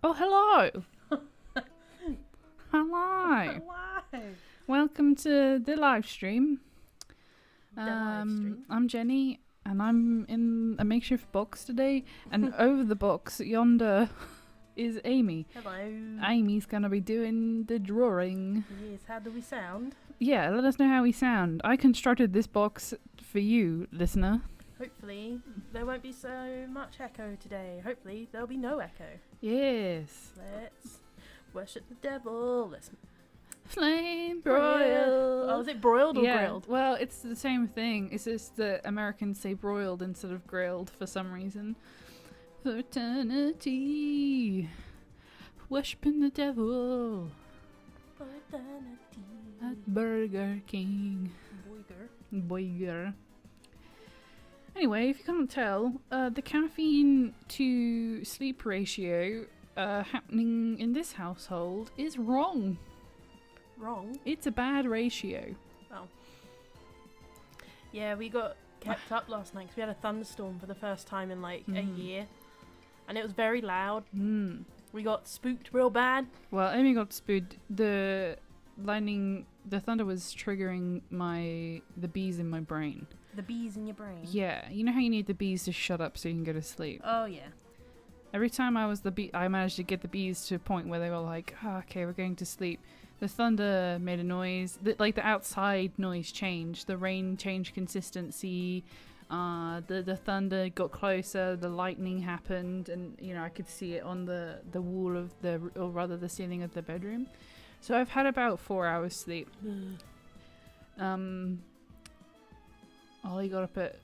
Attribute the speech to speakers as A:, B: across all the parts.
A: Oh, hello. Hello. Welcome to the live stream. I'm Jenny, and I'm in a makeshift box today. And over the box yonder is Amy.
B: Hello.
A: Amy's gonna be doing the drawing.
B: Yes, how do we sound?
A: Yeah, let us know how we sound. I constructed this box for you, listener.
B: Hopefully there won't be so much echo today. Hopefully there'll be no echo.
A: Yes.
B: Let's worship the devil. Let's
A: Flame broiled.
B: Oh, is it broiled or
A: yeah.
B: grilled?
A: Well, it's the same thing. It's just the Americans say broiled instead of grilled for some reason. For eternity, worshiping the devil at Burger King. Boiger. Anyway, if you can't tell, the caffeine to sleep ratio happening in this household is wrong.
B: Wrong?
A: It's a bad ratio.
B: Oh. Yeah, we got kept up last night because we had a thunderstorm for the first time in like a year. And it was very loud. We got spooked real bad.
A: Well, Amy got spooked. The lightning, the thunder was triggering the bees in my brain.
B: The bees in your brain?
A: Yeah, you know how you need the bees to shut up so you can go to sleep?
B: Oh, yeah.
A: Every time I managed to get the bees to a point where they were like, oh, okay, we're going to sleep. The thunder made a noise. The outside noise changed. The rain changed consistency. The thunder got closer. The lightning happened, and I could see it on the wall of the ceiling of the bedroom. So I've had about 4 hours sleep. Ollie got up at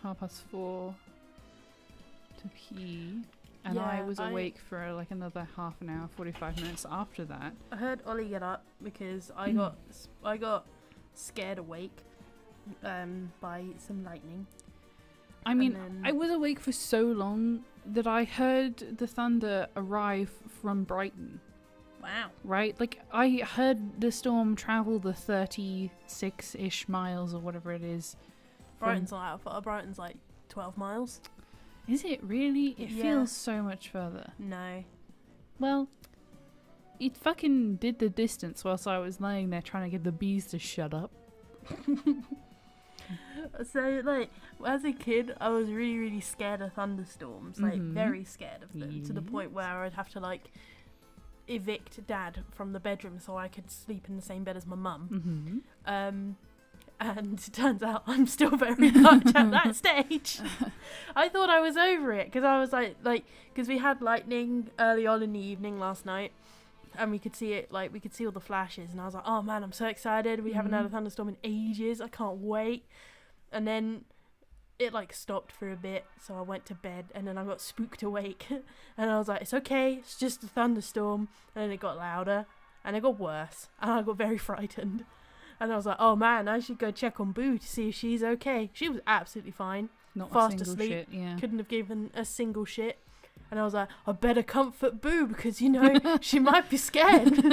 A: 4:30 to pee. And
B: yeah,
A: I was awake for like another half an hour, 45 minutes after that.
B: I heard Ollie get up because I got scared awake by some lightning.
A: I mean, I was awake for so long that I heard the thunder arrive from Brighton.
B: Wow.
A: Right? Like, I heard the storm travel the 36-ish miles or whatever it is.
B: Brighton's not out far. Brighton's like 12 miles.
A: Is it really? It feels so much further.
B: No.
A: Well, it fucking did the distance whilst I was laying there trying to get the bees to shut up.
B: So, like, as a kid, I was really, really scared of thunderstorms. Like, very scared of them. To the point where I'd have to, like, evict Dad from the bedroom so I could sleep in the same bed as my mum. And it turns out I'm still very much at that stage. I thought I was over it because I was like, because we had lightning early on in the evening last night, and we could see it, like, we could see all the flashes, and I was like, oh man, I'm so excited. We haven't had a thunderstorm in ages. I can't wait. And then it like stopped for a bit, so I went to bed, and then I got spooked awake, and I was like, it's okay, it's just a thunderstorm. And then it got louder, and it got worse, and I got very frightened. And I was like, oh man, I should go check on Boo to see if she's okay. She was absolutely fine.
A: Not
B: fast
A: a single
B: asleep.
A: shit, yeah.
B: Couldn't have given a single shit. And I was like, I better comfort Boo because, she might be scared.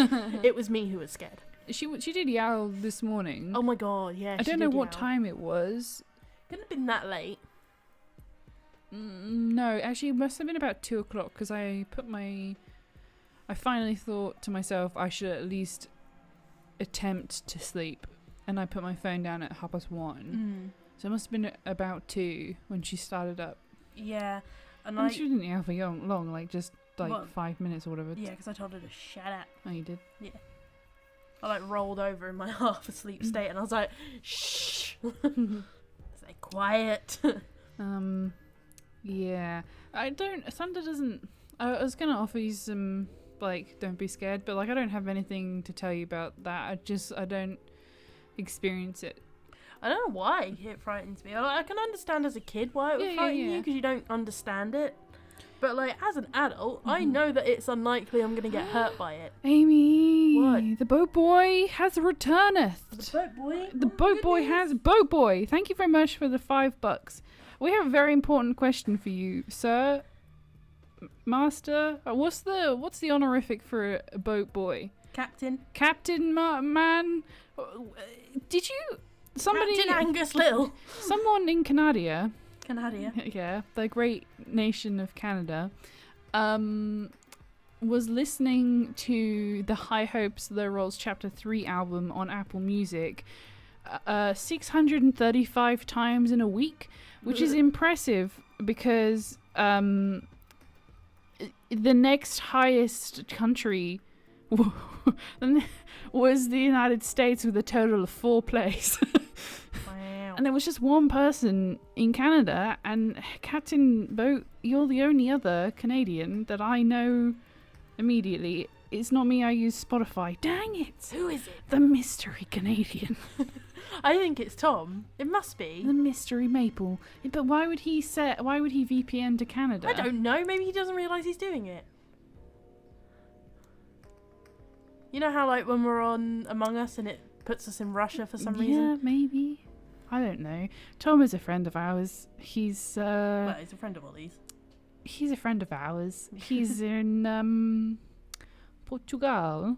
B: It was me who was scared.
A: She did yowl this morning.
B: Oh my god, yeah.
A: I don't know what time it was.
B: Couldn't have been that late.
A: No, actually it must have been about 2 o'clock because I finally thought to myself I should at least attempt to sleep, and I put my phone down at 1:30. So it must have been about 2 when she started up.
B: Yeah.
A: And she didn't yell for long, like just like
B: what?
A: 5 minutes or whatever.
B: Yeah, because I told her to shut up.
A: Oh, you did?
B: Yeah. I like rolled over in my half asleep state, and I was like, shh. Stay quiet.
A: Yeah. Thunder doesn't. I was gonna offer you some, like, don't be scared, but like I don't have anything to tell you about that. I don't experience it.
B: I don't know why it frightens me. I can understand as a kid why it would frighten you, because you don't understand it. But like as an adult, I know that it's unlikely I'm gonna get hurt by it.
A: Amy,
B: what?
A: The boat boy has returneth.
B: The boat boy.
A: The boat boy has boat boy. Thank you very much for the $5. We have a very important question for you, sir. Master, what's the honorific for a boat boy?
B: Captain
A: Man. Did you? Somebody.
B: Captain Angus Little.
A: Someone in Canada
B: Canada.
A: Yeah, the great nation of Canada, was listening to the High Hopes, Low Rolls Chapter 3 album on Apple Music 635 times in a week, which is impressive because the next highest country was the United States with a total of 4 plays.
B: Wow.
A: And there was just one person in Canada, and Captain Boat, you're the only other Canadian that I know immediately. It's not me, I use Spotify. Dang it!
B: Who is it?
A: The mystery Canadian.
B: I think it's Tom. It must be.
A: The mystery Maple. But why would he VPN to Canada?
B: I don't know. Maybe he doesn't realise he's doing it. You know how, like, when we're on Among Us and it puts us in Russia for some reason?
A: Yeah, maybe. I don't know. Tom is a friend of ours. He's
B: Well, he's a friend of Ollie's.
A: He's a friend of ours. He's in Portugal,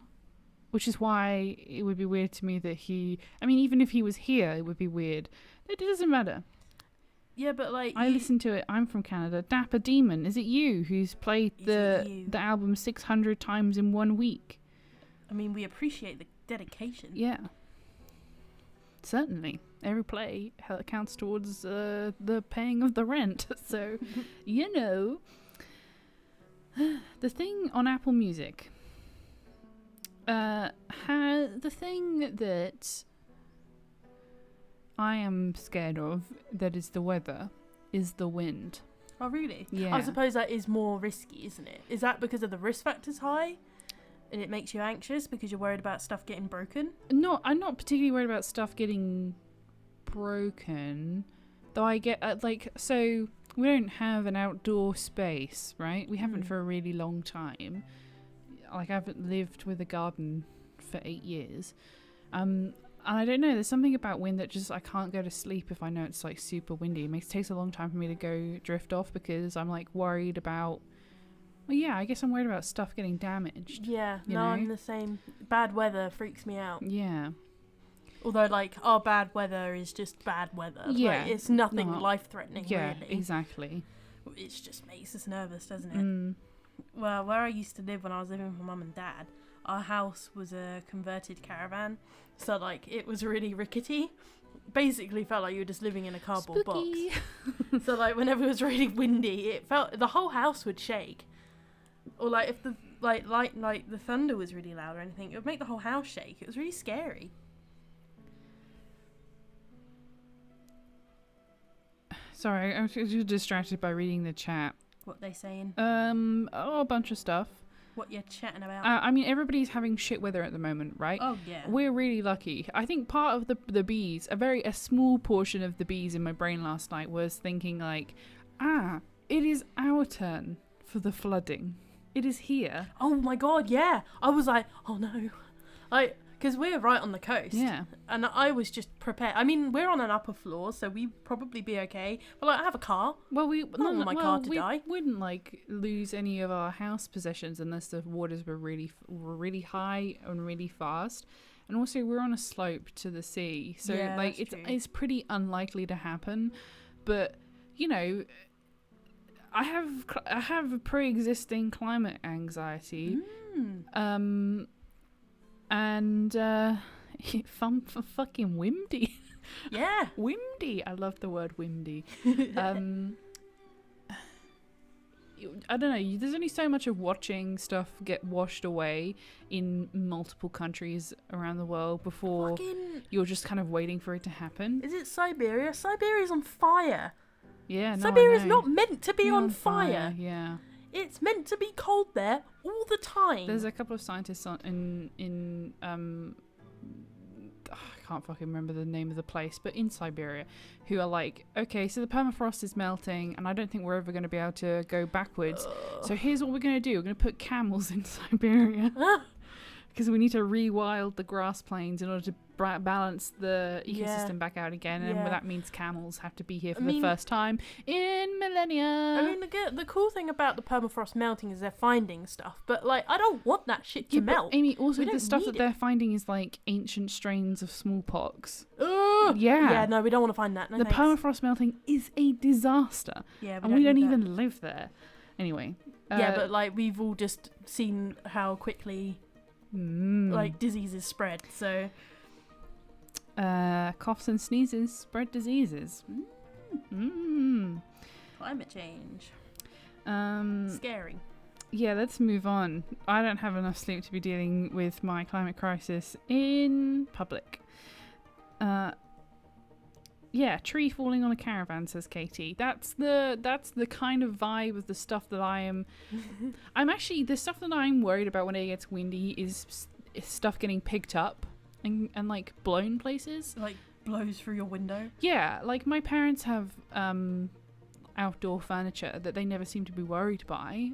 A: which is why it would be weird to me that even if he was here, it would be weird. It doesn't matter.
B: Yeah, but like
A: I listen to it. I'm from Canada. Dapper Demon, is it you who's played the album 600 times in 1 week?
B: I mean, we appreciate the dedication.
A: Yeah, certainly. Every play counts towards the paying of the rent. So, you know, the thing on Apple Music. The thing that I am scared of, that is the weather, is the wind.
B: Oh, really?
A: Yeah.
B: I suppose that is more risky, isn't it? Is that because of the risk factors high? And it makes you anxious because you're worried about stuff getting broken?
A: No, I'm not particularly worried about stuff getting broken. Though I get, so we don't have an outdoor space, right? We haven't for a really long time. Like, I haven't lived with a garden for 8 years. And I don't know, there's something about wind that just, I can't go to sleep if I know it's, like, super windy. It takes a long time for me to go drift off because I'm, like, worried about... Well, yeah, I guess I'm worried about stuff getting damaged.
B: Yeah,
A: you
B: no,
A: know?
B: I'm the same. Bad weather freaks me out.
A: Yeah.
B: Although, like, our bad weather is just bad weather.
A: Yeah.
B: Like, it's nothing life-threatening,
A: yeah,
B: really.
A: Exactly.
B: It just makes us nervous, doesn't it? Well, where I used to live when I was living with my mum and dad, our house was a converted caravan. So, like, it was really rickety. Basically felt like you were just living in a cardboard
A: Spooky.
B: box. So, like, whenever it was really windy, it felt... The whole house would shake. Or, like, if the the thunder was really loud or anything, it would make the whole house shake. It was really scary.
A: Sorry, I was just distracted by reading the chat.
B: What they saying?
A: A bunch of stuff.
B: What you're chatting about?
A: I mean, everybody's having shit weather at the moment, right?
B: Oh, yeah.
A: We're really lucky. I think part of the bees, a small portion of the bees in my brain last night was thinking like, it is our turn for the flooding. It is here.
B: Oh my god, yeah. I was like, oh no. Because we're right on the coast.
A: Yeah.
B: And I was just prepared. I mean, we're on an upper floor, so we'd probably be okay. But, like, I have a car.
A: Well, we
B: want my car to die.
A: Wouldn't, like, lose any of our house possessions unless the waters were really high and really fast. And also, we're on a slope to the sea. So,
B: yeah,
A: like, it's pretty unlikely to happen. But, you know... I have a pre-existing climate anxiety, and fucking windy.
B: Yeah,
A: windy. I love the word windy. I don't know. There's only so much of watching stuff get washed away in multiple countries around the world before you're just kind of waiting for it to happen.
B: Is it Siberia? Siberia's on fire.
A: Yeah, no,
B: Siberia's not meant to be on fire.
A: Yeah.
B: It's meant to be cold there all the time.
A: There's a couple of scientists in I can't fucking remember the name of the place, but in Siberia, who are like, okay, so the permafrost is melting, and I don't think we're ever going to be able to go backwards. So here's what we're going to do: we're going to put camels in Siberia. because we need to rewild the grass plains in order to balance the ecosystem back out again, and that means camels have to be here for the first time in millennia.
B: I mean, the cool thing about the permafrost melting is they're finding stuff, but like I don't want that shit to melt.
A: But, Amy, also the stuff that they're finding is like ancient strains of smallpox. Yeah,
B: no, we don't want to find that. No,
A: the permafrost melting is a disaster.
B: Yeah,
A: and we don't even live there. Anyway,
B: but like we've all just seen how quickly like diseases spread. So
A: coughs and sneezes spread diseases.
B: Climate change. Scary.
A: Yeah, let's move on. I don't have enough sleep to be dealing with my climate crisis in public. Yeah, tree falling on a caravan, says Katie. That's the kind of vibe of the stuff that I am. The stuff that I'm worried about when it gets windy is stuff getting picked up and like blown places.
B: Like blows through your window.
A: Yeah, like my parents have outdoor furniture that they never seem to be worried by.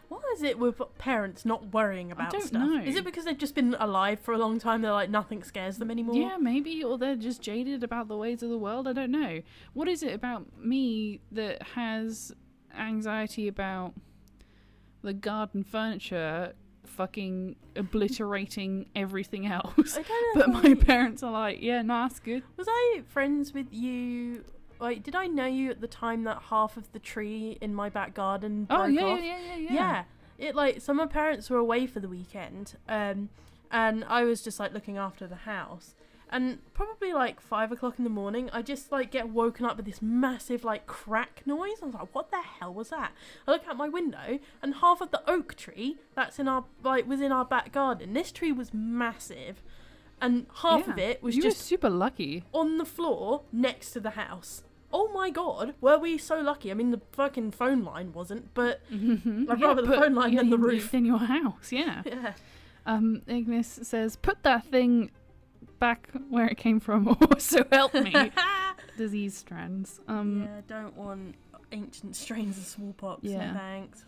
B: What is it with parents not worrying about stuff?
A: I don't know.
B: Is it because they've just been alive for a long time, they're like, nothing scares them anymore?
A: Yeah, maybe, or they're just jaded about the ways of the world. I don't know. What is it about me that has anxiety about the garden furniture fucking obliterating everything else?
B: I don't know.
A: But my parents are like, yeah, nah, that's good.
B: Was I friends with you? Like, did I know you at the time that half of the tree in my back garden broke off? Yeah. It like, so my parents were away for the weekend, and I was just like looking after the house, and probably like 5 o'clock in the morning, I just like get woken up with this massive like crack noise. I was like, what the hell was that? I look out my window, and half of the oak tree that's in our was in our back garden. This tree was massive, and half of it was just
A: super lucky
B: on the floor next to the house. Oh my god, were we so lucky? I mean, the fucking phone line wasn't, but I'd rather the phone line than the roof.
A: In your house, yeah. Ignis says, put that thing back where it came from, or so help me. Disease strands.
B: Don't want ancient strains of smallpox, no thanks.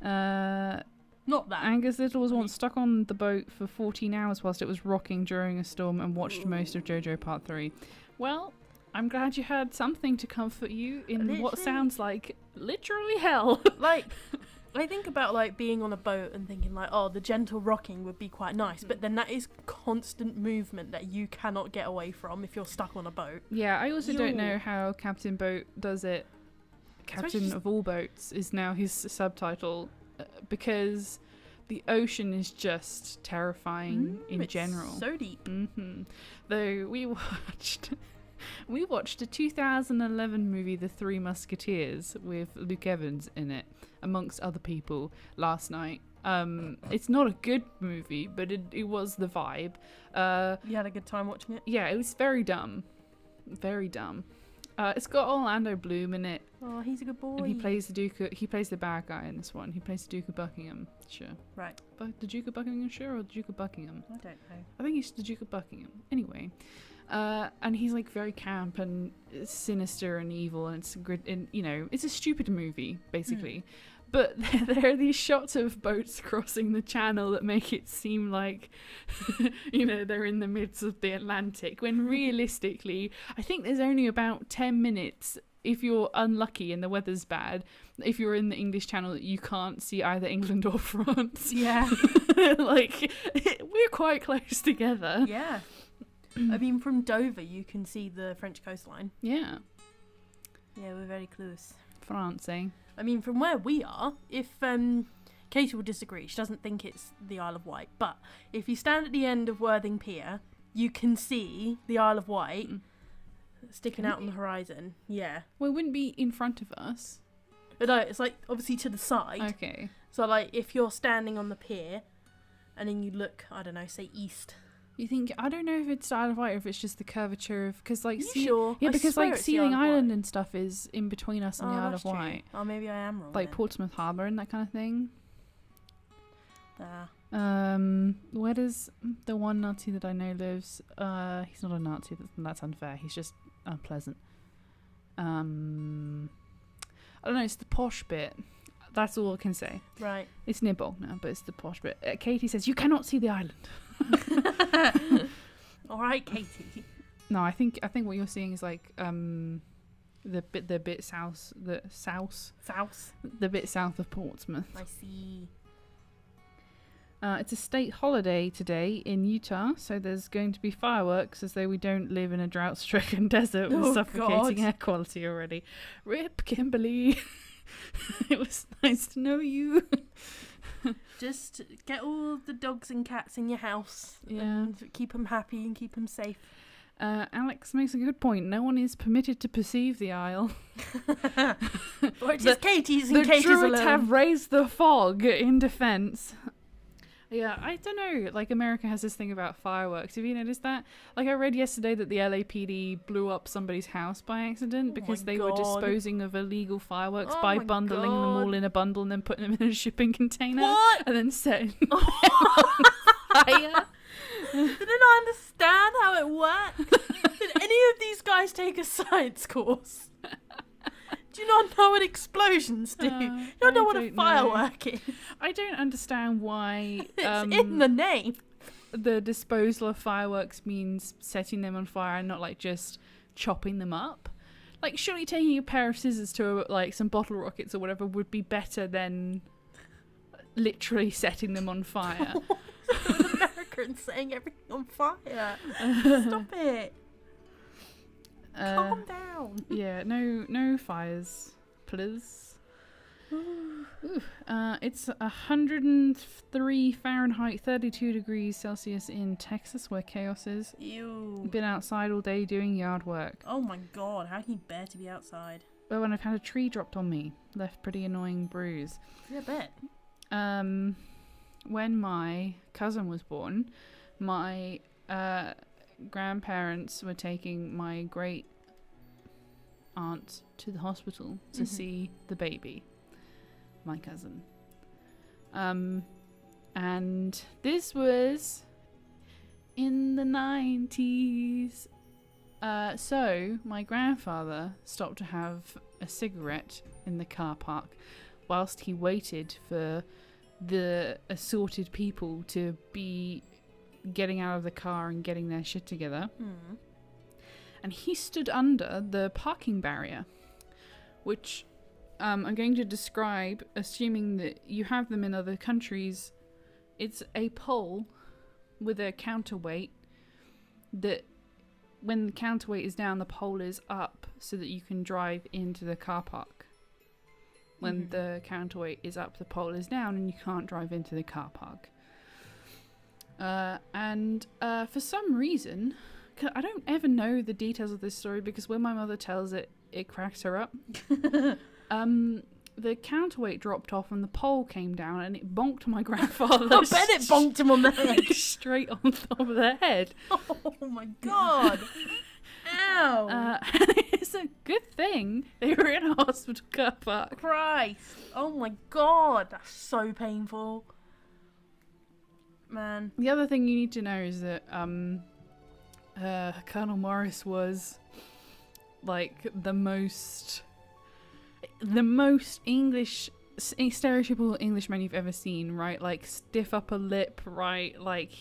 B: Not that.
A: Angus Little was once stuck on the boat for 14 hours whilst it was rocking during a storm and watched most of JoJo Part 3. Well, I'm glad you had something to comfort you in what sounds like literally hell.
B: Like, I think about like being on a boat and thinking like, oh, the gentle rocking would be quite nice, but then that is constant movement that you cannot get away from if you're stuck on a boat.
A: Yeah, I also don't know how Captain Boat does it. Captain of all boats is now his subtitle, because the ocean is just terrifying in general.
B: So deep.
A: Though we watched a 2011 movie, The Three Musketeers, with Luke Evans in it, amongst other people, last night. It's not a good movie, but it was the vibe.
B: You had a good time watching it?
A: Yeah, it was very dumb. Very dumb. It's got Orlando Bloom in it.
B: Oh, he's a good boy.
A: And he plays the bad guy in this one. He plays the Duke of Buckingham. Sure.
B: Right.
A: But the Duke of Buckingham, sure, or the Duke of Buckingham?
B: I don't know.
A: I think he's the Duke of Buckingham. Anyway. And he's like very camp and sinister and evil, and it's it's a stupid movie basically. But there are these shots of boats crossing the channel that make it seem like they're in the midst of the Atlantic, when realistically I think there's only about 10 minutes, if you're unlucky and the weather's bad, if you're in the English Channel, that you can't see either England or France.
B: Yeah.
A: Like, we're quite close together.
B: Yeah. I mean, from Dover, you can see the French coastline.
A: Yeah.
B: Yeah, we're very close.
A: France, eh?
B: I mean, from where we are, if Katie will disagree, she doesn't think it's the Isle of Wight, but if you stand at the end of Worthing Pier, you can see the Isle of Wight sticking out on the horizon. Yeah.
A: Well, it wouldn't be in front of us.
B: But no, it's like obviously to the side.
A: Okay.
B: So like if you're standing on the pier and then you look, I don't know, say east.
A: You think, I don't know if it's Isle of Wight or if it's just the curvature of, because like
B: sure?
A: Yeah,
B: I
A: because like Sealing Island
B: Wight.
A: and stuff is in between us and the Isle of Wight.
B: Oh, maybe I am wrong.
A: Like
B: then.
A: Portsmouth Harbour and that kind of thing.
B: Ah.
A: Where does the one Nazi that I know lives? He's not a Nazi. That's unfair. He's just unpleasant. I don't know. It's the posh bit. That's all I can say.
B: Right.
A: It's near Bognor, but it's the posh bit. Katie says, you cannot see the island.
B: All right, Katie.
A: No, I think what you're seeing is like the bit south, the bit south of Portsmouth.
B: I see.
A: It's a state holiday today in Utah, so there's going to be fireworks as though we don't live in a drought-stricken desert with suffocating air quality already. Rip, Kimberly. It was nice to know you.
B: Just get all the dogs and cats in your house.
A: Yeah.
B: And keep them happy and keep them safe.
A: Alex makes a good point. No one is permitted to perceive the isle.
B: Or it's just Katie's and Katie's alone.
A: The Druids have raised the fog in defence. Yeah, I don't know. Like, America has this thing about fireworks. Have you noticed that? Like, I read yesterday that the LAPD blew up somebody's house by accident because they were disposing of illegal fiurworks by bundling them all in a bundle and then putting them in a shipping container.
B: What?
A: And then setting them on fire.
B: Didn't I understand how it worked? Did any of these guys take a science course? Do you not know what explosions do? You don't know what a firework is.
A: I don't understand why
B: it's in the name.
A: The disposal of fireworks means setting them on fire and not like just chopping them up. Like, surely taking a pair of scissors to like some bottle rockets or whatever would be better than literally setting them on fire.
B: With Americans setting everything on fire. Stop it. Calm down.
A: Yeah, no fires, please. It's 103 Fahrenheit, 32 degrees Celsius in Texas, where chaos is.
B: Ew.
A: Been outside all day doing yard work.
B: Oh my god, how can you bear to be outside?
A: Well, when I've had a tree dropped on me, left pretty annoying bruise.
B: Yeah, I bet.
A: When my cousin was born, my grandparents were taking my great aunt to the hospital to see the baby, my cousin. And this was in the 90s. So my grandfather stopped to have a cigarette in the car park whilst he waited for the assorted people to be getting out of the car and getting their shit together. And he stood under the parking barrier, which I'm going to describe, assuming that you have them in other countries. It's a pole with a counterweight that when the counterweight is down, the pole is up so that you can drive into the car park. When the counterweight is up, the pole is down and you can't drive into the car park. And for some reason, I don't ever know the details of this story because when my mother tells it, it cracks her up. The counterweight dropped off and the pole came down and it bonked my grandfather.
B: I bet it bonked him on the head.
A: Straight on top of the head.
B: Oh my god. Ow.
A: It's a good thing they were in a hospital car park.
B: Christ. Oh my god. That's so painful. Man.
A: The other thing you need to know is that Colonel Morris was like the most English, stereotypical Englishman you've ever seen, right? Like stiff upper lip, right? Like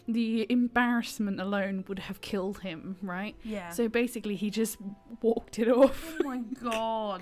A: the embarrassment alone would have killed him, right?
B: Yeah.
A: So basically he just walked it off.
B: Oh my god.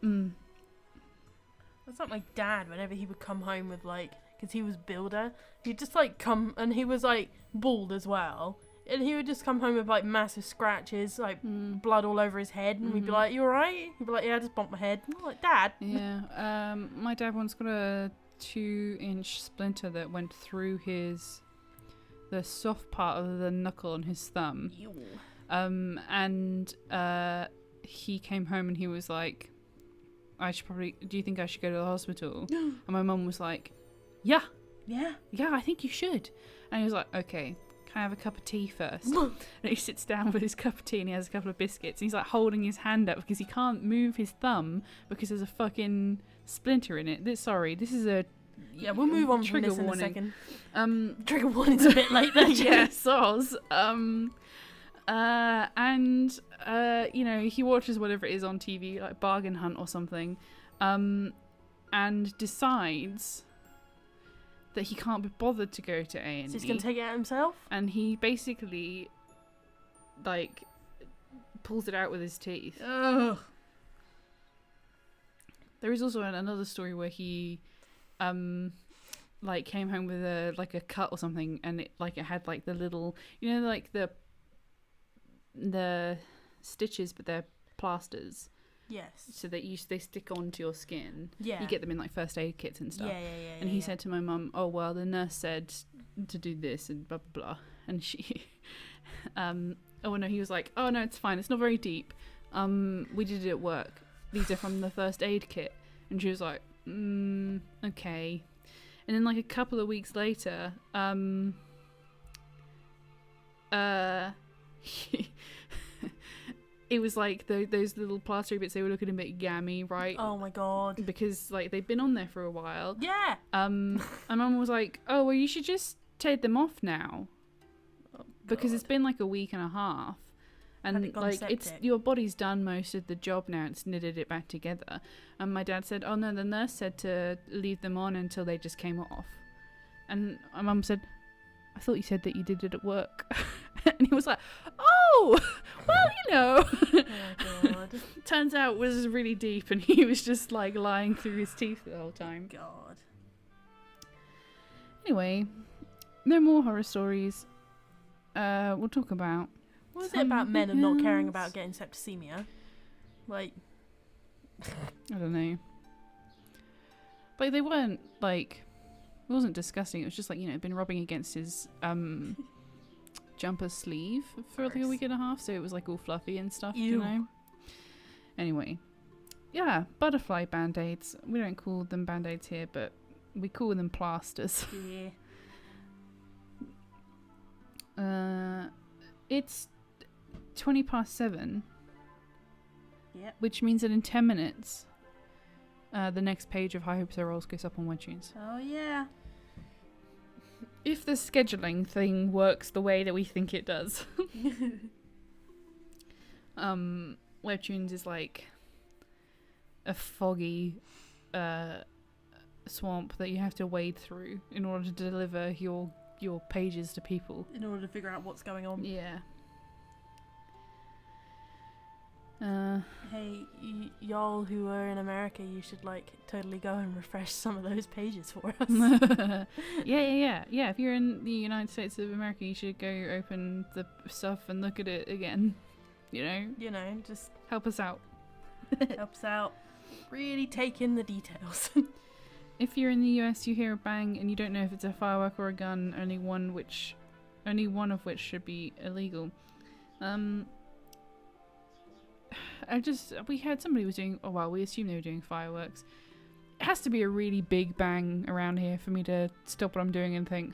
B: That's like my dad whenever he would come home with like, because he was builder, he'd just like come, and he was like bald as well, and he would just come home with like massive scratches, like blood all over his head, and we'd be like, you alright? He'd be like, yeah, I just bumped my head. I'm like, Dad.
A: Yeah. My dad once got a 2-inch splinter that went through the soft part of the knuckle on his thumb.
B: Ew.
A: And he came home and he was like, do you think I should go to the hospital? And my mum was like, yeah, I think you should. And he was like, okay, can I have a cup of tea first? And he sits down with his cup of tea and he has a couple of biscuits and he's like holding his hand up because he can't move his thumb because there's a fucking splinter in it. This is a
B: we'll move on
A: trigger
B: from this
A: warning.
B: in a second. Trigger warning's a bit late there.
A: Yeah, soz. You know, he watches whatever it is on TV, like Bargain Hunt or something, and decides that he can't be bothered to go to A&E.
B: So he's going to take it out himself?
A: And he basically, like, pulls it out with his teeth.
B: Ugh.
A: There is also another story where he, like, came home with a cut or something, and it had like the little, like the stitches, but they're plasters.
B: Yes.
A: So that they stick onto your skin.
B: Yeah.
A: You get them in like first aid kits and stuff.
B: Yeah.
A: And he said to my mum, "Oh well, the nurse said to do this and blah blah blah." And she, oh no, he was like, "Oh no, it's fine. It's not very deep. We did it at work. These are from the first aid kit." And she was like, "Okay." And then like a couple of weeks later, it was like those little plastery bits, they were looking a bit gammy, right?
B: Oh my god.
A: Because like they've been on there for a while.
B: Yeah.
A: My mum was like, "Oh well, you should just take them off now." Because it's been like a week and a half. And like it's your body's done most of the job now, it's knitted it back together. And my dad said, "Oh no, the nurse said to leave them on until they just came off." And my mum said, "I thought you said that you did it at work." And he was like, "Oh, well,
B: Oh my god.
A: Turns out it was really deep, and he was just like lying through his teeth the whole time.
B: God.
A: Anyway, no more horror stories. We'll talk about.
B: What is it about men and not caring about getting septicemia? Like,
A: I don't know. Like they weren't like, it wasn't disgusting. It was just like been rubbing against his jumper sleeve for like a week and a half, so it was like all fluffy and stuff.
B: Ew.
A: Anyway, yeah, butterfly band-aids. We don't call them band-aids here, but we call them plasters.
B: Yeah.
A: It's 7:20.
B: Yep.
A: Which means that in 10 minutes, the next page of High Hopes Are Rolls goes up on Webtoons.
B: Oh yeah.
A: If the scheduling thing works the way that we think it does. Webtoons is like a foggy swamp that you have to wade through in order to deliver your pages to people.
B: In order to figure out what's going on.
A: Yeah.
B: Hey, y'all who are in America, you should like totally go and refresh some of those pages for us.
A: Yeah. If you're in the United States of America, you should go open the stuff and look at it again.
B: Just
A: help us out.
B: Helps out. Really take in the details.
A: If you're in the US, you hear a bang and you don't know if it's a firework or a gun, only one of which should be illegal. We heard somebody was doing, we assume they were doing fireworks. It has to be a really big bang around here for me to stop what I'm doing and think,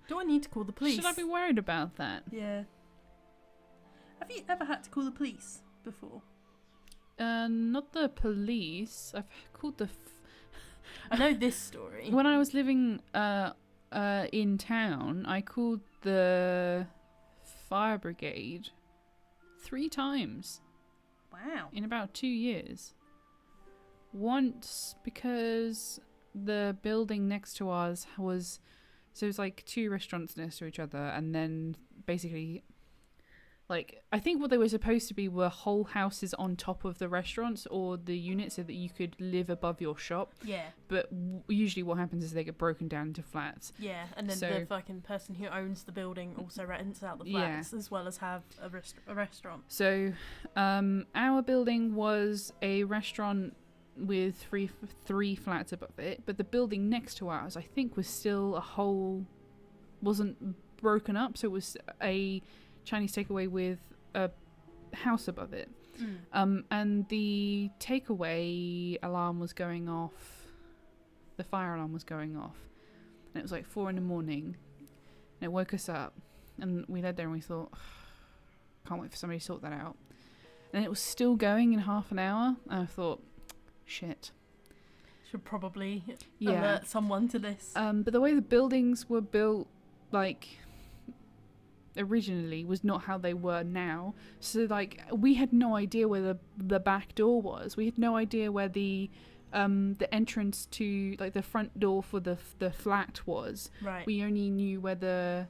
B: do I need to call the police?
A: Should I be worried about that?
B: Yeah. Have you ever had to call the police before?
A: Not the police. I've called the...
B: I know this story.
A: When I was living in town, I called the fire brigade 3 times.
B: Wow.
A: In about 2 years. Once because the building next to us was... So it was like 2 restaurants next to each other, and then basically... Like, I think what they were supposed to be were whole houses on top of the restaurants or the units so that you could live above your shop.
B: Yeah.
A: But usually what happens is they get broken down into flats.
B: Yeah, and then the fucking person who owns the building also rents out the flats as well as have a restaurant. So,
A: our building was a restaurant with three flats above it, but the building next to ours, I think, was still a whole... wasn't broken up, so it was a... Chinese takeaway with a house above it. And the takeaway alarm was going off. The fire alarm was going off. And it was like 4 a.m. And it woke us up. And we led there and we thought, can't wait for somebody to sort that out. And it was still going in half an hour. And I thought, shit.
B: Should probably alert someone to this.
A: But the way the buildings were built, like... originally was not how they were now. So like we had no idea where the back door was. We had no idea where the entrance to like the front door for the flat was.
B: Right.
A: We only knew where the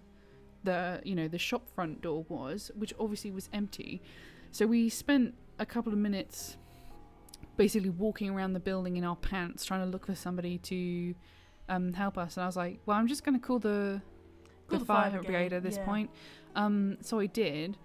A: shop front door was, which obviously was empty. So we spent a couple of minutes basically walking around the building in our pants trying to look for somebody to help us, and I was like, well, I'm just going to call the fire brigade at this point. So I did,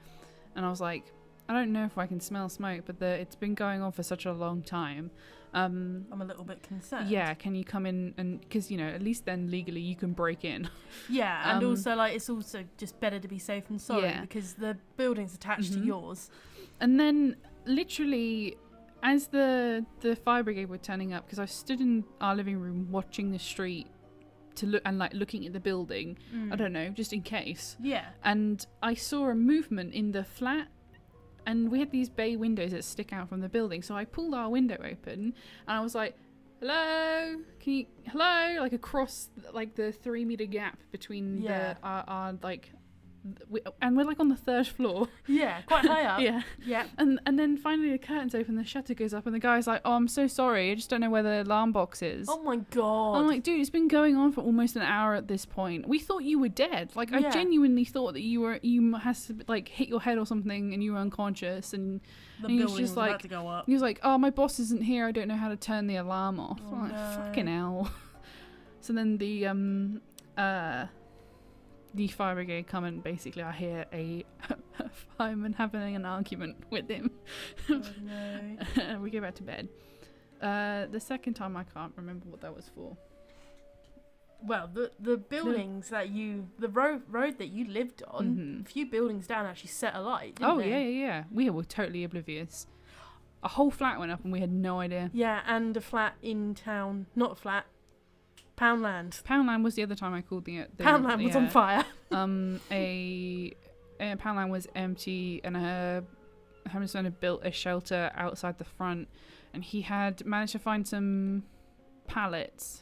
A: and I was like, I don't know if I can smell smoke, but it's been going on for such a long time.
B: I'm a little bit concerned.
A: Yeah, can you come in and, because at least then legally you can break in.
B: Yeah, and also like it's also just better to be safe than sorry, because the building's attached to yours.
A: And then literally, as the fire brigade were turning up, because I stood in our living room watching the street to look and like looking at the building, I don't know, just in case.
B: Yeah. And
A: I saw a movement in the flat, and we had these bay windows that stick out from the building. So I pulled our window open, and I was like, "Hello, hello?" Like across like the 3-meter gap between our like. And we're like on the 3rd floor.
B: Yeah, quite high up.
A: Yeah. And then finally the curtains open, the shutter goes up, and the guy's like, "Oh, I'm so sorry, I just don't know where the alarm box is."
B: Oh my god.
A: I'm like, dude, it's been going on for almost an hour at this point. We thought you were dead. Like, I genuinely thought that you has to like hit your head or something and you were unconscious, and
B: he was just like about to go up.
A: He was like, "Oh, my boss isn't here, I don't know how to turn the alarm off."
B: Oh,
A: I'm like, fucking hell. So then the fire brigade come, and basically I hear a fireman having an argument with him.
B: Oh, no.
A: We go back to bed. The second time I can't remember what that was for.
B: Well, the buildings the road that you lived on, a few buildings down actually set alight, didn't they?
A: Yeah. We were totally oblivious. A whole flat went up and we had no idea.
B: Yeah, and a flat in town, not a flat, Poundland.
A: Poundland was the other time I called the
B: Poundland was on fire.
A: A Poundland was empty, and her husband had built a shelter outside the front, and he had managed to find some pallets,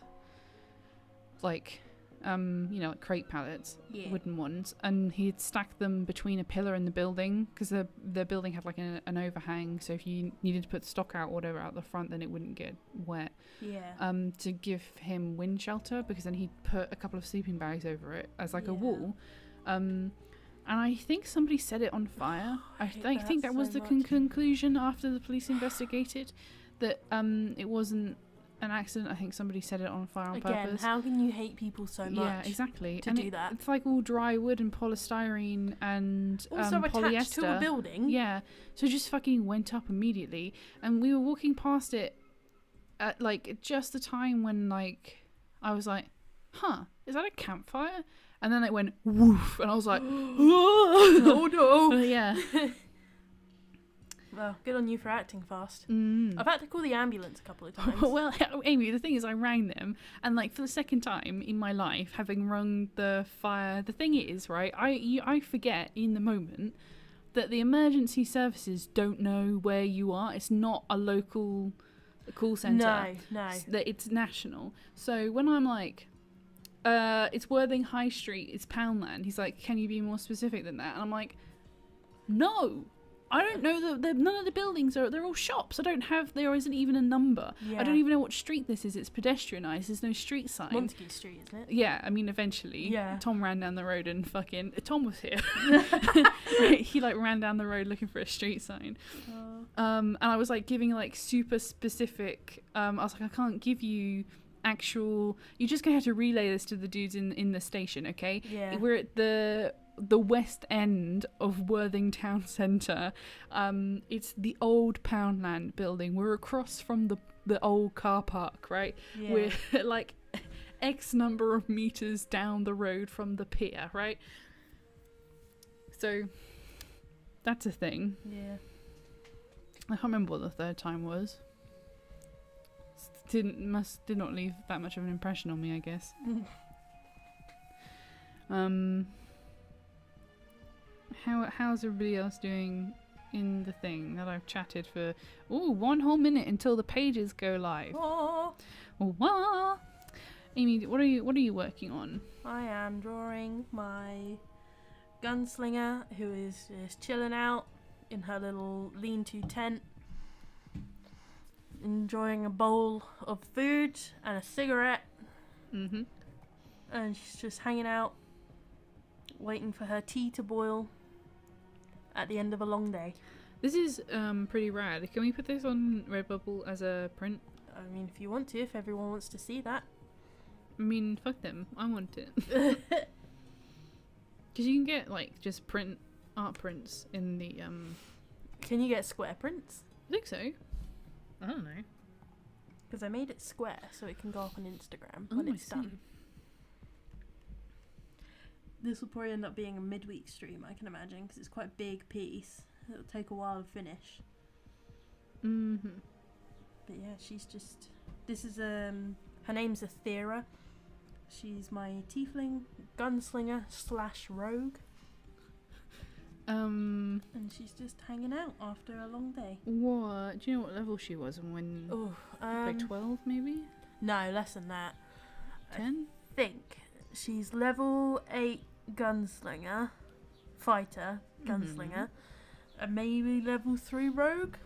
A: like like crate pallets, wooden ones, and he had stacked them between a pillar in the building, because the building had like an overhang, so if you needed to put stock out or whatever out the front, then it wouldn't get wet. To give him wind shelter, because then he'd put a couple of sleeping bags over it as like a wall, and I think somebody set it on fire. I think that was the conclusion after the police investigated, that it wasn't an accident. I think somebody set it on fire on purpose.
B: How can you hate people so much?
A: Yeah, exactly.
B: Do that.
A: It's like all dry wood and polystyrene and
B: also
A: polyester.
B: Attached to a building.
A: Yeah, so it just fucking went up immediately, and we were walking past it at like just the time when like I was like, "Huh, is that a campfire?" And then it went woof, and I was like,
B: "Oh no!"
A: Yeah.
B: Well, good on you for acting fast. I've had to call the ambulance a couple of times.
A: Well, Amy, the thing is, I rang them, and like for the second time in my life, having rung the fire. The thing is, right, I forget in the moment that the emergency services don't know where you are. It's not a local call centre.
B: No.
A: That it's national. So when I'm like, it's Worthing High Street, it's Poundland, he's like, can you be more specific than that? And I'm like, no. I don't know that none of the buildings they're all shops. There isn't even a number. I don't even know what street this is. It's pedestrianised. There's no street sign.
B: Montague Street, isn't it?
A: Yeah, I mean, eventually.
B: Yeah.
A: Tom ran down the road and fucking... Tom was here. He like ran down the road looking for a street sign. And I was like giving like super specific... I was like, I can't give you actual... You're just going to have to relay this to the dudes in the station, okay?
B: Yeah.
A: We're at the west end of Worthing Town Centre. It's the old Poundland building. We're across from the old car park, right?
B: Yeah.
A: We're like X number of meters down the road from the pier, right? So that's a thing.
B: Yeah.
A: I can't remember what the third time was. Did not leave that much of an impression on me, I guess. How's everybody else doing in the thing that I've chatted for 1 whole minute until the pages go live? Amy, what are you working on?
B: I am drawing my Gunslinger, who is just chilling out in her little lean-to tent, enjoying a bowl of food and a cigarette.
A: Mm-hmm.
B: And she's just hanging out, waiting for her tea to boil at the end of a long day.
A: This is pretty rad. Can we put this on Redbubble as a print?
B: I mean, if you want to, if everyone wants to see that.
A: I mean, fuck them. I want it. Because you can get, like, just art prints in the,
B: Can you get square prints?
A: I think so. I don't know.
B: Because I made it square so it can go up on Instagram
A: Oh,
B: when
A: I
B: it's done. This will probably end up being a midweek stream, I can imagine, because it's quite a big piece. It'll take a while to finish.
A: Mm-hmm.
B: But yeah, she's just... This is, her name's Terra. She's my tiefling gunslinger / rogue. And she's just hanging out after a long day.
A: What? Do you know what level she was when... like 12, maybe?
B: No, less than that.
A: 10?
B: I think she's level 8 gunslinger, fighter, gunslinger, and maybe level 3 rogue?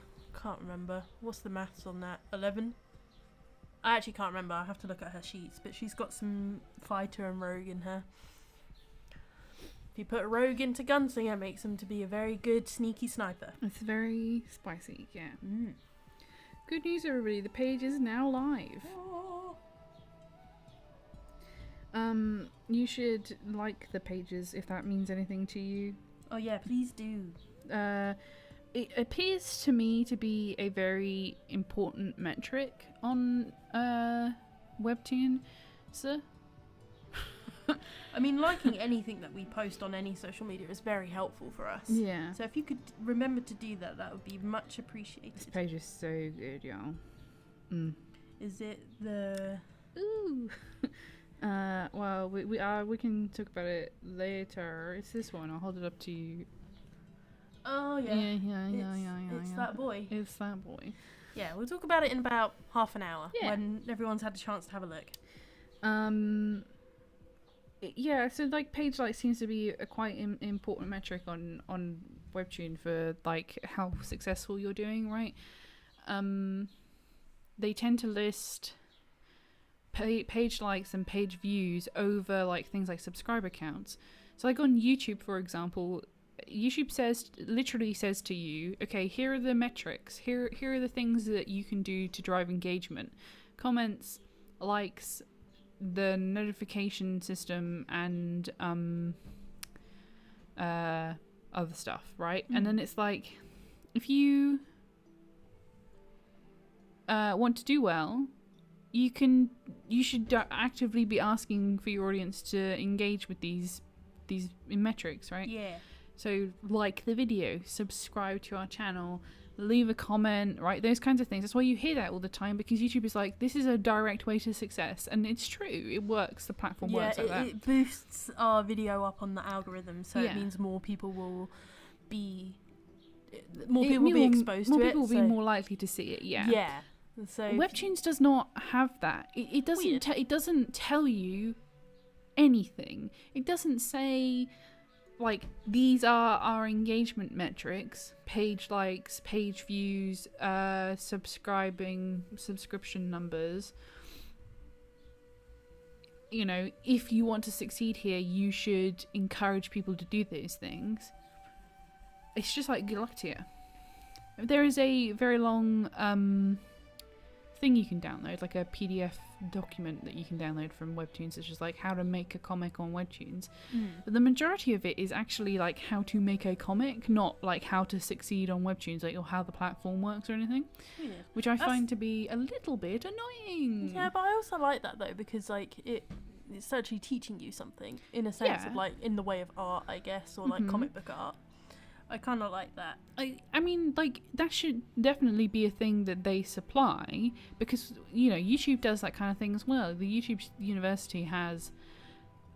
B: Can't remember. What's the maths on that? 11? I actually can't remember. I have to look at her sheets, but she's got some fighter and rogue in her. If you put a rogue into gunslinger, it makes him to be a very good sneaky sniper.
A: It's very spicy, yeah.
B: Mm.
A: Good news, everybody. The page is now live. You should like the pages if that means anything to you.
B: Oh yeah, please do.
A: It appears to me to be a very important metric on Webtoon, sir.
B: I mean, liking anything that we post on any social media is very helpful for us.
A: Yeah.
B: So if you could remember to do that, that would be much appreciated.
A: This page is so good, y'all. Mm.
B: Is it the...
A: Ooh. Well, we can talk about it later. It's this one. I'll hold it up to you.
B: Oh, yeah.
A: Yeah.
B: It's that boy.
A: It's that boy.
B: Yeah, we'll talk about it in about half an hour.
A: Yeah.
B: When everyone's had a chance to have a look.
A: Yeah, so, like, page like seems to be a quite important metric on Webtoon for, like, how successful you're doing, right? They tend to list page likes and page views over, like, things like subscriber counts. So, like, on YouTube, for example, YouTube literally says to you, okay, here are the metrics, here are the things that you can do to drive engagement. Comments, likes, the notification system, and other stuff, right? And then it's like, if you want to do well, you should actively be asking for your audience to engage with these metrics, right?
B: Yeah.
A: So, like the video, subscribe to our channel, leave a comment, right? Those kinds of things. That's why you hear that all the time, because YouTube is like, this is a direct way to success. And it's true. It works. The platform works like that.
B: It boosts our video up on the algorithm, so
A: Yeah.
B: it means more people will be... More people will be exposed to it.
A: More people will be more likely to see it, yeah.
B: Yeah. So
A: Webtoons does not have that. It doesn't. It doesn't tell you anything. It doesn't say, like, these are our engagement metrics: page likes, page views, subscription numbers. You know, if you want to succeed here, you should encourage people to do those things. It's just like, good luck to you. There is a very long thing you can download, like a PDF document that you can download from Webtoons, such as like how to make a comic on Webtoons. But the majority of it is actually like how to make a comic, not like how to succeed on Webtoons, like, or how the platform works or anything.
B: Yeah.
A: Which I find to be a little bit annoying.
B: Yeah, but I also like that though, because like it's actually teaching you something in a sense of, like, in the way of art, I guess, or like comic book art. I kind of like that.
A: I mean, like, that should definitely be a thing that they supply, because, you know, YouTube does that kind of thing as well. The YouTube University has,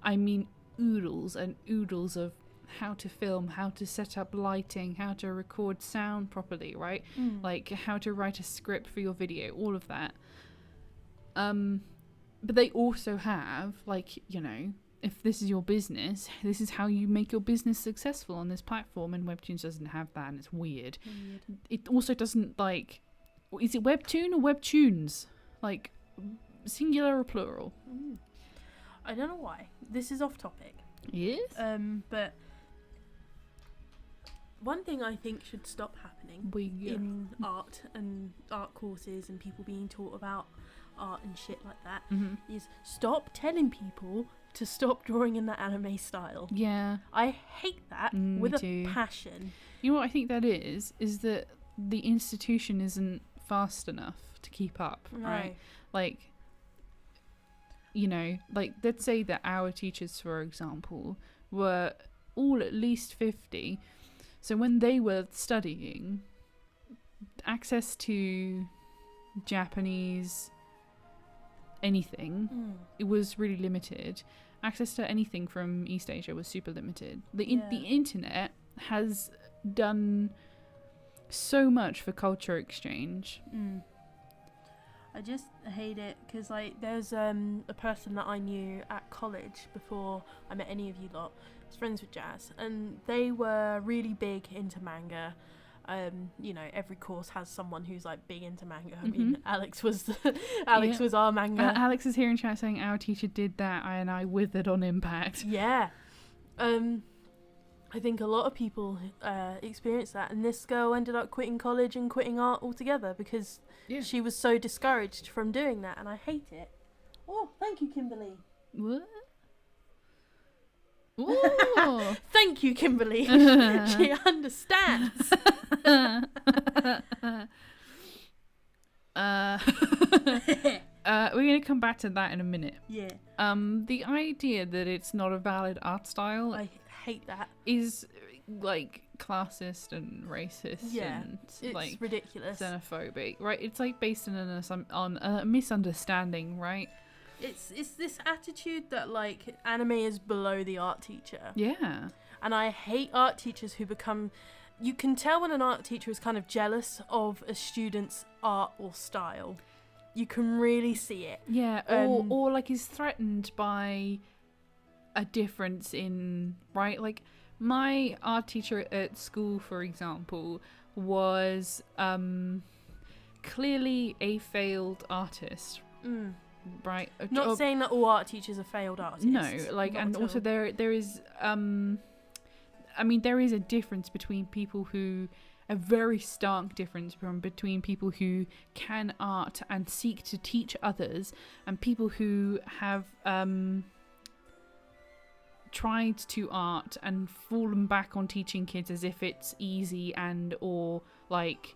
A: I mean, oodles and oodles of how to film, how to set up lighting, how to record sound properly, right? Like, how to write a script for your video, all of that. But they also have, like, you know, if this is your business, this is how you make your business successful on this platform, and Webtoons doesn't have that, and it's weird. It also doesn't, like, is it Webtoon or Webtoons? Like, singular or plural?
B: I don't know why. This is off topic.
A: Yes?
B: But one thing I think should stop happening in art and art courses and people being taught about art and shit like that is stop telling people to stop drawing in the anime style.
A: Yeah.
B: I hate that with a passion.
A: You know what I think that is that the institution isn't fast enough to keep up, right? Like, you know, like, let's say that our teachers, for example, were all at least 50. So when they were studying, access to Japanese anything, it was really limited. Access to anything from East Asia was super limited. The internet has done so much for culture exchange.
B: I just hate it because, like, there's a person that I knew at college before I met any of you lot. I was friends with Jazz, and they were really big into manga. You know, every course has someone who's like big into manga. I mean, Alex was was our manga.
A: Alex is here in chat saying our teacher did that, and I withered on impact.
B: Yeah. I think a lot of people experienced that, and this girl ended up quitting college and quitting art altogether because she was so discouraged from doing that, and I hate it. Oh, thank you, Kimberly.
A: What? Ooh.
B: Thank you, Kimberly. She understands.
A: We're going to come back to that in a minute.
B: Yeah.
A: The idea that it's not a valid art style,
B: I hate that,
A: is like classist and racist and
B: it's
A: like
B: ridiculous,
A: xenophobic, right? It's like based on a misunderstanding, right?
B: It's this attitude that, like, anime is below the art teacher.
A: Yeah.
B: And I hate art teachers who become... You can tell when an art teacher is kind of jealous of a student's art or style. You can really see it.
A: Yeah, or like is threatened by a difference in, right? Like, my art teacher at school, for example, was clearly a failed artist. Right.
B: Not saying that all art teachers are failed artists.
A: No, like, and also there is I mean, there is a difference between people who, a very stark difference between people who can art and seek to teach others, and people who have tried to art and fallen back on teaching kids as if it's easy and, or like,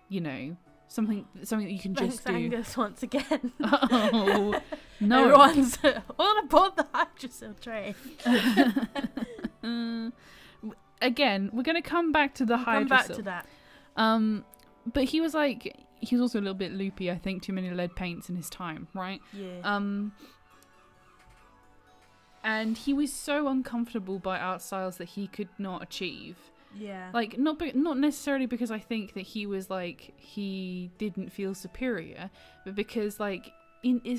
A: you know, something that you can just do.
B: Angus once again.
A: Oh no!
B: Everyone's all aboard the hydrocil train.
A: Again, we're gonna come back to the hydrocil.
B: Come back to that.
A: But he was also a little bit loopy. I think too many lead paints in his time, right?
B: Yeah.
A: And he was so uncomfortable by art styles that he could not achieve.
B: Yeah.
A: Like, not necessarily because I think that he was like, he didn't feel superior, but because, like,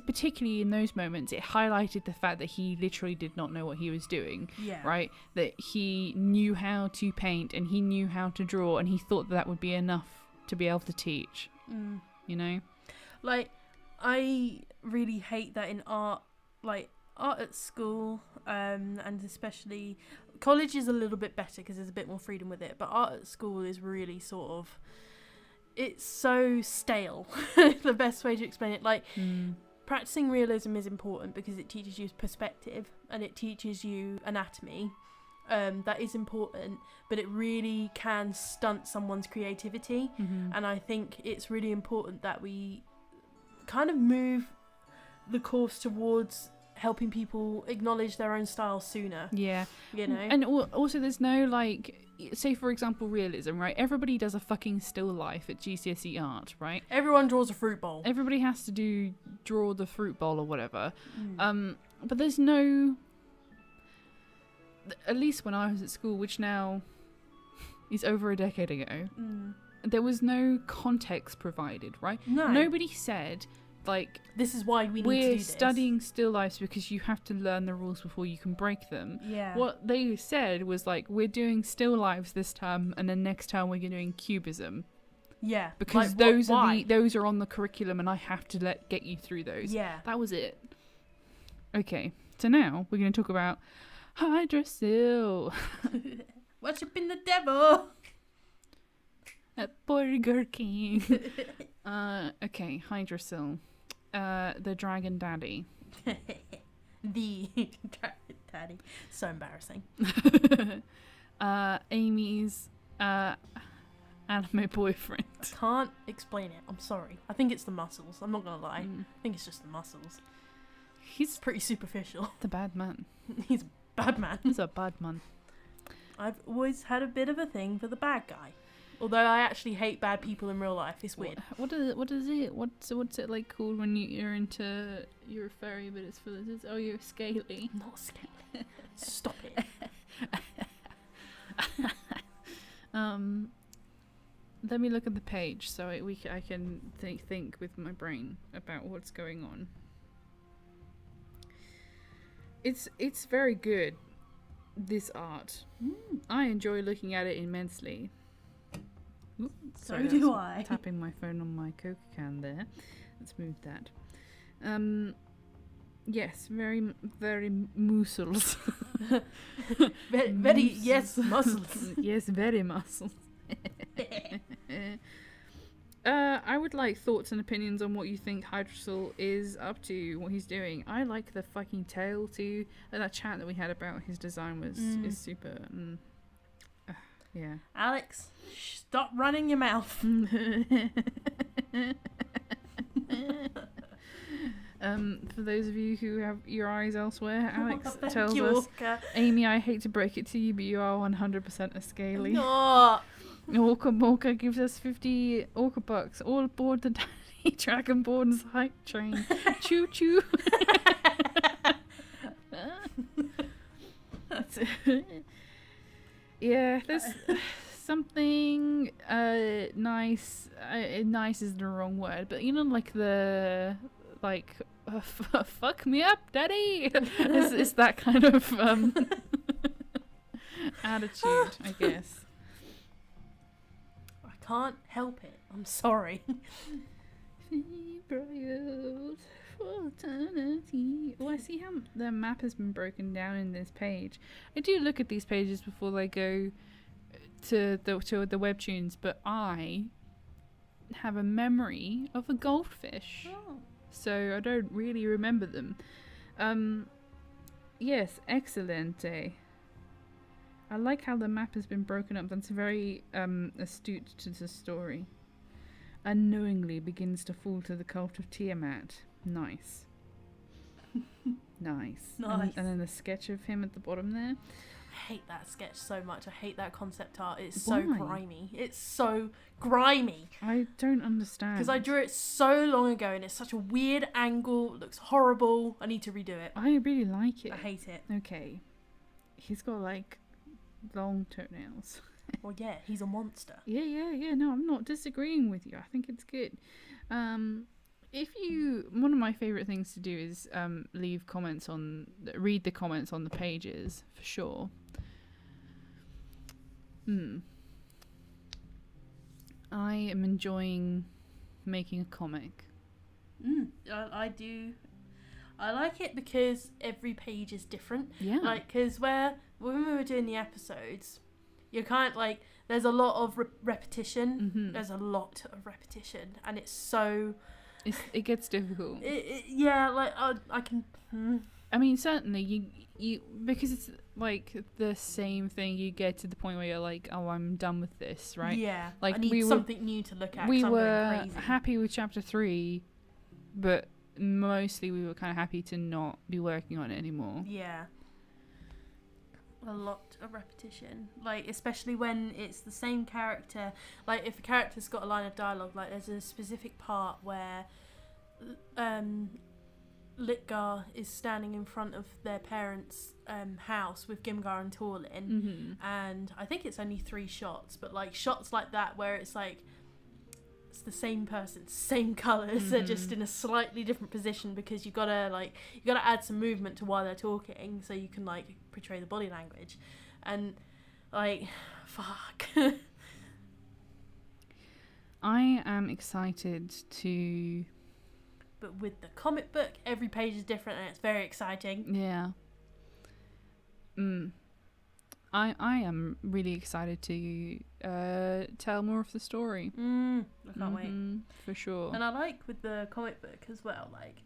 A: particularly in those moments, it highlighted the fact that he literally did not know what he was doing.
B: Yeah.
A: Right? That he knew how to paint and he knew how to draw, and he thought that would be enough to be able to teach. You know?
B: Like, I really hate that in art, like, art at school, and especially college is a little bit better because there's a bit more freedom with it, but art at school is really sort of, it's so stale. The best way to explain it, like, practicing realism is important because it teaches you perspective and it teaches you anatomy. That is important, but it really can stunt someone's creativity. And I think it's really important that we kind of move the course towards helping people acknowledge their own style sooner.
A: Yeah.
B: You know?
A: And also there's no, like, say for example realism, right? Everybody does a fucking still life at GCSE art, right?
B: Everyone draws a fruit bowl.
A: Everybody has to draw the fruit bowl or whatever. But there's no, at least when I was at school, which now is over a decade ago, there was no context provided, right?
B: No.
A: Nobody said, like,
B: this is why we need to
A: we're
B: do this.
A: studying still lifes because you have to learn the rules before you can break them.
B: Yeah.
A: What they said was like, we're doing still lives this term, and then next term we're doing cubism.
B: Yeah.
A: Because
B: like,
A: those are on the curriculum, and I have to get you through those.
B: Yeah.
A: That was it. Okay, so now we're going to talk about Hydrasil.
B: Worshipping the devil.
A: At Burger King. Okay, Hydrasil. The Dragon Daddy.
B: The Dragon Daddy. So embarrassing.
A: Amy's anime boyfriend.
B: I can't explain it. I'm sorry. I think it's the muscles. I'm not gonna lie. I think it's just the muscles. He's pretty superficial.
A: The bad man.
B: He's a bad man.
A: He's a bad man.
B: I've always had a bit of a thing for the bad guy. Although I actually hate bad people in real life. It's weird.
A: What is it? What's it like called when you're a furry, but it's for lizards? Oh, you're scaly.
B: I'm not scaly. Stop it.
A: Let me look at the page so I can think with my brain about what's going on. It's very good, this art. I enjoy looking at it immensely. Ooh,
B: So do I.
A: Tapping my phone on my Coke can there. Let's move that. Yes, very muscles.
B: Very yes, muscles.
A: Yes, very muscles. I would like thoughts and opinions on what you think Hydrasil is up to, what he's doing. I like the fucking tail too. That chat that we had about his design is super. Yeah.
B: Alex, stop running your mouth.
A: For those of you who have your eyes elsewhere, Alex
B: Thank
A: tells
B: you,
A: us,
B: Orca.
A: Amy, I hate to break it to you, but you are 100% a scaly.
B: No.
A: Orca Morca gives us 50 Orca bucks, all aboard the Daddy Dragonborn's hype train. Choo choo. Yeah, there's something nice. Nice is the wrong word, but you know, like the fuck me up, daddy. It's that kind of attitude, I guess.
B: I can't help it. I'm sorry.
A: Oh, I see how the map has been broken down in this page. I do look at these pages before they go to the webtoons, but I have a memory of a goldfish, so I don't really remember them. Yes, excellent. I like how the map has been broken up. That's very astute to the story. Unknowingly begins to fall to the cult of Tiamat. Nice. Nice. And then the sketch of him at the bottom there.
B: I hate that sketch so much. I hate that concept art. It's so grimy. It's so grimy.
A: I don't understand.
B: Because I drew it so long ago and it's such a weird angle. It looks horrible. I need to redo it.
A: I really like it.
B: I hate it.
A: Okay. He's got like long toenails.
B: Well, yeah, he's a monster.
A: Yeah. No, I'm not disagreeing with you. I think it's good. One of my favorite things to do is read the comments on the pages for sure. I am enjoying making a comic.
B: I do. I like it because every page is different.
A: Yeah.
B: Like, because when we were doing the episodes, you're kind of like, there's a lot of repetition.
A: Mm-hmm.
B: There's a lot of repetition, and it's so.
A: It gets difficult.
B: Yeah, like I can.
A: I mean, certainly you because it's like the same thing. You get to the point where you're like, oh, I'm done with this, right?
B: Yeah,
A: like
B: I need something new to look at.
A: We
B: 'cause I'm
A: were
B: going crazy.
A: happy with chapter 3, but mostly we were kind of happy to not be working on it anymore.
B: Yeah. A lot of repetition, like especially when it's the same character. Like if a character's got a line of dialogue, like there's a specific part where Litgar is standing in front of their parents' house with Gimgar and Torlin, and I think it's only 3 shots, but like shots like that where it's like it's the same person, same colours, they're just in a slightly different position because you gotta add some movement to while they're talking so you can like portray the body language, and like fuck.
A: I am excited to.
B: But with the comic book, every page is different and it's very exciting.
A: Yeah. I am really excited to tell more of the story.
B: I can't wait.
A: For sure.
B: And I like with the comic book as well, like,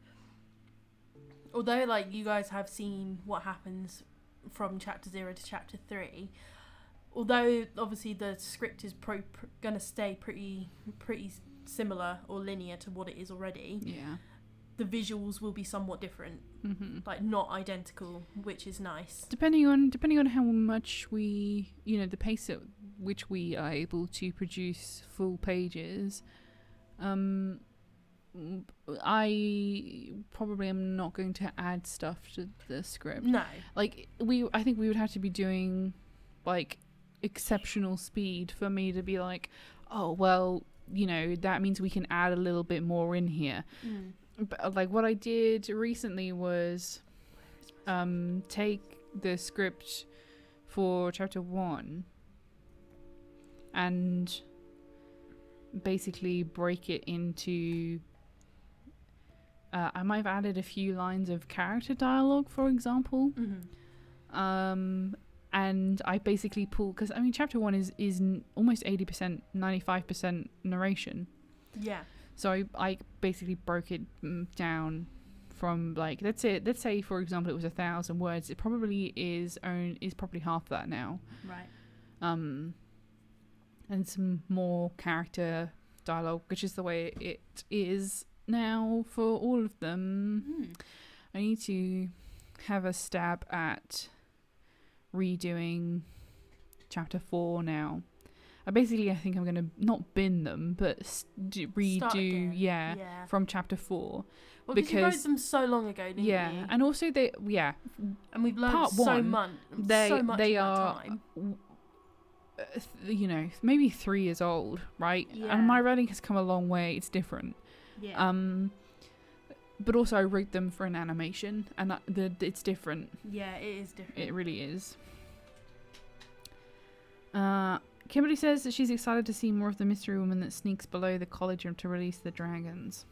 B: although like you guys have seen what happens from chapter 0 to chapter 3, although obviously the script is gonna stay pretty similar or linear to what it is already.
A: Yeah.
B: The visuals will be somewhat different, like not identical, which is nice.
A: Depending on how much we, the pace at which we are able to produce full pages, I probably am not going to add stuff to the script.
B: No.
A: Like I think we would have to be doing like exceptional speed for me to be like, oh well, that means we can add a little bit more in here. But like what I did recently was take the script for chapter 1 and basically break it into I might have added a few lines of character dialogue, for example. And I basically pulled, because chapter 1 is almost 80%, 95% narration.
B: Yeah.
A: So I basically broke it down from like let's say for example it was 1,000 words. It probably is probably half that now.
B: Right.
A: And some more character dialogue, which is the way it is now for all of them. I need to have a stab at redoing chapter 4 now. I think I'm going to not bin them, but redo, from chapter 4.
B: Well, because you wrote them so long ago, didn't you?
A: And also and
B: we've learned so much.
A: They are,
B: time.
A: Maybe 3 years old, right?
B: Yeah.
A: And my writing has come a long way. It's different.
B: Yeah.
A: But also I wrote them for an animation, and it's different.
B: Yeah, it is different.
A: It really is. Kimberly says that she's excited to see more of the mystery woman that sneaks below the college to release the dragons.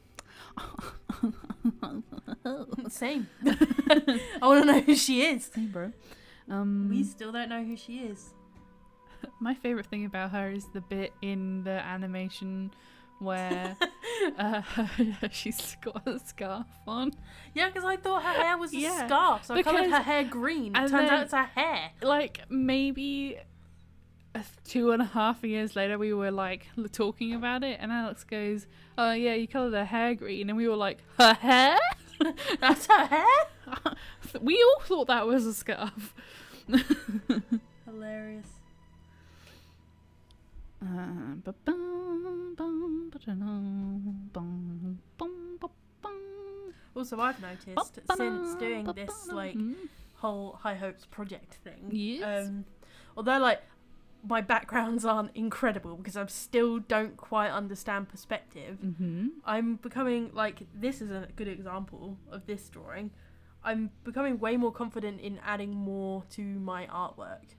B: Same. I want to know who she is.
A: Same, bro.
B: We still don't know who she is.
A: My favourite thing about her is the bit in the animation where she's got a scarf on.
B: Yeah, because I thought her hair was a scarf, so I coloured her hair green. It turns out it's her hair.
A: Like, maybe 2.5 years later we were like talking about it, and Alex goes, oh yeah, you coloured her hair green, and we were like, her hair?
B: That's her hair?
A: We all thought that was a scarf.
B: Hilarious. Also, I've noticed since doing this like whole High Hopes project thing, although like my backgrounds aren't incredible because I still don't quite understand perspective, I'm becoming like, this is a good example of this drawing. I'm becoming way more confident in adding more to my artwork.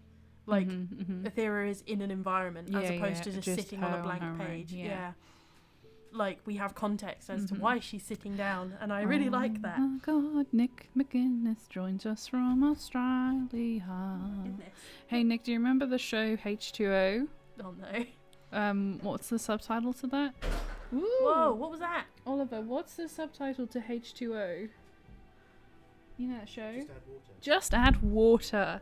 B: Like, Aethera is in an environment as opposed to just sitting on a blank page. Yeah. Like, we have context as to why she's sitting down, and I really like that.
A: Oh God, Nick McGuinness joins us from Australia. Hey Nick, do you remember the show H2O?
B: Oh no.
A: What's the subtitle to that? Ooh.
B: Whoa, what was that?
A: Oliver, what's the subtitle to H2O? You know that show? Just add water.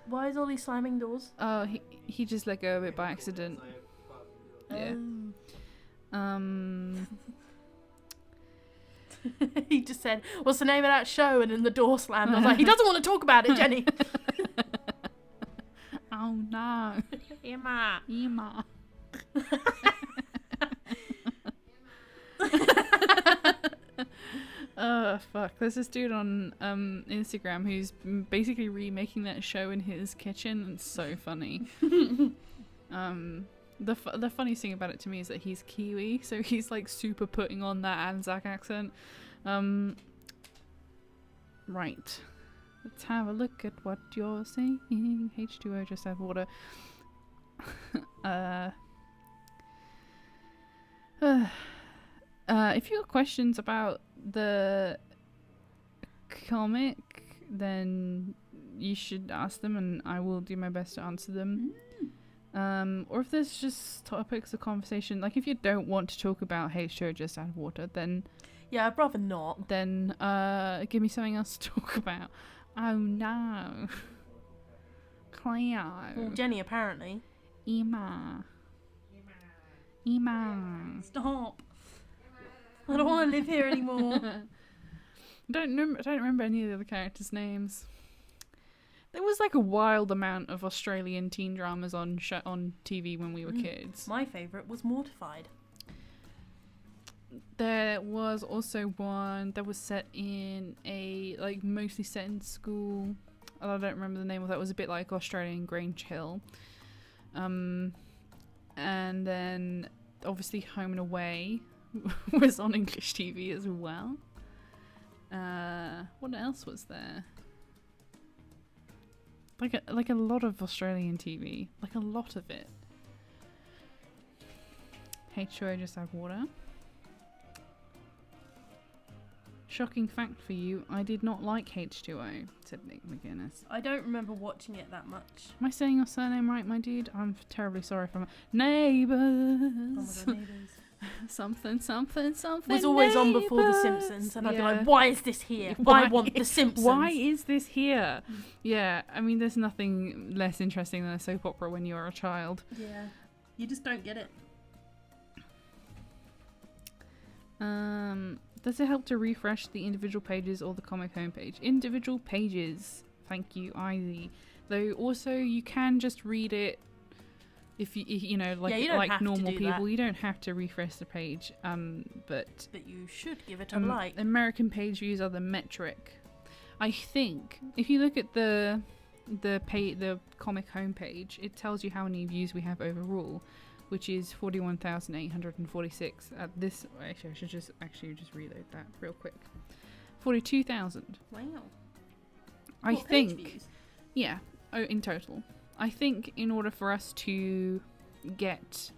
B: Why is Ollie slamming doors?
A: Oh, he just let go of it by accident. Yeah.
B: He just said, what's the name of that show? And then the door slammed. I was like, he doesn't want to talk about it, Jenny.
A: Oh no.
B: Emma.
A: Oh fuck, there's this dude on Instagram who's basically remaking that show in his kitchen. It's so funny. The funniest thing about it to me is that he's Kiwi, so he's like super putting on that Anzac accent. Right. Let's have a look at what you're saying. H2O, just have water. If you have questions about the comic, then you should ask them and I will do my best to answer them. Or if there's just topics of conversation, like if you don't want to talk about H2O, just add water, then...
B: Yeah, I'd rather not.
A: Then give me something else to talk about. Oh no. Cleo.
B: Well, Jenny, apparently.
A: Ema.
B: Stop. I don't want to live here anymore.
A: I don't remember any of the other characters' names. There was like a wild amount of Australian teen dramas on TV when we were kids.
B: My favourite was Mortified.
A: There was also one that was set in mostly set in school. I don't remember the name of that. It was a bit like Australian Grange Hill. And then obviously Home and Away was on English TV as well. What else was there? Like a lot of Australian TV. Like a lot of it. H2O, just have water. Shocking fact for you, I did not like H2O, said Nick McGuinness.
B: I don't remember watching it that much.
A: Am I saying your surname right, my dude? I'm terribly sorry for my... Neighbours!
B: Oh my god, Neighbours.
A: something.
B: Was always on before The Simpsons, and I'd be like, why is this here? I want The Simpsons.
A: Why is this here? Yeah, I mean, there's nothing less interesting than a soap opera when you're a child.
B: Yeah, you just don't get it.
A: Does it help to refresh the individual pages or the comic homepage? Individual pages. Thank you, Ivy. Though also you can just read it if you know like normal people.
B: That.
A: You don't have to refresh the page. But
B: you should give it a like.
A: American page views are the metric. I think if you look at the comic homepage, it tells you how many views we have overall, which is 41,846 at this. Actually, I should just reload that real quick. 42,000.
B: Wow.
A: I think. Yeah. Oh, in total. I think in order for us to get,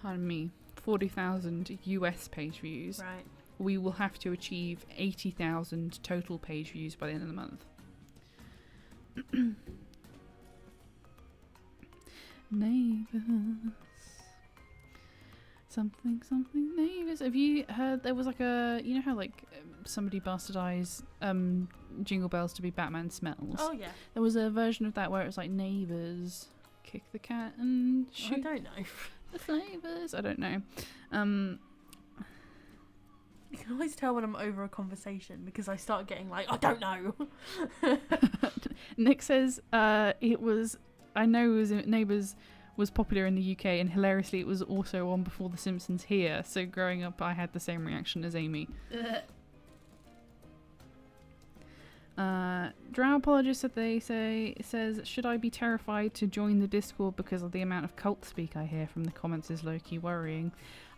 A: 40,000 US page views,
B: right,
A: we will have to achieve 80,000 total page views by the end of the month. Neighbours. Something neighbours. Have you heard there was like a, you know how like somebody bastardized Jingle Bells to be Batman Smells?
B: Oh yeah.
A: There was a version of that where it was like neighbours kick the cat and shoot
B: I don't know.
A: the flavours. I don't know.
B: You can always tell when I'm over a conversation because I start getting like, I don't know.
A: Nick says it was, I know it was Neighbours was popular in the UK and hilariously it was also on before The Simpsons here, so growing up I had the same reaction as Amy. Drow apologist says, should I be terrified to join the Discord because of the amount of cult speak I hear from the comments is low-key worrying.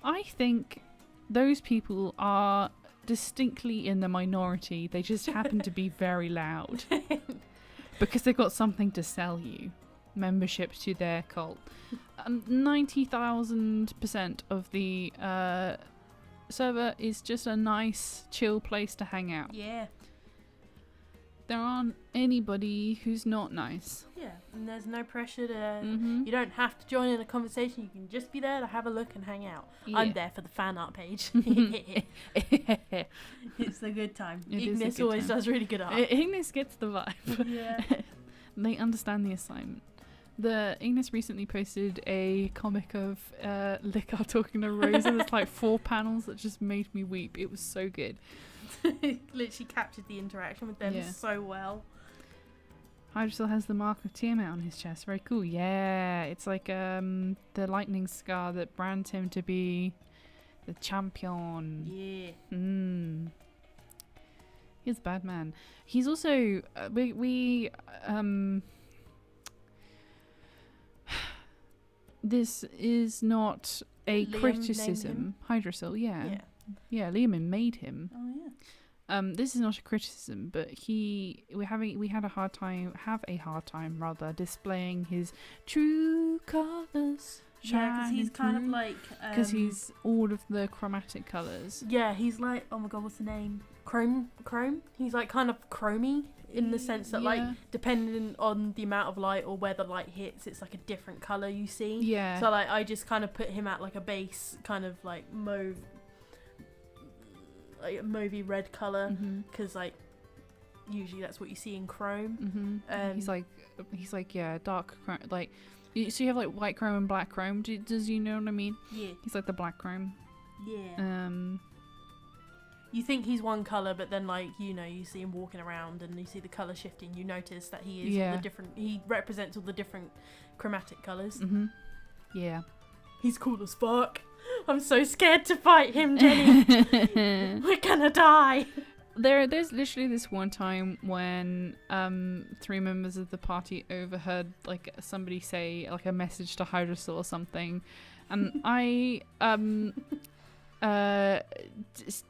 A: I think those people are distinctly in the minority. They just happen to be very loud because they've got something to sell you. Membership to their cult. 90,000% of the server is just a nice chill place to hang out.
B: Yeah.
A: There aren't anybody who's not nice.
B: Yeah, and there's no pressure to... You don't have to join in a conversation. You can just be there to have a look and hang out. Yeah. I'm there for the fan art page. It's a good time. Ignis always does really good art.
A: Ignis gets the vibe.
B: Yeah.
A: They understand the assignment. Ignis recently posted a comic of Lickar talking to Rose, and it's like 4 panels that just made me weep. It was so good.
B: Literally captured the interaction with them so well.
A: Hydra still has the mark of Tiamat on his chest. Very cool. Yeah, it's like the lightning scar that brands him to be the champion.
B: Yeah.
A: He's a bad man. He's also this is not a
B: Liam named
A: criticism.
B: him?
A: Hydrasil, yeah, Liam made him.
B: Oh yeah.
A: This is not a criticism, but we have a hard time displaying his true colours.
B: Yeah, because he's kind of like
A: because he's all of the chromatic colours.
B: Yeah, he's like, oh my god, what's the name? Chrome. He's like kind of chromey in the sense that like depending on the amount of light or where the light hits, it's like a different colour you see.
A: Yeah.
B: So like I just kind of put him at like a base kind of like mauve, like a mauvey red colour, because like usually that's what you see in chrome.
A: He's like dark chrome, like so you have like white chrome and black chrome. Does you know what I mean? Yeah. He's like the black chrome.
B: Yeah. You think he's one colour, but then like you see him walking around and you see the colour shifting. You notice that he is all the different. He represents all the different chromatic colours.
A: Yeah.
B: He's cool as fuck. I'm so scared to fight him, Jenny. We're gonna die.
A: There's literally this one time when 3 members of the party overheard like somebody say like a message to Hydrasil or something, and I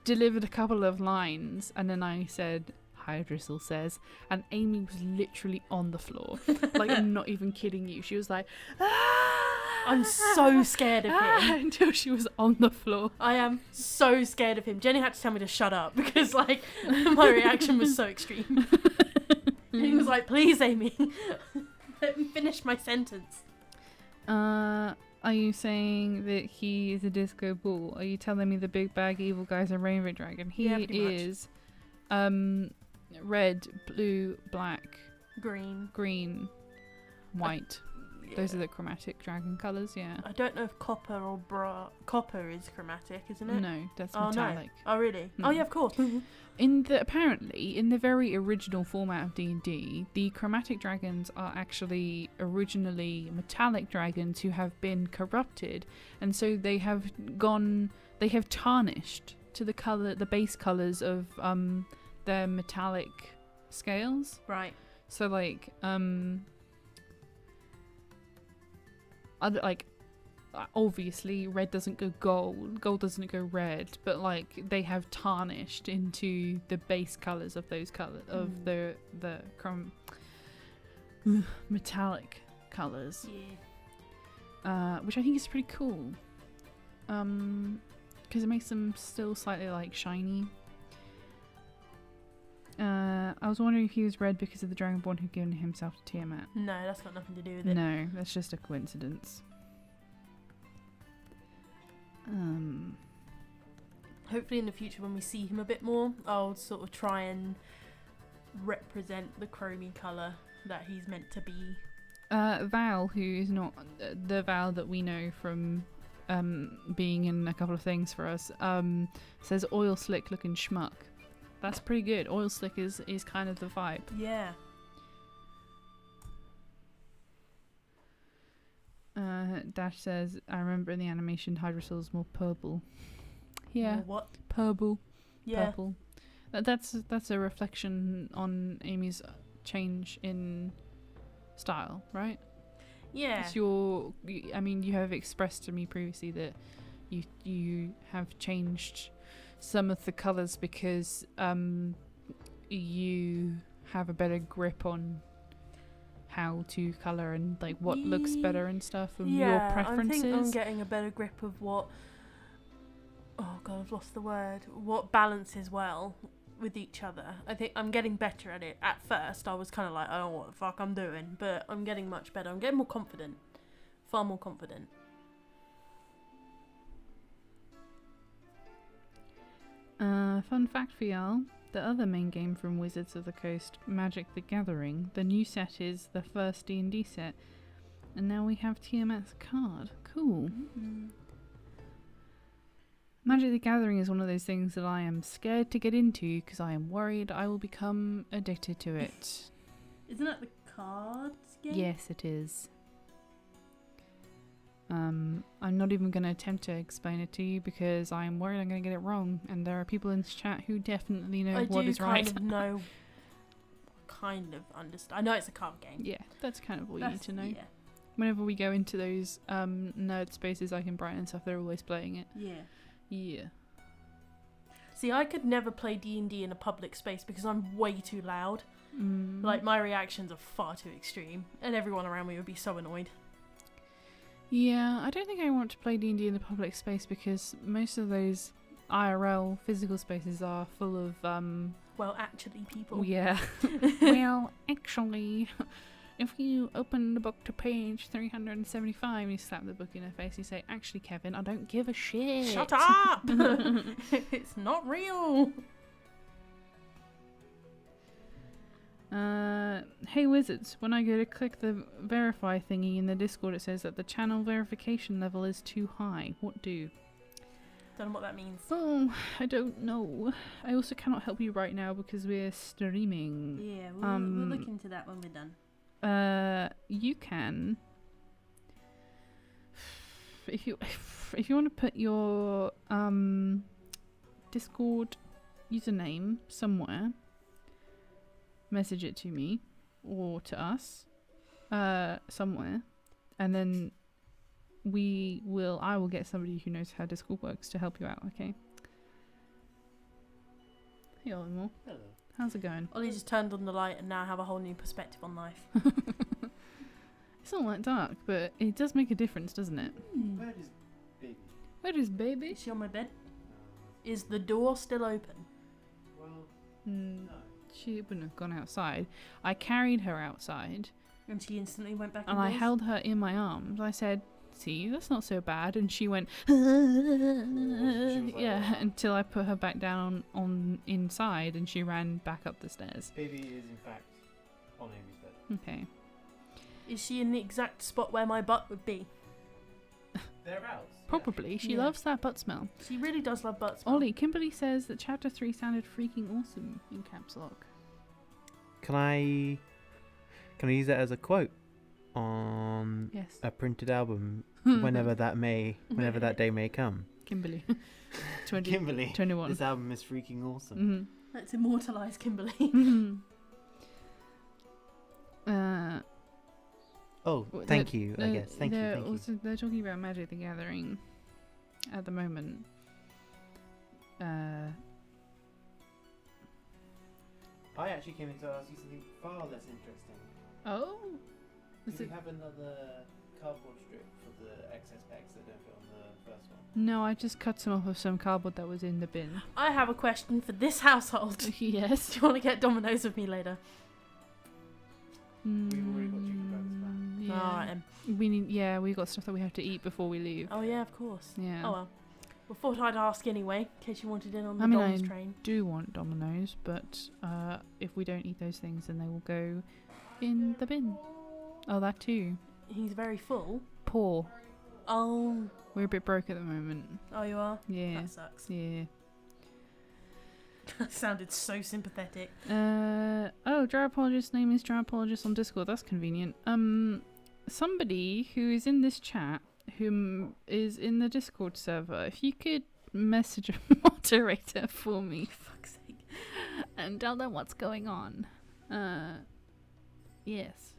A: delivered a couple of lines, and then I said Hydrasil says, and Amy was literally on the floor. Like, I'm not even kidding you. She was like,
B: I'm so scared of him.
A: Until she was on the floor.
B: I am so scared of him. Jenny had to tell me to shut up because like my reaction was so extreme. He was like, please Amy, let me finish my sentence.
A: Are you saying that he is a disco ball? Are you telling me the big bag evil guy's a rainbow dragon? He is red, blue, black, green, white. Those are the chromatic dragon colours, yeah.
B: I don't know if copper or copper is chromatic, isn't it?
A: No, that's metallic.
B: No. Oh, really? Oh, yeah, of course.
A: Apparently, in the very original format of D&D, the chromatic dragons are actually originally metallic dragons who have been corrupted, and so they have tarnished to the base colours of their metallic scales.
B: Right.
A: So like obviously red doesn't go gold doesn't go red, but like they have tarnished into the base colours of those colours of the metallic colours. Which I think is pretty cool, because it makes them still slightly like shiny. I was wondering if he was red because of the Dragonborn who'd given himself to Tiamat.
B: No, that's got nothing to do with it.
A: No, that's just a coincidence.
B: Hopefully in the future when we see him a bit more, I'll sort of try and represent the chromey colour that he's meant to be.
A: Val, who is not the Val that we know from being in a couple of things for us, says oil slick looking schmuck. That's pretty good. Oil slick is kind of the vibe.
B: Yeah.
A: Dash says, I remember in the animation Hydrasil's more purple. Yeah.
B: More what?
A: Purple.
B: Yeah.
A: Purple. That's a reflection on Amy's change in style, right?
B: Yeah.
A: It's you have expressed to me previously that you have changed some of the colours because you have a better grip on how to colour and like what looks better and stuff and your preferences.
B: I think I'm getting a better grip of what I've lost the word. What balances well with each other. I think I'm getting better at it. At first I was kind of like, I don't know what the fuck I'm doing, but I'm getting much better. I'm getting more confident. Far more confident.
A: Fun fact for y'all, the other main game from Wizards of the Coast, Magic the Gathering, the new set is the first D&D set, and now we have Tiamat's card. Cool. Magic the Gathering is one of those things that I am scared to get into because I am worried I will become addicted to it.
B: Isn't that the cards game?
A: Yes, it is. I'm not even going to attempt to explain it to you because I'm worried I'm going to get it wrong, and there are people in this chat who definitely know what is right.
B: I kind of understand. I know it's a card game.
A: Yeah, that's kind of all you need to know.
B: Yeah.
A: Whenever we go into those nerd spaces like in Brighton and stuff, they're always playing it. Yeah.
B: See, I could never play D&D in a public space because I'm way too loud. Like, my reactions are far too extreme, and everyone around me would be so annoyed.
A: Yeah, I don't think I want to play D&D in the public space because most of those IRL physical spaces are full of
B: Well, actually, people.
A: yeah. Well, actually, if you open the book to page 375, you slap the book in her face, you say, actually, Kevin, I don't give a shit.
B: Shut up! It's not real.
A: Hey wizards, when I go to click the verify thingy in the Discord, it says that the channel verification level is too high. What do?
B: Don't know what that means.
A: Oh, I don't know. I also cannot help you right now because we're streaming.
B: Yeah, we'll look into that when we're done.
A: You can, if you want to put your Discord username somewhere, message it to me or to us somewhere, and then I will get somebody who knows how Discord works to help you out. Okay. Hey Olimore.
C: Hello.
A: How's it going?
B: Ollie just turned on the light and now I have a whole new perspective on life.
A: It's not that dark, but it does make a difference, doesn't it?
C: Where is baby?
A: Where is baby?
B: Is she on my bed? Is the door still open?
C: Well,
A: No.
C: no.
A: She wouldn't have gone outside. I carried her outside
B: And she instantly went back
A: and I
B: indoors?
A: held her in my arms. I said, see, that's not so bad. And she went,
C: was like,
A: yeah, until I put her back down on inside and she ran back up the stairs.
C: Baby is in fact on Amy's bed.
A: Okay.
B: Is she in the exact spot where my butt would be?
C: Thereabouts.
A: Probably. She
B: Yeah.
A: loves that butt smell.
B: She really does love butt smell.
A: Ollie, Kimberly says that chapter 3 sounded freaking awesome in caps lock.
C: Can I use that as a quote on
A: Yes.
C: a printed album whenever that day may come?
A: Kimberly. 20,
C: Kimberly,
A: 21.
C: this album is freaking awesome.
A: Mm-hmm.
B: Let's immortalise Kimberly.
C: Oh, thank you, I guess. Thank you.
A: Also, they're talking about Magic the Gathering at the moment.
C: I actually came in to ask you something far less interesting.
A: Oh?
C: Do
A: Is
C: you
A: it?
C: have another cardboard strip for the excess packs that don't fit on the first one?
A: No, I just cut some off of some cardboard that was in the bin.
B: I have a question for this household. Do
A: Yes.
B: you want to get Dominoes with me later?
C: We've already got chicken burgers back.
A: Yeah.
B: Alright then.
A: We got stuff that we have to eat before we leave.
B: Oh yeah, of course.
A: Yeah.
B: Oh well. Well, thought I'd ask anyway, in case you wanted in on the
A: I mean,
B: Dom's
A: I
B: train.
A: do want Dominoes, but if we don't eat those things, then they will go in the bin. Oh, that too.
B: He's very full.
A: Poor.
B: Oh.
A: We're a bit broke at the moment.
B: Oh, you are?
A: Yeah.
B: That sucks.
A: Yeah.
B: That sounded so sympathetic.
A: Dryapologist's name is Dryapologist on Discord. That's convenient. Somebody who is in this chat, who is in the Discord server, if you could message a moderator for me, for fuck's sake, and tell them what's going on. Yes.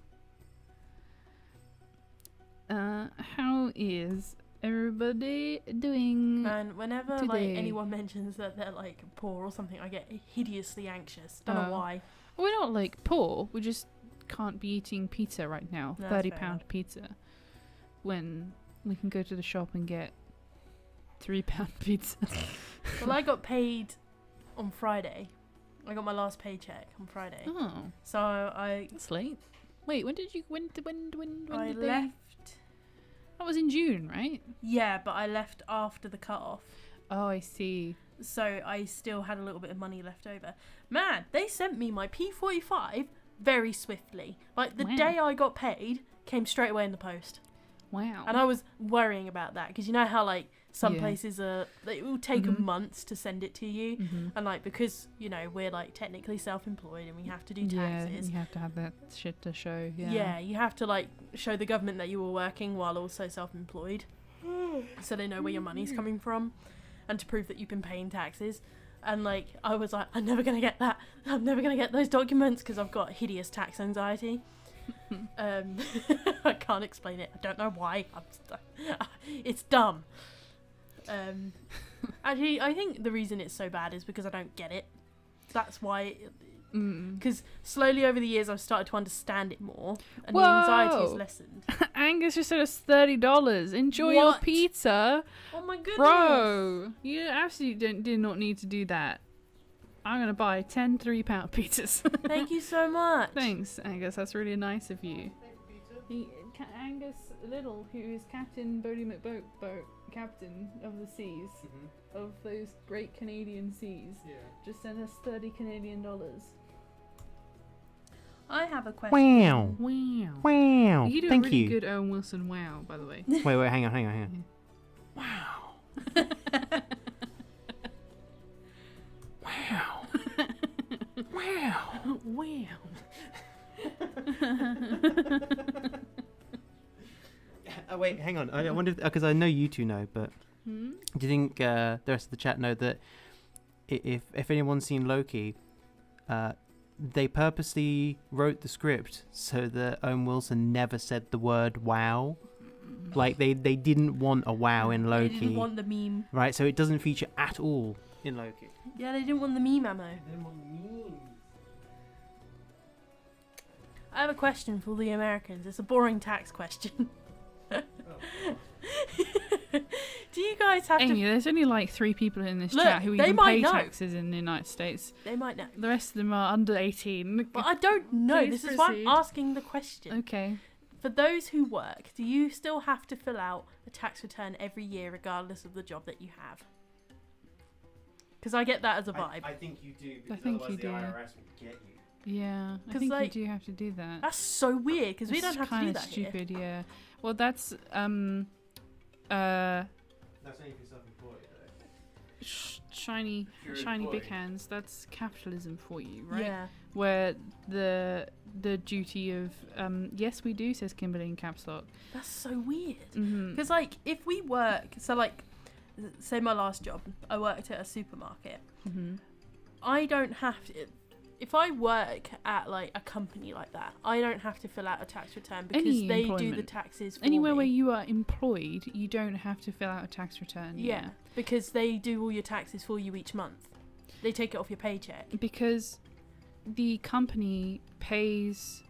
A: How is everybody doing?
B: And whenever
A: Today.
B: anyone mentions that they're like poor or something, I get hideously anxious. Don't know why.
A: We're not like poor. We just can't be eating pizza right now.
B: No, that's fair
A: £30
B: enough.
A: pizza. When we can go to the shop and get £3 pizza.
B: Well, I got paid on Friday. I got my last paycheck on Friday.
A: Oh,
B: So I
A: that's late. Wait, when did
B: I
A: did they?
B: left.
A: That was in June, right?
B: Yeah, but I left after the cut-off.
A: Oh, I see.
B: So I still had a little bit of money left over. Man, they sent me my P45 very swiftly. Like, the
A: Wow.
B: day I got paid came straight away in the post.
A: Wow.
B: And I was worrying about that, because you know how, like, some
A: Yeah.
B: places it will take
A: Mhm.
B: months to send it to you.
A: Mhm.
B: And, like, because, you know, we're, like, technically self-employed and we have to do
A: Yeah,
B: taxes.
A: you have to have that shit to show.
B: Yeah.
A: Yeah.
B: You have to, like, show the government that you were working while also self-employed. So they know where your money's coming from. And to prove that you've been paying taxes. And, like, I was like, I'm never going to get that. I'm never going to get those documents because I've got hideous tax anxiety. I can't explain it. I don't know why. It's dumb. Actually, I think the reason it's so bad is because I don't get it. That's why. Because slowly over the years I've started to understand it more, and the anxiety has lessened.
A: Angus just said it's $30. Enjoy your pizza.
B: Oh my goodness.
A: Bro, you absolutely did not need to do that. I'm going to buy 10 3-pound pizzas.
B: Thank you so much.
A: Thanks, Angus. That's really nice of you. Angus Little, who is Captain Bodie McBoat, Captain of the Seas, of those great Canadian seas, just sent us $30 Canadian.
B: I have a question.
A: Wow. You do a really good Owen Wilson wow, by the way.
D: Wait, hang on. Wow.
A: Wow.
D: Wait, hang on. I wonder because I know you two know, but do you think the rest of the chat know that if anyone's seen Loki, they purposely wrote the script so that Owen Wilson never said the word wow. Like they didn't want a wow in Loki.
B: They didn't want the meme.
D: Right, so it doesn't feature at all in Loki.
B: Yeah, they didn't want the meme ammo.
C: They didn't want memes.
B: I have a question for the Americans. It's a boring tax question. Do you guys have
A: Amy,
B: to...
A: there's only like 3 people in this
B: Look,
A: chat who
B: they
A: even
B: might
A: pay
B: know.
A: taxes in the United States.
B: They might know.
A: The rest of them are under 18.
B: Well, I don't know.
A: Please
B: This is why
A: proceed.
B: I'm asking the question.
A: Okay.
B: For those who work, do you still have to fill out a tax return every year regardless of the job that you have? Because I get that as a vibe.
C: I think you do,
A: I
C: because
A: think
C: otherwise
A: you
C: the
A: do.
C: IRS will get you.
A: Yeah, I
B: 'Cause,
A: think
B: like,
A: you do have to do that.
B: That's so weird because we don't have to do that here.
A: stupid, yeah. Well, that's
C: That's only if you're self-employed, though.
A: shiny
C: If you're
A: big
C: employed.
A: hands. That's capitalism for you, right?
B: Yeah.
A: Where the duty of yes we do, says Kimberly in caps lock.
B: That's so weird.
A: Mm-hmm.
B: Because, like, if we work... So, like, say my last job, I worked at a supermarket.
A: Mm-hmm.
B: I don't have to... If I work at, like, a company like that, I don't have to fill out a tax return because
A: Any
B: they do the
A: employment.
B: taxes for
A: Anywhere
B: me.
A: where you are employed, you don't have to fill out a tax return.
B: Yeah, because they do all your taxes for you each month. They take it off your paycheck.
A: Because the company pays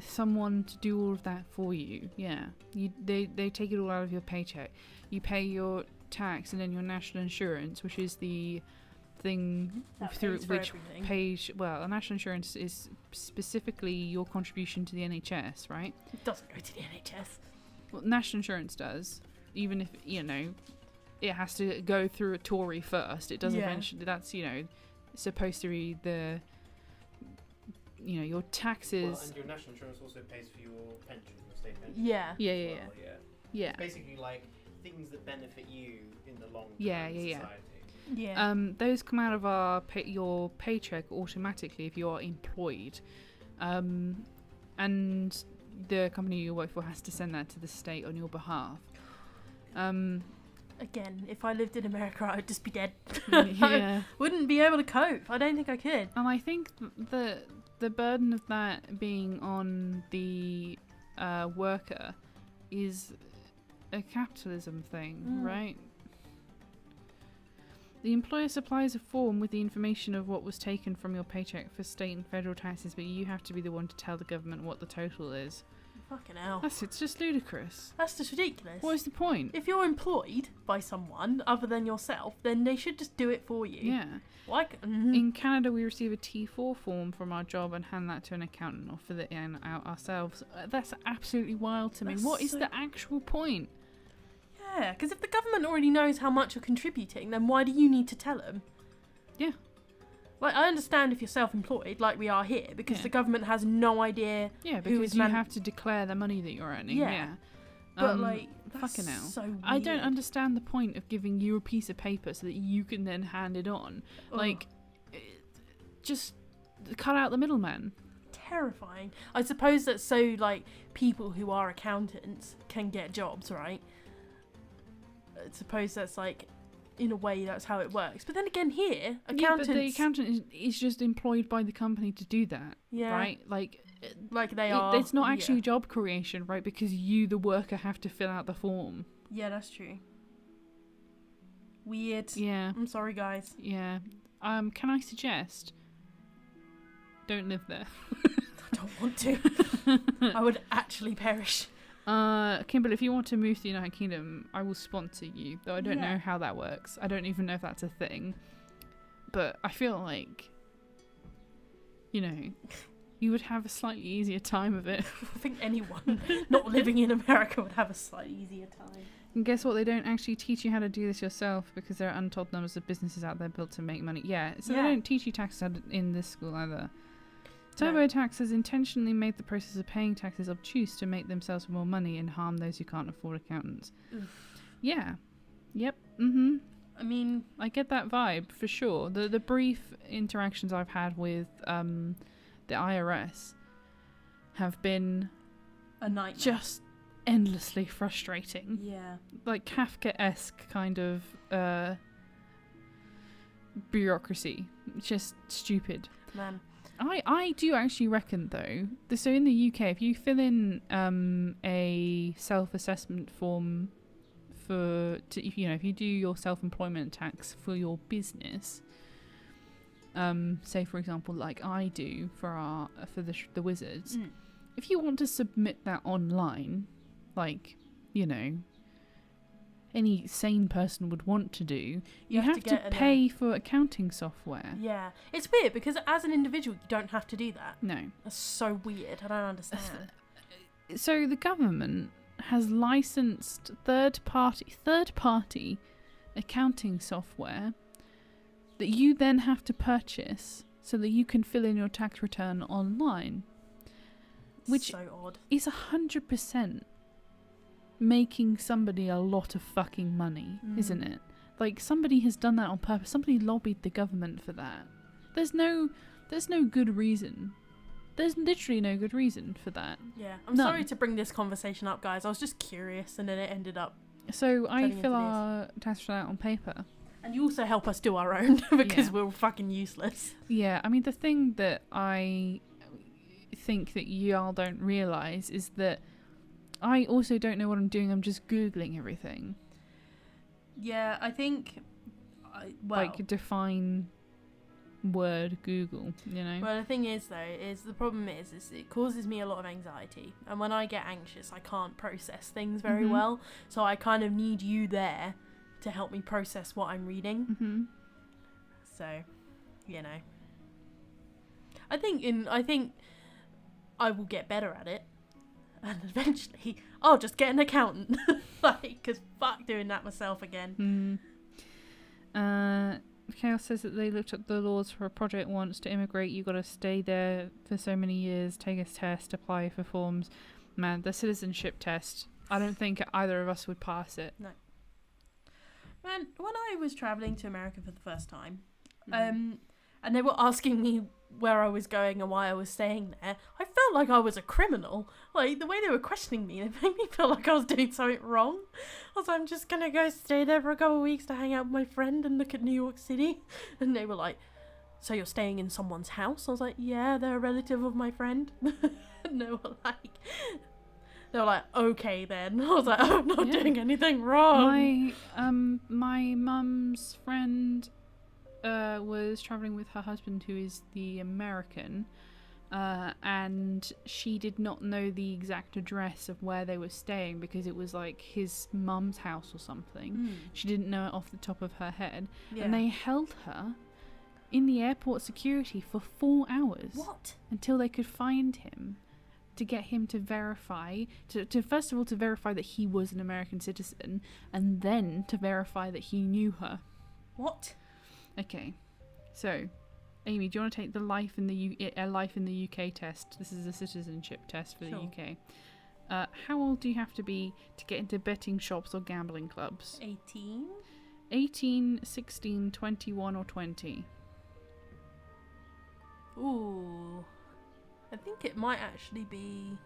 A: someone to do all of that for you. Yeah, they take it all out of your paycheck. You pay your tax and then your national insurance, which is the thing
B: That
A: through
B: pays for
A: which
B: everything.
A: pays. Well, national insurance is specifically your contribution to the NHS, right?
B: It doesn't go to the NHS.
A: Well, national insurance does, even if it has to go through a Tory first. It does eventually. That's supposed to be the your taxes.
C: Well, and your national insurance also pays for your pension, your state pension.
B: Yeah.
A: Yeah.
C: It's basically like things that benefit you in the long term
A: Yeah.
C: society.
B: Yeah.
A: Those come out of your paycheck automatically if you are employed, and the company you work for has to send that to the state on your behalf.
B: Again, if I lived in America, I would just be dead.
A: Yeah.
B: Wouldn't be able to cope. I don't think I could.
A: And I think the burden of that being on the worker is a capitalism thing, right? The employer supplies a form with the information of what was taken from your paycheck for state and federal taxes, but you have to be the one to tell the government what the total is.
B: Fucking hell.
A: It's just ludicrous.
B: That's just ridiculous.
A: What is the point?
B: If you're employed by someone other than yourself, then they should just do it for you.
A: Yeah.
B: Like,
A: In Canada, we receive a T4 form from our job and hand that to an accountant or fill it in out ourselves. That's absolutely wild to me.
B: That's
A: What is
B: so-
A: the actual point?
B: yeah, because if the government already knows how much you're contributing, then why do you need to tell them?
A: Yeah.
B: Like, I understand if you're self-employed, like we are here, because
A: Yeah.
B: the government has no idea.
A: Yeah,
B: who
A: because
B: is
A: you have to declare the money that you're earning.
B: Yeah.
A: Yeah.
B: But like, that's
A: fucking hell.
B: so weird.
A: I don't understand the point of giving you a piece of paper so that you can then hand it on.
B: Ugh.
A: Like, just cut out the middleman.
B: Terrifying. I suppose that so like people who are accountants can get jobs, right? I suppose that's like in a way that's how it works. But then again, here, accountants...
A: Yeah, but the accountant is just employed by the company to do that, right? Like
B: they are...
A: It's not actually job creation, right? Because you, the worker, have to fill out the form.
B: Yeah, that's true. Weird.
A: Yeah.
B: I'm sorry, guys.
A: Yeah. Can I suggest... Don't live there.
B: I don't want to. I would actually perish.
A: Kimberly, if you want to move to the United Kingdom, I will sponsor you. Though I don't know how that works. I don't even know if that's a thing. But I feel like, you would have a slightly easier time of it.
B: I think anyone not living in America would have a slightly easier time.
A: And guess what? They don't actually teach you how to do this yourself because there are untold numbers of businesses out there built to make money. Yeah, so they don't teach you taxes in this school either. TurboTax has intentionally made the process of paying taxes obtuse to make themselves more money and harm those who can't afford accountants.
B: Oof.
A: Yeah. Yep. Mm-hmm.
B: I mean...
A: I get that vibe, for sure. The brief interactions I've had with the IRS have been...
B: a nightmare.
A: Just endlessly frustrating.
B: Yeah. Like
A: Kafka-esque kind of bureaucracy. Just stupid.
B: Man.
A: I do actually reckon though. So in the UK, if you fill in a self-assessment form if you do your self-employment tax for your business, say for example like I do for the Wizards, if you want to submit that online, like any sane person would want to do, you have to pay for accounting software.
B: Yeah. It's weird because as an individual you don't have to do that.
A: No.
B: That's so weird. I don't understand.
A: So the government has licensed third party accounting software that you then have to purchase so that you can fill in your tax return online. Which
B: so odd.
A: Is 100% making somebody a lot of fucking money, isn't it? Like somebody has done that on purpose. Somebody lobbied the government for that. There's no good reason. There's literally no good reason for that.
B: Yeah, I'm sorry to bring this conversation up, guys. I was just curious, and then it ended up.
A: So I fill our tax return out on paper,
B: and you also help us do our own because we're fucking useless.
A: Yeah, I mean the thing that I think that y'all don't realise is that I also don't know what I'm doing. I'm just Googling everything.
B: Yeah, I think...
A: like, define word Google,
B: Well, the thing is, though, the problem is it causes me a lot of anxiety. And when I get anxious, I can't process things very well. So I kind of need you there to help me process what I'm reading. Mm-hmm. So, I think I will get better at it. And eventually, I'll just get an accountant. Because fuck doing that myself again.
A: Chaos says that they looked up the laws for a project once. To immigrate, you got to stay there for so many years, take a test, apply for forms. Man, the citizenship test, I don't think either of us would pass it.
B: No. Man, when I was travelling to America for the first time, and they were asking me where I was going and why I was staying there, I felt like I was a criminal. Like, the way they were questioning me, they made me feel like I was doing something wrong. I was like, I'm just gonna go stay there for a couple of weeks to hang out with my friend and look at New York City. And they were like, so you're staying in someone's house? I was like, yeah, they're a relative of my friend. And they were like, okay then. I was like, oh, I'm not doing anything wrong.
A: My mum's friend was travelling with her husband, who is the American, and she did not know the exact address of where they were staying because it was like his mum's house or something. She didn't know it off the top of her head, and they held her in the airport security for 4 hours.
B: What?
A: Until they could find him, to get him to verify, to first of all to verify that he was an American citizen, and then to verify that he knew her.
B: What?
A: Okay, so Amy, do you want to take the life in the UK test? This is a citizenship test for the UK. How old do you have to be to get into betting shops or gambling clubs?
B: 18?
A: 18, 16, 21 or 20?
B: Ooh. I think it might actually be...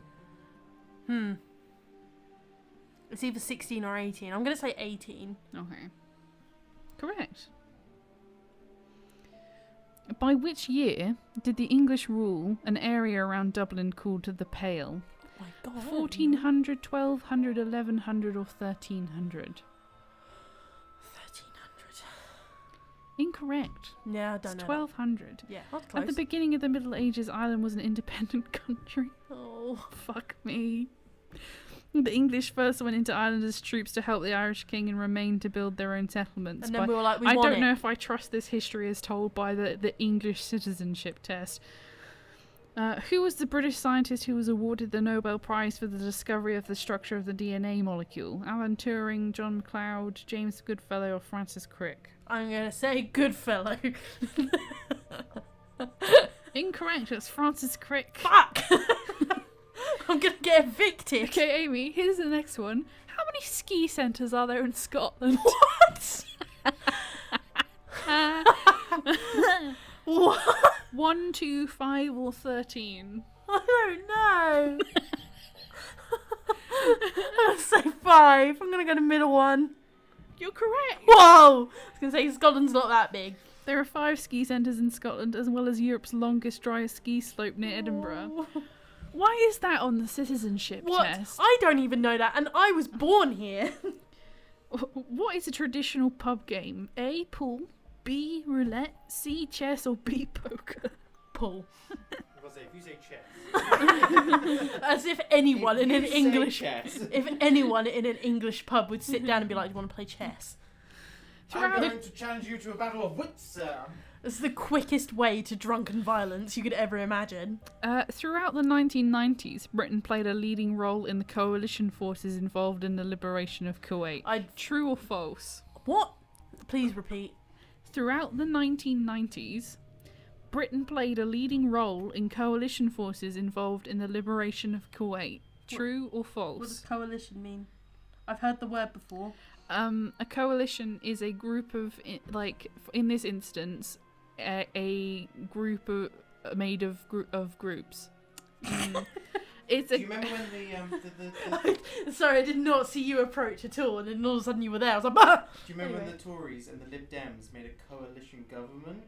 B: It's either 16 or 18. I'm going to say 18.
A: Okay. Correct. By which year did the English rule an area around Dublin called the Pale?
B: Oh my god.
A: 1400, 1200, 1100 or 1300?
B: 1300.
A: Incorrect.
B: Yeah, I
A: It's
B: don't know.
A: 1200.
B: Yeah, that's close.
A: At the beginning of the Middle Ages, Ireland was an independent country.
B: Oh.
A: Fuck me. The English first went into Ireland as troops to help the Irish king and remained to build their own settlements.
B: And then
A: But
B: we were like, we
A: I
B: want
A: don't
B: it.
A: know if I trust this history as told by the English citizenship test. Who was the British scientist who was awarded the Nobel Prize for the discovery of the structure of the DNA molecule? Alan Turing, John McLeod, James Goodfellow or Francis Crick?
B: I'm going to say Goodfellow.
A: Incorrect, it's Francis Crick.
B: Fuck! I'm going to get evicted.
A: Okay, Amy, here's the next one. How many ski centres are there in Scotland?
B: What? What?
A: 1, 2, 5 or 13?
B: I don't know. I'm going to say 5. I'm going to go to middle one.
A: You're correct.
B: Whoa! I was going to say Scotland's not that big.
A: There are 5 ski centres in Scotland, as well as Europe's longest, driest ski slope near Edinburgh. Why is that on the citizenship
B: What?
A: test?
B: I don't even know that, and I was born here.
A: What is a traditional pub game? A, pool. B, roulette. C, chess. Or B, poker.
B: Pool.
C: If you say chess.
B: As if anyone in an English...
C: chess.
B: If anyone in an English pub would sit down and be like, do you want to play chess?
C: I'm going to challenge you to a battle of wits, sir.
B: This is the quickest way to drunken violence you could ever imagine.
A: Throughout the 1990s, Britain played a leading role in the coalition forces involved in the liberation of Kuwait. True or false?
B: What? Please repeat.
A: Throughout the 1990s, Britain played a leading role in coalition forces involved in the liberation of Kuwait. True or false?
B: What does coalition mean? I've heard the word before.
A: A coalition is a group of, in this instance, a group made of groups. It's
C: Do you remember when the
B: Sorry, I did not see you approach at all, and then all of a sudden you were there. I was like, bah!
C: Do you remember
B: Anyway.
C: when the Tories and the Lib Dems made a coalition government?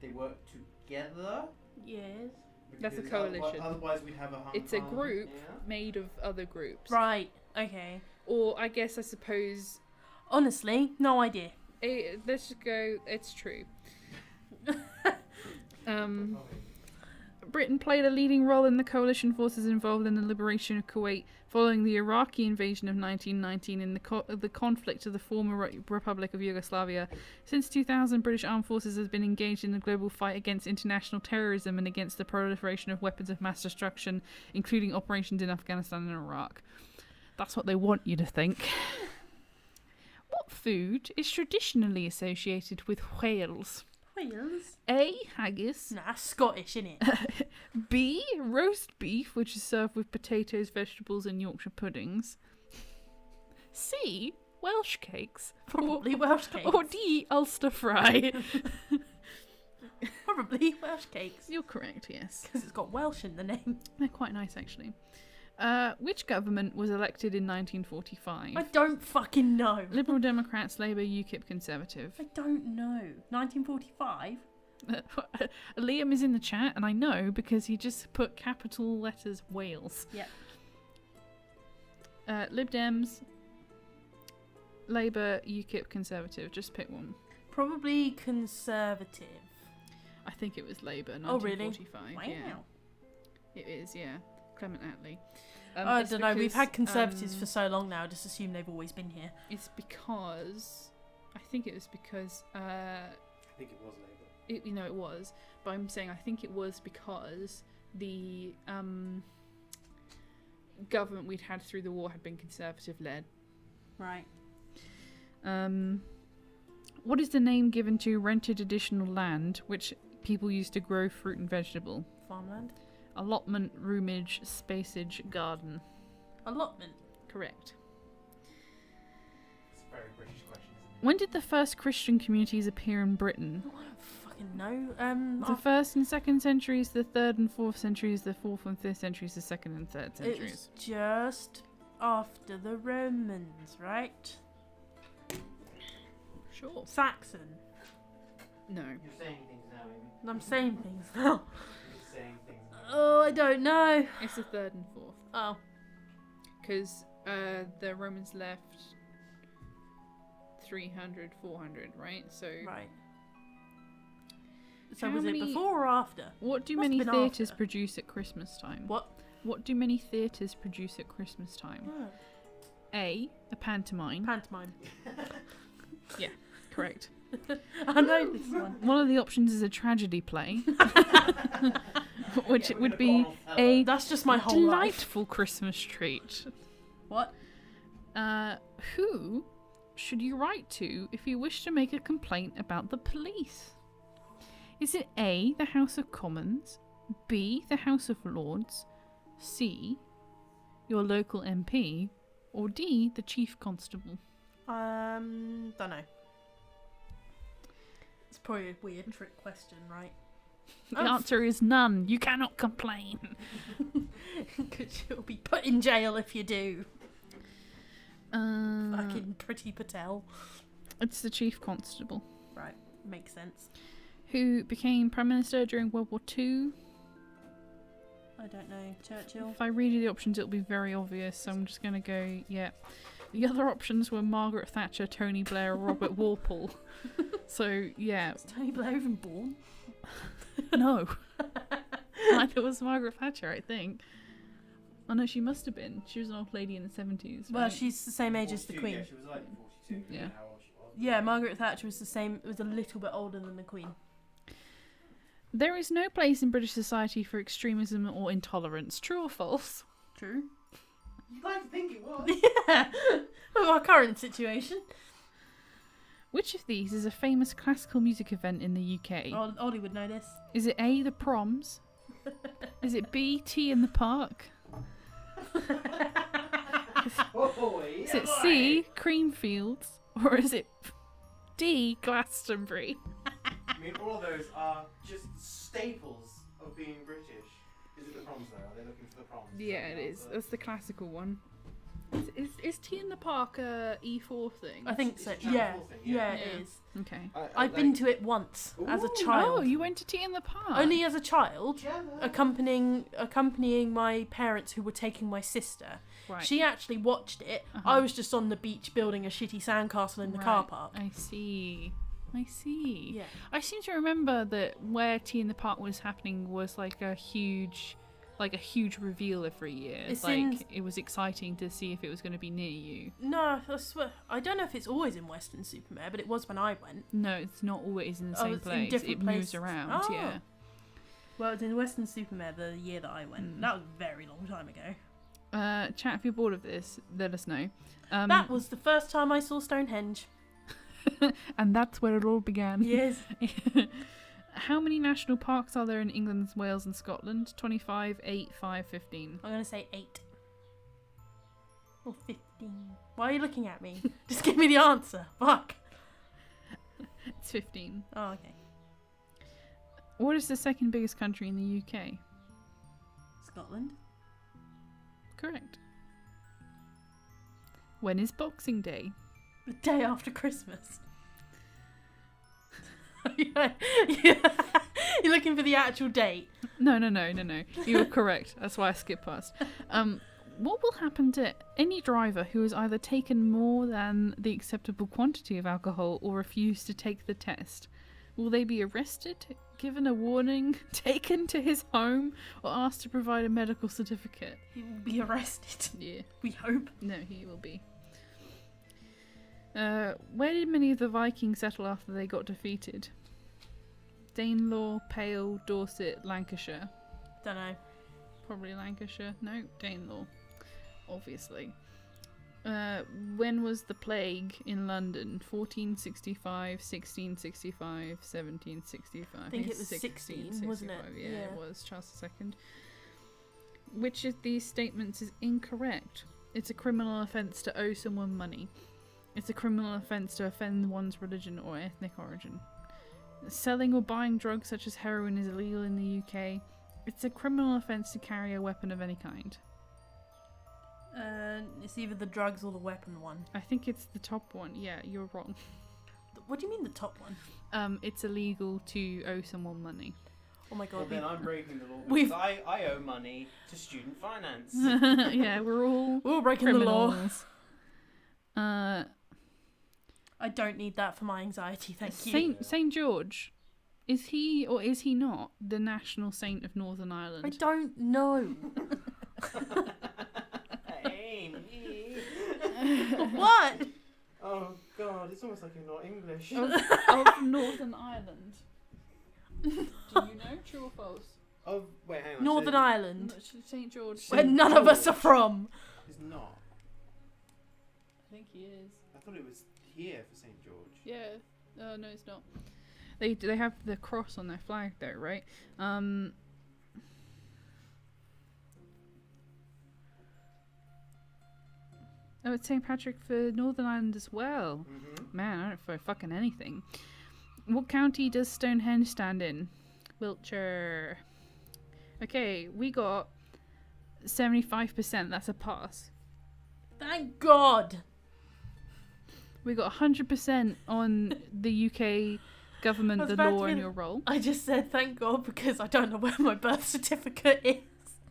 C: They worked together.
B: Yes.
A: That's a
C: Because
A: coalition.
C: Otherwise, we'd have a hung
A: It's a
C: parliament,
A: group
C: yeah?
A: made of other groups.
B: Right. Okay.
A: Or I suppose.
B: Honestly, no idea.
A: Let's just go. It's true. Britain played a leading role in the coalition forces involved in the liberation of Kuwait following the Iraqi invasion of 1919 in the conflict of the former Republic of Yugoslavia. Since 2000, British armed forces have been engaged in the global fight against international terrorism and against the proliferation of weapons of mass destruction, including operations in Afghanistan and Iraq. That's what they want you to think. What food is traditionally associated with whales?
B: Wales?
A: A. Haggis.
B: Nah, Scottish, innit?
A: B. Roast beef, which is served with potatoes, vegetables, and Yorkshire puddings. C. Welsh cakes.
B: Probably Welsh cakes.
A: Or D. Ulster fry.
B: Probably Welsh cakes.
A: You're correct, yes.
B: Because it's got Welsh in the name.
A: They're quite nice, actually. Which government was elected in 1945?
B: I don't fucking know.
A: Liberal Democrats, Labour, UKIP, Conservative.
B: I don't know. 1945?
A: Liam is in the chat, and I know because he just put capital letters Wales.
B: Yep.
A: Lib Dems, Labour, UKIP, Conservative. Just pick one.
B: Probably Conservative.
A: I think it was Labour,
B: Oh, really?
A: 1945.
B: Wow.
A: Yeah. It is, yeah. Clement Attlee.
B: I
A: It's
B: don't know. We've
A: because,
B: had Conservatives for so long now. I just assume they've always been here.
A: It's because... I think it was because...
C: I think it was Labour.
A: It was. But I'm saying I think it was because the government we'd had through the war had been Conservative-led.
B: Right.
A: What is the name given to rented additional land which people use to grow fruit and vegetable?
B: Farmland?
A: Allotment, roomage, spacage, garden.
B: Allotment.
A: Correct.
C: It's a very British question, isn't it?
A: When did the first Christian communities appear in Britain?
B: Oh, I don't fucking know.
A: The 1st and 2nd centuries, the 3rd and 4th centuries, the 4th and 5th centuries, the 2nd and 3rd
B: It
A: centuries.
B: was just after the Romans, right?
A: Sure.
B: Saxon.
A: No.
C: You're saying things now, Amy.
B: I'm saying things now.
C: You're saying things now.
B: Oh, I don't know.
A: It's the third and fourth.
B: Oh.
A: Because the Romans left 300, 400, right? So
B: Right. So
A: How
B: was
A: many-
B: it before or after?
A: what do
B: Must
A: many
B: have been
A: theatres
B: after.
A: produce at Christmas time?
B: What?
A: What do many theatres produce at Christmas time? A pantomime.
B: Pantomime.
A: Correct.
B: I know this one.
A: One of the options is a tragedy play, which would be a
B: That's just my whole life.
A: delightful Christmas treat.
B: What?
A: Who should you write to if you wish to make a complaint about the police? Is it A, the House of Commons, B, the House of Lords, C, your local MP, or D, the Chief Constable?
B: Don't know. It's probably a weird trick question, right?
A: The answer is none. You cannot complain.
B: Because you'll be put in jail if you do.
A: Uh,
B: Fucking Pretty Patel.
A: it's the Chief Constable,
B: Right, makes sense.
A: who became Prime Minister during World War II.
B: I don't know. Churchill?
A: If I read you the options, it'll be very obvious, so I'm just going to go, yeah. The other options were Margaret Thatcher, Tony Blair, or Robert Walpole. So, yeah.
B: Was Tony Blair even born?
A: No. Neither was Margaret Thatcher, I think. Oh no, she must have been. She was an old lady in the 70s.
B: Well,
A: right?
B: she's the same age as the
C: 42,
B: Queen.
C: Yeah, she was like 42.
A: Yeah.
C: How old she was.
B: Yeah, Margaret Thatcher was the same. Was a little bit older than the Queen.
A: There is no place in British society for extremism or intolerance. True or false?
B: True.
C: You'd like to think it was.
B: Yeah. Well, our current situation.
A: Which of these is a famous classical music event in the UK?
B: Ollie would know this.
A: Is it A, the proms? Is it B, tea in the park?
C: Oh,
A: Is it C, Creamfields? Or is it D, Glastonbury?
C: I mean, all of those are just staples of being British. Is it the proms though? Are they looking for the proms?
A: Yeah, it is. That's the classical one. Is tea in the park a E4 thing?
B: I think
C: It's
B: so.
C: a channel
B: Yeah.
C: 4 thing,
B: Yeah,
A: yeah.
B: it is.
A: Okay.
B: I've been to it once as a
C: Ooh.
B: child.
A: Oh, you went to tea in the park?
B: Only as a child,
C: Jealous.
B: accompanying my parents who were taking my sister.
A: Right.
B: She actually watched it.
A: Uh-huh.
B: I was just on the beach building a shitty sandcastle in the car
A: Right.
B: park.
A: I see.
B: Yeah.
A: I seem to remember that where tea in the park was happening was like a huge reveal every year.
B: It's
A: like
B: in-
A: it was exciting to see if it was going to be near you.
B: No, I swear. I don't know if it's always in Western Supermare, but it was when I went.
A: No, it's not always in the
B: Oh,
A: same
B: it's in
A: place.
B: different
A: It moves
B: places.
A: around.
B: Oh.
A: Yeah.
B: Well, it was in Western Supermare the year that I went.
A: Mm.
B: That was a very long time ago.
A: Chat, if you're bored of this, let us know.
B: That was the first time I saw Stonehenge.
A: and that's where it all began.
B: Yes.
A: How many national parks are there in England, Wales, and Scotland? 25, 8, 5, 15.
B: I'm going to say 8. Or 15. Why are you looking at me? Just give me the answer. Fuck.
A: It's 15.
B: Oh, okay.
A: What is the second biggest country in the UK?
B: Scotland.
A: Correct. When is Boxing Day?
B: The day after Christmas. yeah. You're looking for the actual date.
A: No. You were correct. That's why I skipped past. What will happen to any driver who has either taken more than the acceptable quantity of alcohol or refused to take the test? Will they be arrested, given a warning, taken to his home, or asked to provide a medical certificate?
B: He will be arrested.
A: Yeah.
B: We hope.
A: No, he will be. Where did many of the Vikings settle after they got defeated? Danelaw, Pale, Dorset, Lancashire.
B: Don't know.
A: Probably Lancashire. No, Danelaw. Obviously. When was the plague in London? 1465, 1665, 1765.
B: I think it was 16, wasn't it?
A: Yeah,
B: Yeah.
A: it was. Charles II. Which of these statements is incorrect? It's a criminal offence to owe someone money. It's a criminal offence to offend one's religion or ethnic origin. Selling or buying drugs such as heroin is illegal in the UK. It's a criminal offence to carry a weapon of any kind.
B: It's either the drugs or the weapon one.
A: I think it's the top one. Yeah, you're wrong.
B: What do you mean the top one?
A: It's illegal to owe someone money.
B: Oh my god.
C: Well, then I'm breaking the law
B: we've-
C: because I owe money to student finance.
A: Yeah, we're all
B: breaking the law.
A: criminals.
B: I don't need that for my anxiety, thank you.
A: Saint George, is he or is he not the national saint of Northern Ireland?
B: I don't know.
C: Amy.
B: What?
C: Oh god, it's almost like you're not English.
A: Of Northern Ireland. Do you know? True or false?
C: Wait, hang on.
B: Northern
C: so
B: Ireland,
A: Saint George.
C: Saint
B: where none of us are
C: George.
B: from.
C: It's not.
A: I think he is.
C: I thought it was here for St. George.
A: Yeah. No, it's not. They have the cross on their flag though, right? Oh, it's St. Patrick for Northern Ireland as well.
C: Mm-hmm.
A: Man, I don't for fucking anything. What county does Stonehenge stand in? Wiltshire. Okay, we got 75%. That's a pass.
B: Thank God.
A: We got 100% on the UK government,
B: I was
A: the
B: about to
A: law,
B: be
A: and
B: like-
A: your role.
B: I just said thank God because I don't know where my birth certificate is.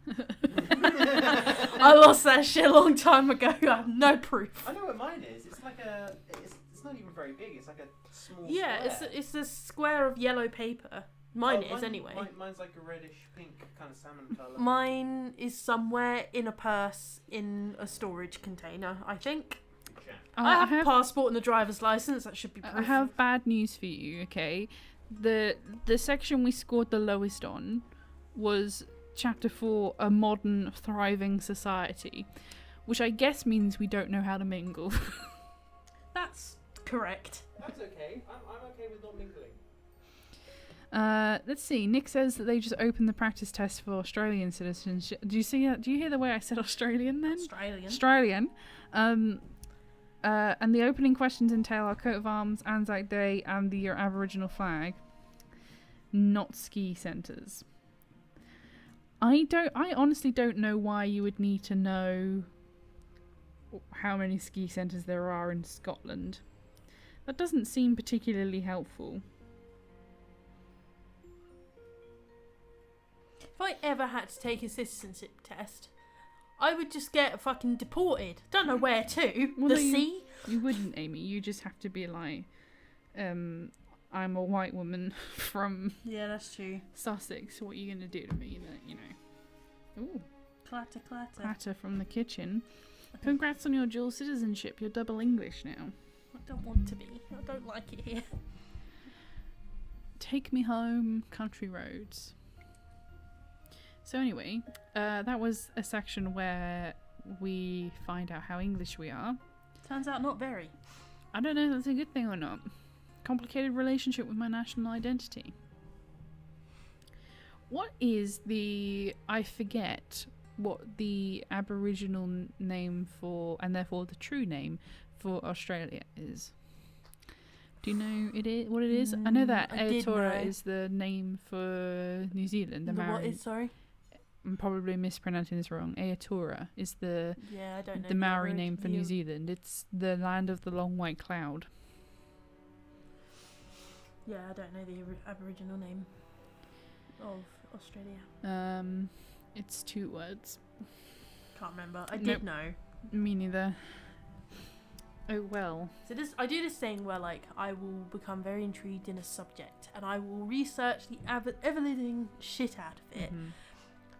B: I lost that shit a long time ago. I have no proof.
C: I know where mine is. It's like a. It's not even very big. It's like a small.
B: Yeah,
C: square.
B: it's a square of yellow paper. Mine is anyway.
C: Mine's like a reddish pink kind of salmon colour.
B: Mine is somewhere in a purse in a storage container, I think. I have a passport and a driver's license. That should be proof.
A: I have bad news for you, okay? The section we scored the lowest on was Chapter 4, A Modern Thriving Society, which I guess means we don't know how to mingle.
B: That's correct.
C: That's okay. I'm okay with not mingling.
A: Let's see. Nick says that they just opened the practice test for Australian citizenship. Do you see that? Do you hear the way I said Australian then?
B: Australian.
A: And the opening questions entail our coat of arms, Anzac Day, and the Aboriginal flag. Not ski centres. I honestly don't know why you would need to know how many ski centres there are in Scotland. That doesn't seem particularly helpful.
B: If I ever had to take a citizenship test, I would just get fucking deported. Don't know where to.
A: Well,
B: the
A: no,
B: sea?
A: You wouldn't, Amy. You just have to be like, I'm a white woman from
B: Yeah, that's true.
A: Sussex. What are you gonna do to me? You know. Ooh,
B: Clatter.
A: clatter from the kitchen. Congrats on your dual citizenship. You're double English now.
B: I don't want to be. I don't like it here.
A: Take me home, country roads. So anyway, that was a section where we find out how English we are.
B: Turns out not very.
A: I don't know if that's a good thing or not. Complicated relationship with my national identity. What is I forget what the Aboriginal name for, and therefore the true name for Australia is. Do you know what it is? I know that
B: I did
A: Aotearoa
B: know.
A: is the name for New Zealand.
B: The what is, sorry?
A: I'm probably mispronouncing this wrong. Aotearoa is the
B: Yeah, I don't know.
A: the Maori name for New Zealand. It's the land of the long white cloud.
B: Yeah, I don't know the Aboriginal name of Australia.
A: It's 2 words.
B: Can't remember. I
A: Nope.
B: did know.
A: Me neither. Oh well.
B: So I do this thing where like I will become very intrigued in a subject and I will research the ever-living shit out of it.
A: Mhm.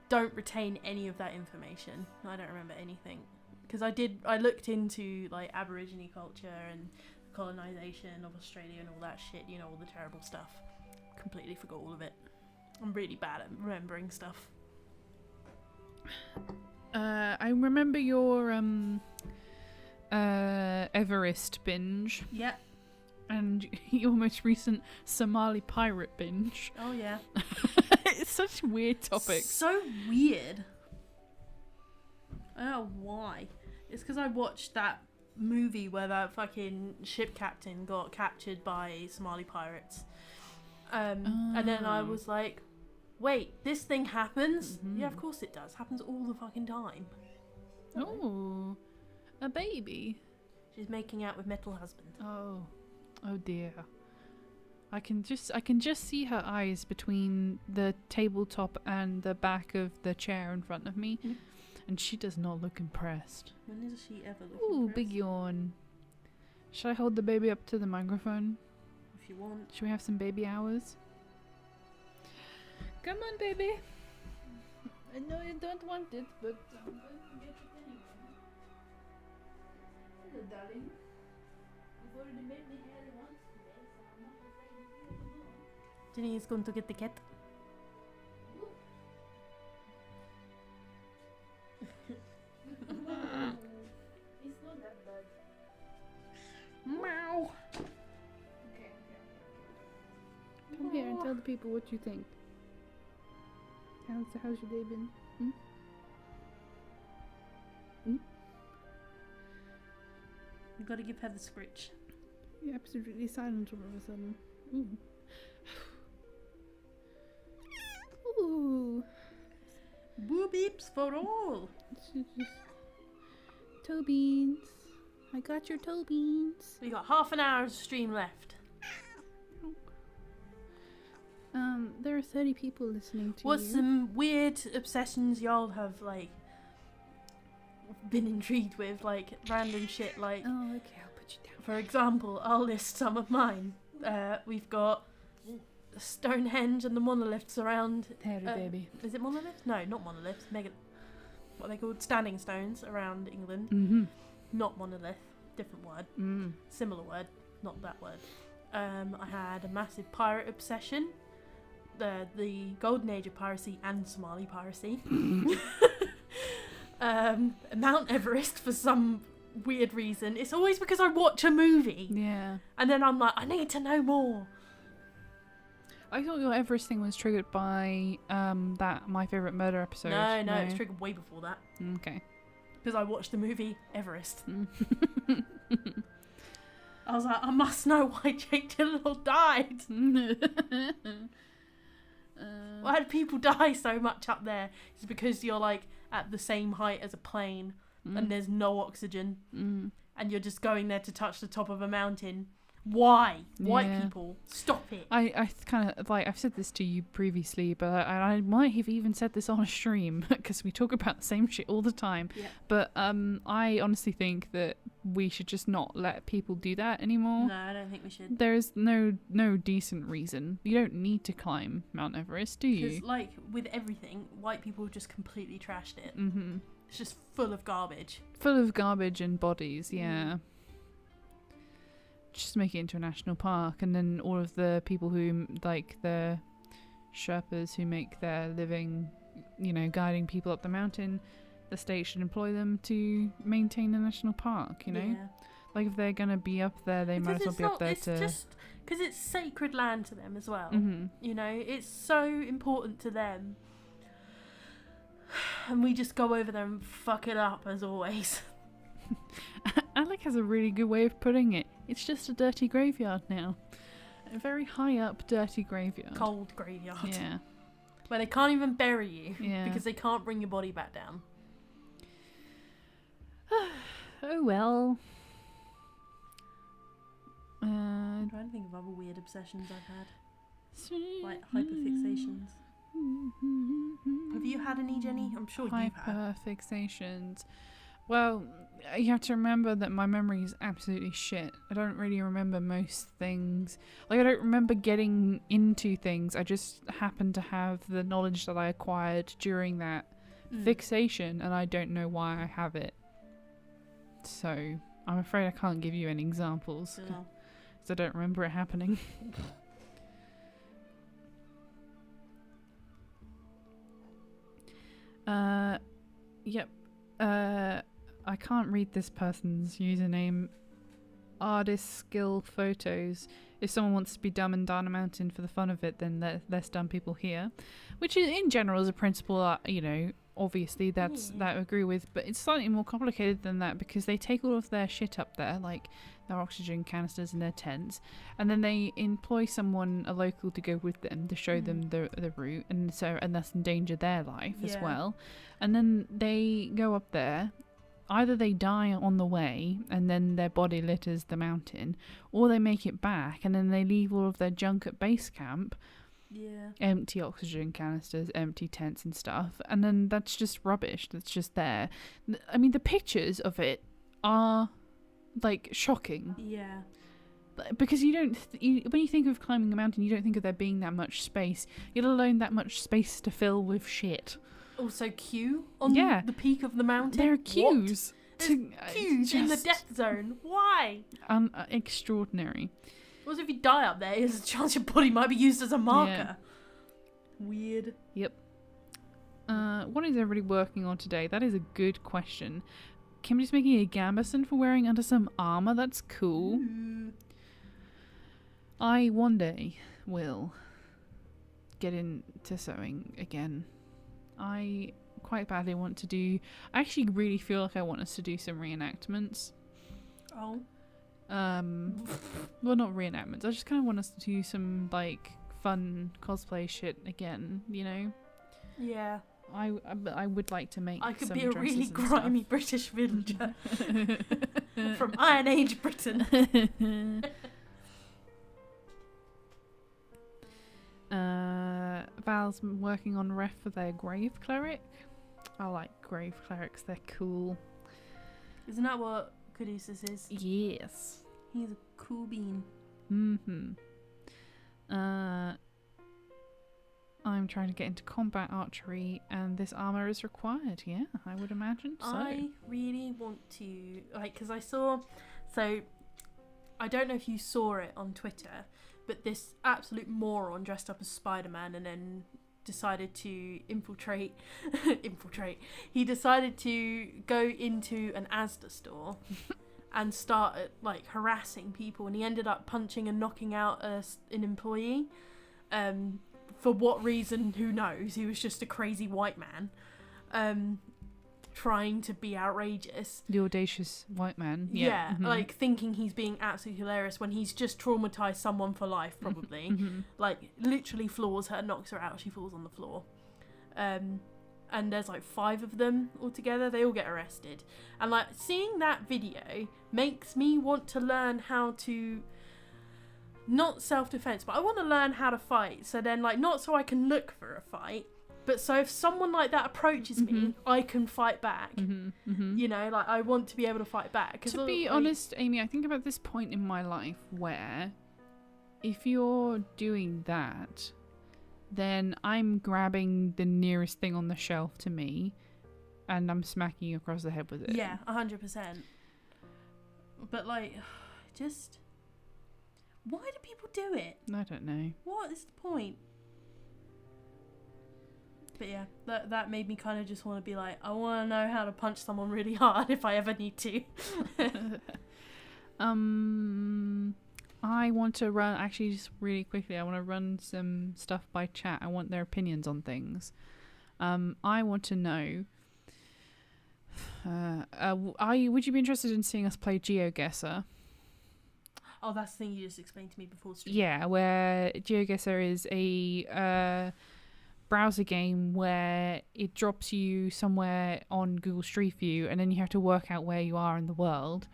B: Don't retain any of that information. I don't remember anything because I looked into like Aborigine culture and colonization of Australia and all that shit, you know, all the terrible stuff. Completely forgot all of it. I'm really bad at remembering stuff.
A: I remember your Everest binge
B: Yeah.
A: and your most recent Somali pirate binge.
B: Oh yeah.
A: It's such weird topics.
B: So weird. I don't know why. It's because I watched that movie where that fucking ship captain got captured by Somali pirates. And then I was like, wait, this thing happens?
A: Mhm.
B: Yeah, of course it does. Happens all the fucking time.
A: Oh, a baby.
B: She's making out with metal husband.
A: Oh, Oh dear. I can just see her eyes between the tabletop and the back of the chair in front of me, and she does not look impressed.
B: When does she ever look
A: Ooh,
B: impressed?
A: big yawn. Should I hold the baby up to the microphone?
B: If you want.
A: Should we have some baby hours? Come on, baby. I know you don't want it, but I'm going to get it anyway. Hello, darling. You've already made me hair once today, so I'm not afraid of you anymore.
B: Jenny is going to get the cat.
A: It's not that bad.
B: Meow.
A: Okay. Come here and tell the people what you think. How's your day been?
B: You gotta give her the scritch.
A: You're absolutely silent all of a sudden. Ooh.
B: Boo beeps for all.
A: Toe beans. I got your toe beans.
B: We got half an hour of stream left.
A: There are 30 people listening to
B: What's
A: you.
B: some weird obsessions y'all have like been intrigued with, like random shit? Like,
A: Oh, okay, I'll put you down.
B: for example, I'll list some of mine. We've got Stonehenge and the monoliths around.
A: Terra, baby.
B: Is it monoliths? No, not monoliths. What are they called? Standing stones around England.
A: Mm-hmm.
B: Not monolith. Different word. Similar word. Not that word. I had a massive pirate obsession. The golden age of piracy and Somali piracy. Mount Everest for some weird reason. It's always because I watch a movie.
A: Yeah.
B: And then I'm like, I need to know more.
A: I thought your Everest thing was triggered by that My Favorite Murder episode.
B: No, it's triggered way before that.
A: Okay.
B: Because I watched the movie Everest. I was like, I must know why Jake Gyllenhaal died. Why do people die so much up there? It's because you're like at the same height as a plane and there's no oxygen and you're just going there to touch the top of a mountain. Why? White people, stop it.
A: I kind of like, I've said this to you previously, but I might have even said this on a stream because we talk about the same shit all the time.
B: Yeah.
A: But I honestly think that we should just not let people do that anymore.
B: No, I don't think we should.
A: There is no decent reason. You don't need to climb Mount Everest, do you?
B: Because like with everything, white people have just completely trashed it.
A: Mm-hmm.
B: It's just full of garbage.
A: Full of garbage and bodies, yeah. Just make it into a national park, and then all of the people who, like the Sherpas who make their living, guiding people up the mountain, the state should employ them to maintain the national park,
B: Yeah.
A: Like if they're going to be up there, they might as well be up there
B: it's just because it's sacred land to them as well.
A: Mm-hmm.
B: It's so important to them. And we just go over there and fuck it up as always.
A: Alec has a really good way of putting it. It's just a dirty graveyard now. A very high up dirty graveyard.
B: Cold graveyard.
A: Yeah.
B: Where they can't even bury you
A: Yeah.
B: because they can't bring your body back down.
A: Oh well.
B: I'm trying to think of other weird obsessions I've had. Like hyperfixations. Have you had any, Jenny? I'm sure you've had.
A: Hyperfixations. Well, you have to remember that my memory is absolutely shit. I don't really remember most things. Like, I don't remember getting into things. I just happen to have the knowledge that I acquired during that fixation, and I don't know why I have it. So, I'm afraid I can't give you any examples, because I don't remember it happening. Yep. I can't read this person's username. Artist skill photos. If someone wants to be dumb and down a mountain for the fun of it, then there's dumb people here, which is, in general is a principle that, obviously that I agree with, but it's slightly more complicated than that because they take all of their shit up there, like their oxygen canisters and their tents, and then they employ a local to go with them to show them the route, and thus endanger their life as well. And then they go up there either they die on the way and then their body litters the mountain, or they make it back and then they leave all of their junk at base camp.
B: Yeah.
A: Empty oxygen canisters, empty tents and stuff, and then that's just rubbish that's just there. I mean, the pictures of it are like shocking.
B: Yeah.
A: Because you don't when you think of climbing a mountain, you don't think of there being that much space, let alone that much space to fill with shit.
B: Also, queue on the peak of the mountain.
A: There are queues.
B: Queues in the death zone. Why?
A: Extraordinary.
B: Also, if you die up there, there's a chance your body might be used as a marker. Yeah. Weird.
A: Yep. What is everybody working on today? That is a good question. Kimberly's making a gambeson for wearing under some armor. That's cool. I one day will get into sewing again. I quite badly want to do... I actually really feel like I want us to do some reenactments.
B: Oh.
A: Well, not reenactments. I just kind of want us to do some, like, fun cosplay shit again, you know?
B: Yeah.
A: I would like to make
B: I could
A: some
B: be a really
A: dresses and
B: grimy
A: stuff.
B: British villager from Iron Age Britain.
A: Val's working on ref for their grave cleric. I like grave clerics, they're cool.
B: Isn't that what Caduceus is?
A: Yes.
B: He's a cool bean.
A: I'm trying to get into combat archery, and this armor is required. Yeah, I would imagine so.
B: I really want to, because I saw, so I don't know if you saw it on Twitter, but this absolute moron dressed up as Spider-Man and then decided to infiltrate. He decided to go into an Asda store and start harassing people, and he ended up punching and knocking out an employee. For what reason, who knows? He was just a crazy white man trying to be outrageous.
A: The audacious white man.
B: Yeah, thinking he's being absolutely hilarious when he's just traumatized someone for life, probably. Literally floors her, knocks her out, she falls on the floor. And there's 5 of them all together. They all get arrested. And seeing that video makes me want to learn how to... Not self-defense, but I want to learn how to fight. So then, not so I can look for a fight, but so if someone like that approaches me, I can fight back. You know, I want to be able to fight back.
A: To be honest, Amy, I think about this point in my life where if you're doing that, then I'm grabbing the nearest thing on the shelf to me and I'm smacking you across the head with it.
B: Yeah, 100%. But, just... Why do people do it?
A: I don't know.
B: What is the point? But yeah, that made me kind of just want to be I want to know how to punch someone really hard if I ever need to.
A: I want to run, actually just really quickly, I want to run some stuff by chat. I want their opinions on things. I want to know, would you be interested in seeing us play GeoGuessr?
B: Oh, that's the thing you just explained to me before stream.
A: Yeah, where GeoGuessr is a browser game where it drops you somewhere on Google Street View and then you have to work out where you are in the world.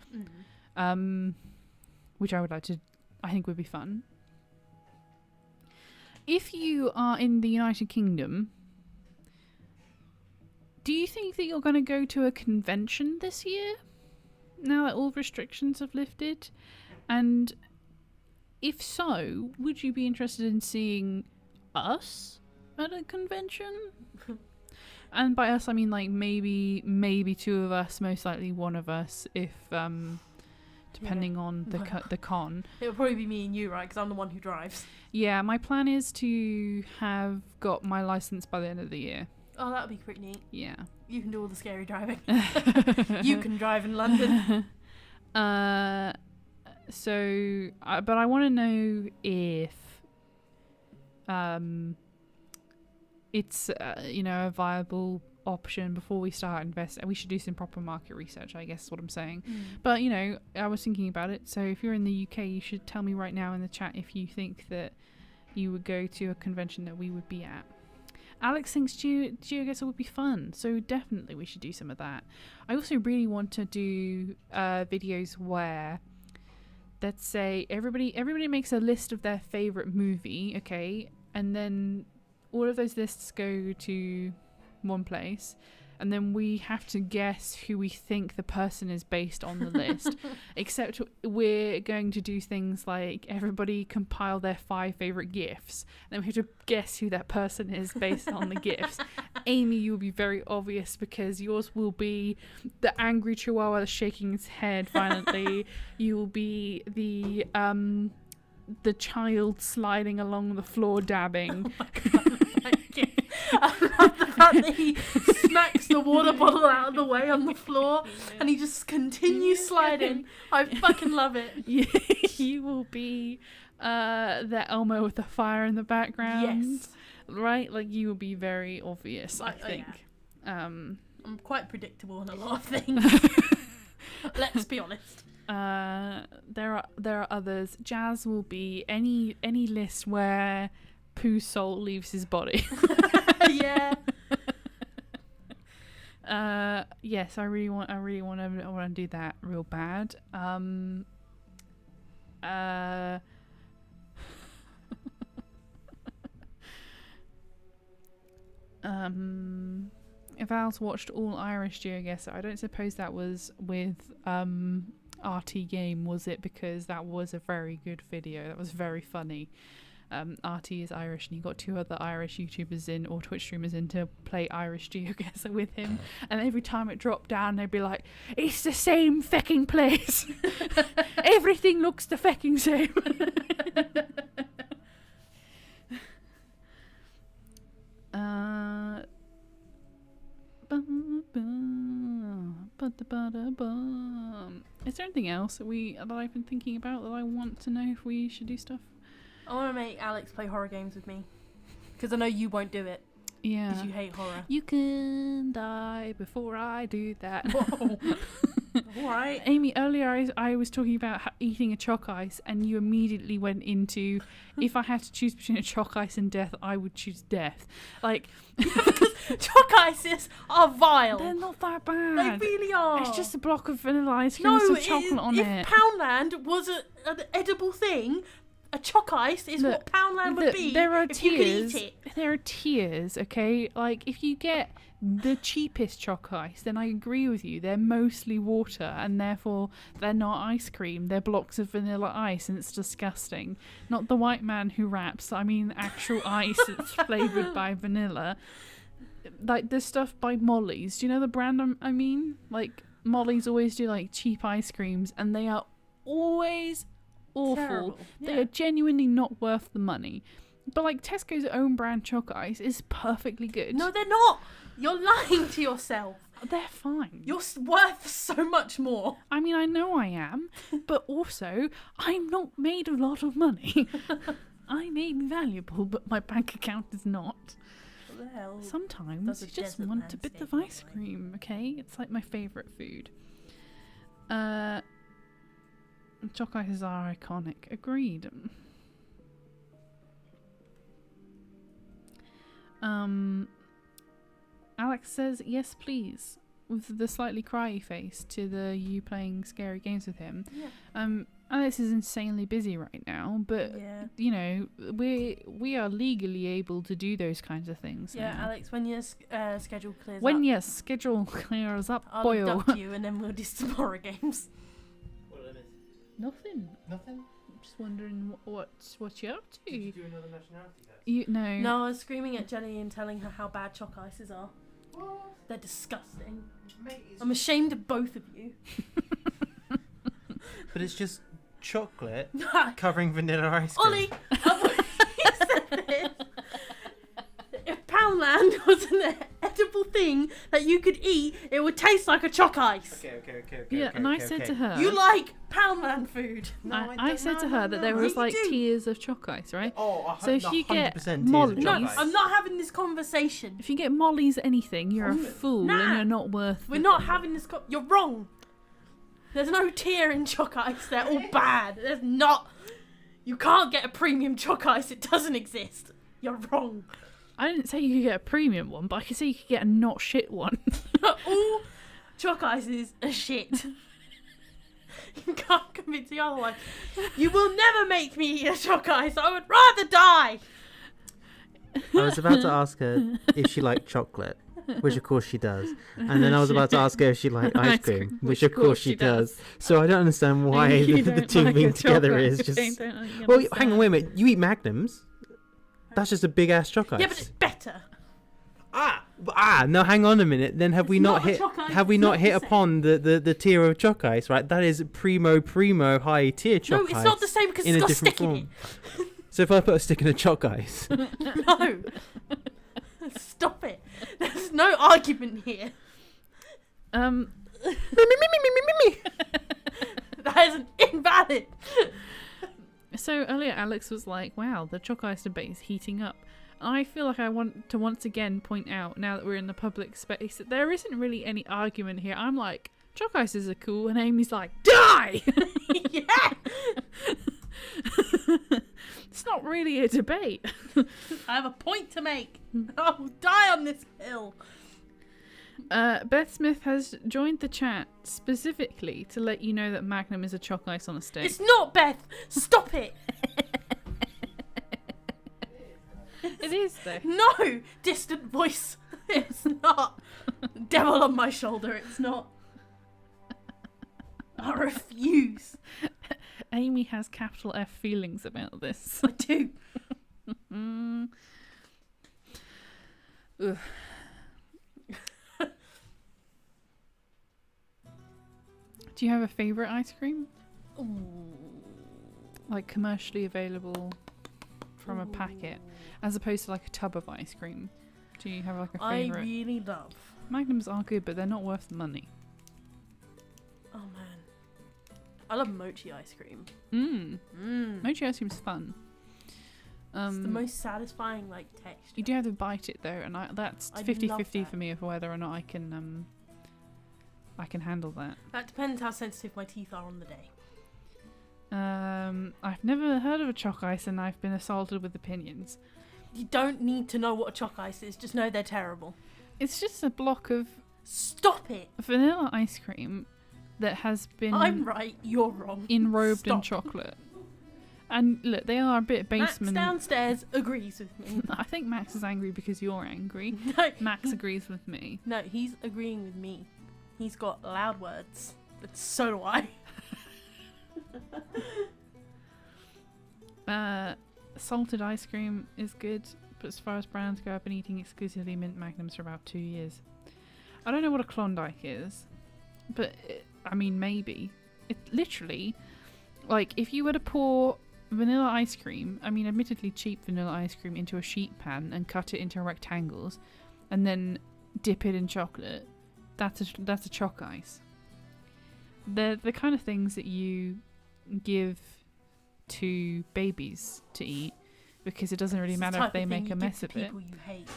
A: Which I think would be fun. If you are in the United Kingdom, do you think that you're going to go to a convention this year? Now that all restrictions have lifted? And if so, would you be interested in seeing us at a convention? And by us, I mean maybe 2 of us, most likely 1 of us, if depending on the con.
B: It'll probably be me and you, right? Because I'm the one who drives.
A: Yeah, my plan is to have got my license by the end of the year.
B: Oh, that would be pretty neat.
A: Yeah.
B: You can do all the scary driving. You can drive in London.
A: So, but I want to know if it's a viable option before we start investing. We should do some proper market research, I guess is what I'm saying. But I was thinking about it. So if you're in the UK, you should tell me right now in the chat if you think that you would go to a convention that we would be at. Alex thinks GeoGuessr would be fun, so definitely we should do some of that. I also really want to do videos where, let's say, everybody makes a list of their favourite movie, okay, and then all of those lists go to one place, and then we have to guess who we think the person is based on the list. Except we're going to do things like everybody compile their 5 favourite gifs, and then we have to guess who that person is based on the gifs. Amy, you'll be very obvious because yours will be the angry chihuahua shaking its head violently. You will be the child sliding along the floor dabbing.
B: Oh my God, thank you. I love the fact that he smacks the water bottle out of the way on the floor and he just continues sliding. I fucking love it.
A: You will be the Elmo with the fire in the background.
B: Yes.
A: Right? Like, you will be very obvious, I think.
B: Yeah. I'm quite predictable on a lot of things. Let's be honest.
A: There are others. Jazz will be any list where Pooh's soul leaves his body.
B: Yeah.
A: Yes, I really want to do that real bad. If Al's watched all Irish GeoGuessr, I don't suppose that was with RT Game, was it? Because that was a very good video. That was very funny. RT is Irish, and he got 2 other Irish YouTubers in, or Twitch streamers in, to play Irish GeoGuessr with him. And every time it dropped down, they'd be like, "It's the same fucking place. Everything looks the fucking same." Is there anything else that I've been thinking about that I want to know if we should do stuff?
B: I want to make Alex play horror games with me. Because I know you won't do it.
A: Yeah.
B: Because you hate horror.
A: You can die before I do that.
B: Whoa. Alright.
A: Amy, earlier I was talking about eating a chalk ice, and you immediately went into, if I had to choose between a chalk ice and death, I would choose death. Like,
B: Because chalk ices are vile.
A: they're not that bad.
B: They really are.
A: It's just a block of vanilla ice cream with some chocolate on it.
B: If Poundland was an edible thing, a chalk ice is what Poundland would be.
A: There are
B: if
A: tiers.
B: you could eat it.
A: There are tiers, okay? Like, if you get the cheapest chalk ice, then I agree with you. They're mostly water, and therefore they're not ice cream. They're blocks of vanilla ice, and it's disgusting. Not the white man who raps. I mean actual ice that's flavoured by vanilla. Like, the stuff by Molly's. Do you know the brand I mean? Like, Molly's always do, like, cheap ice creams, and they are always awful.
B: Terrible.
A: They
B: Yeah.
A: are genuinely not worth the money. But, like, Tesco's own brand chalk ice is perfectly good.
B: No, they're not. You're lying to yourself.
A: They're fine.
B: You're worth so much more.
A: I mean, I know I am, but also, I'm not made a lot of money. I may be valuable, but my bank account is not.
B: What the hell?
A: Sometimes
B: Does a
A: you just
B: desert
A: want a bit of
B: landscape
A: ice
B: look like?
A: cream, okay? It's like my favourite food. Chalk ices are iconic. Agreed. Alex says, yes, please, with the slightly cryy face to the you playing scary games with him.
B: Yeah.
A: Alex is insanely busy right now, but
B: Yeah.
A: you know, we are legally able to do those kinds of things.
B: Yeah,
A: now.
B: Alex, when your schedule clears up,
A: When your schedule clears up,
B: I'll
A: boyo.
B: abduct you and then we'll do some horror games.
C: What did I miss?
A: Nothing.
C: Nothing?
A: I'm just wondering what you're up
C: Did you
A: to.
C: do another nationality test?
A: You no.
B: No, I was screaming at Jenny and telling her how bad chalk ices are.
C: What?
B: They're disgusting.
C: Mate, it's
B: I'm ashamed of both of you.
D: But it's just chocolate covering vanilla ice cream.
B: Ollie, you said this. If Poundland was an edible thing that you could eat, it would taste like a chalk ice.
C: Okay.
A: Yeah, and I said to her,
B: You like Poundland food.
C: No,
A: I said to her that there
B: no.
A: was
B: You
A: like
B: do.
A: tiers of chalk ice, right?
C: Oh,
A: So if you get
D: 100% tears of
A: Molly's-
B: No,
D: chocolate ice.
B: I'm not having this conversation.
A: If you get Molly's anything, you're a fool
B: Nah.
A: and you're not worth.
B: We're not having this. You're wrong. There's no tier in chalk ice. They're all bad. There's not. You can't get a premium chalk ice. It doesn't exist. You're wrong.
A: I didn't say you could get a premium one, but I could say you could get a not shit one.
B: All chalk ices are shit. You can't convince the other one. You will never make me eat a chalk ice. I would rather die.
D: I was about to ask her if she liked chocolate, which of course she does. And then I was about to ask her if she liked ice cream, which of course she does. So I don't understand why the two
A: like
D: being together is just... Well, hang on, wait a minute. You eat Magnums? That's just a big-ass choc ice.
B: Yeah, but it's better.
D: No, hang on a minute. Then have we not hit
B: the
D: upon the tier of choc ice, right? That is primo high tier choc ice.
B: No, it's not the same because it's got a stick in it.
D: So if I put a stick in a choc ice...
B: No. Stop it. There's no argument here. That is invalid.
A: So earlier Alex was like, wow, the choc ice debate is heating up. And I feel like I want to once again point out, now that we're in the public space, that there isn't really any argument here. I'm like, choc ices are cool, and Amy's like, die!
B: Yeah!
A: It's not really a debate.
B: I have a point to make. I will die on this hill.
A: Beth Smith has joined the chat specifically to let you know that Magnum is a choc ice on a stick.
B: It's not, Beth. Stop it.
A: It is, though.
B: No, distant voice. It's not. Devil on my shoulder. It's not. I refuse.
A: Amy has capital F feelings about this.
B: I do.
A: Ugh. Do you have a favourite ice cream?
B: Ooh.
A: Like commercially available from a packet, as opposed to like a tub of ice cream. Do you have like a favourite?
B: I really love.
A: Magnums are good, but they're not worth the money.
B: Oh man, I love mochi ice cream.
A: Mochi ice cream's fun.
B: It's the most satisfying like texture.
A: You do have to bite it though, and that's 50-50 for me of whether or not I can handle that.
B: That depends how sensitive my teeth are on the day.
A: I've never heard of a choc ice, and I've been assaulted with opinions.
B: You don't need to know what a choc ice is, just know they're terrible.
A: It's just a block of
B: Stop it!
A: vanilla ice cream that has been
B: I'm right, you're wrong.
A: enrobed in
B: Stop.
A: chocolate. And look, they are a bit basement.
B: Max downstairs agrees with me.
A: I think Max is angry because you're angry.
B: No,
A: Max agrees with me.
B: no, he's agreeing with me. He's got loud words, but so do I.
A: Salted ice cream is good, but as far as brands go, I've been eating exclusively mint magnums for about 2 years. I don't know what a Klondike is, but I mean, maybe. It literally, like, if you were to pour vanilla ice cream, I mean, admittedly cheap vanilla ice cream, into a sheet pan and cut it into rectangles, and then dip it in chocolate, that's a choc ice. They're the kind of things that you give to babies to eat, because it doesn't really matter if they make a mess of it.
B: You hate.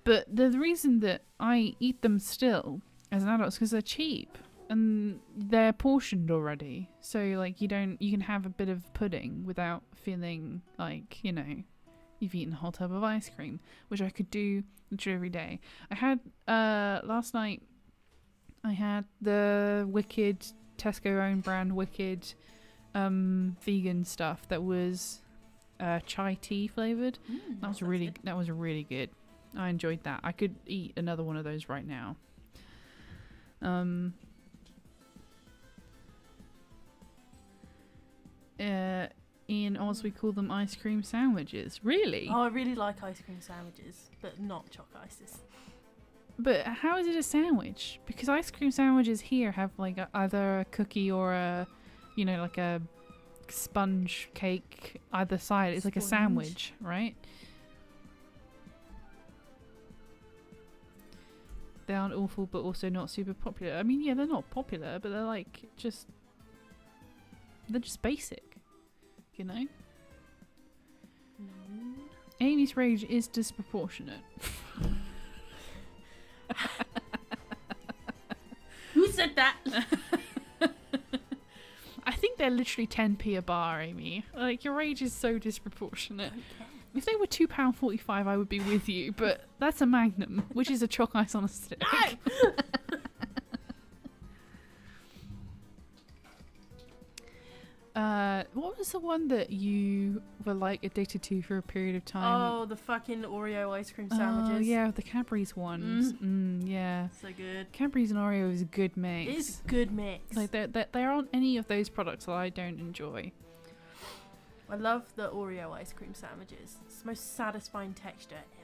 A: But the reason that I eat them still as an adult is because they're cheap and they're portioned already. So like you can have a bit of pudding without feeling like, you know, you've eaten a whole tub of ice cream, which I could do literally every day. I had last night I had the Wicked Tesco own brand Wicked vegan stuff that was chai tea flavored. That was really good. I enjoyed that. I could eat another one of those right now. In Oz we call them ice cream sandwiches. Really?
B: Oh, I really like ice cream sandwiches, but not choc ices.
A: But how is it a sandwich? Because ice cream sandwiches here have like either a cookie or a, you know, like a sponge cake either side. It's like a sandwich, right? They aren't awful, but also not super popular. I mean, yeah, they're not popular, but they're like they're just basic, you know? Amy's rage is disproportionate.
B: Who said that?
A: I think they're literally 10p a bar, Amy. Like, your rage is so disproportionate. If they were £2.45, I would be with you, but that's a Magnum, which is a chalk ice on a stick. What was the one that you were like addicted to for a period of time?
B: Oh, the fucking Oreo ice cream sandwiches.
A: Oh yeah, the Cadbury's ones. Yeah.
B: So good.
A: Cadbury's and Oreo is a good mix.
B: It is a good mix.
A: Like there aren't any of those products that I don't enjoy.
B: I love the Oreo ice cream sandwiches. It's the most satisfying texture ever.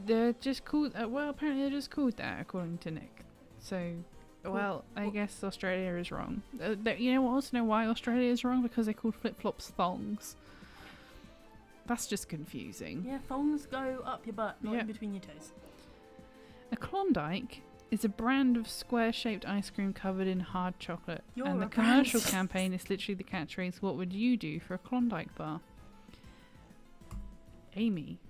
A: They're just called. Well, apparently they're just called that, according to Nick. So, well, I guess Australia is wrong. You know what? Also know why Australia is wrong? Because they called flip flops thongs. That's just confusing.
B: Yeah, thongs go up your butt, not in between your toes.
A: A Klondike is a brand of square-shaped ice cream covered in hard chocolate, and the commercial campaign is literally the catchphrase, "What would you do for a Klondike bar?" Amy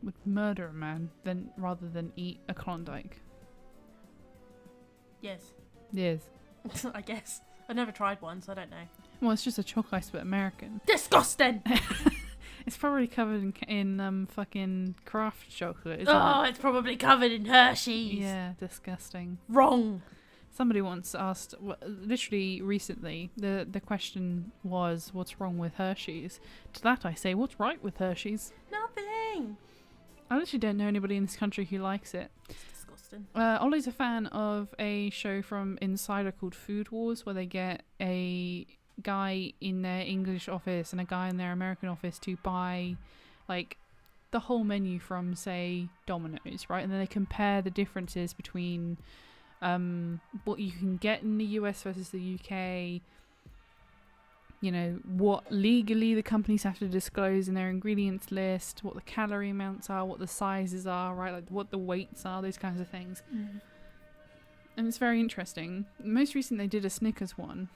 A: would murder a man rather than eat a Klondike.
B: Yes.
A: Yes.
B: I guess. I've never tried one, so I don't know.
A: Well, it's just a chalk ice, but American.
B: Disgusting!
A: It's probably covered in fucking craft chocolate, isn't it?
B: It's probably covered in Hershey's.
A: Yeah, disgusting.
B: Wrong.
A: Somebody once asked, literally recently, the question was, what's wrong with Hershey's? To that I say, what's right with Hershey's?
B: Nothing.
A: I literally don't know anybody in this country who likes it.
B: It's disgusting.
A: Ollie's a fan of a show from Insider called Food Wars, where they get a guy in their English office and a guy in their American office to buy, like, the whole menu from, say, Domino's, right? And then they compare the differences between what you can get in the US versus the UK, you know, what legally the companies have to disclose in their ingredients list, what the calorie amounts are, what the sizes are, right? Like what the weights are, those kinds of things. And it's very interesting. Most recently they did a Snickers one.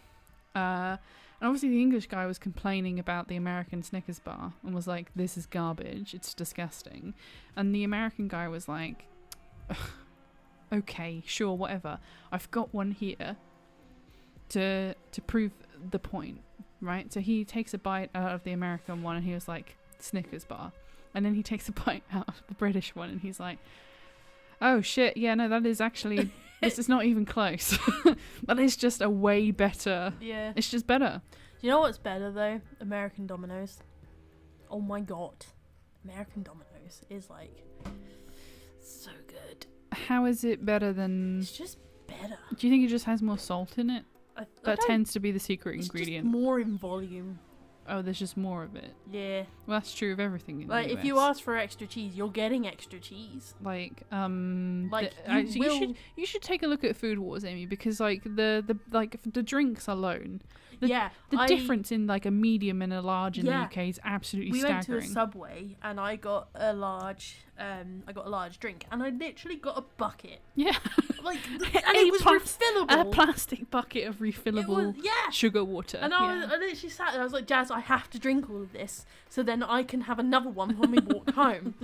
A: And obviously the English guy was complaining about the American Snickers bar and was like, this is garbage, it's disgusting. And the American guy was like, okay, sure, whatever. I've got one here to prove the point, right? So he takes a bite out of the American one and he was like, Snickers bar. And then he takes a bite out of the British one and he's like, oh shit, yeah, no, that is actually... This is not even close. That is just a way better. Yeah. It's just better.
B: Do you know what's better though? American Domino's. Oh my god. American Domino's is like so good.
A: How is it better than...
B: It's just better.
A: Do you think it just has more salt in it? That tends to be the secret ingredient.
B: Just more in volume.
A: Oh, there's just more of it.
B: Yeah.
A: Well, that's true of everything in
B: like
A: the US.
B: If you ask for extra cheese, you're getting extra cheese.
A: You should take a look at Food Wars, Amy, because like the drinks alone, the difference in like a medium and a large in the UK is absolutely staggering.
B: We went to a Subway and I got a large drink and I literally got a bucket.
A: Yeah.
B: And it was refillable.
A: A plastic bucket of refillable sugar water.
B: And I literally sat there, I was like, Jazz, I have to drink all of this so then I can have another one when we walk home.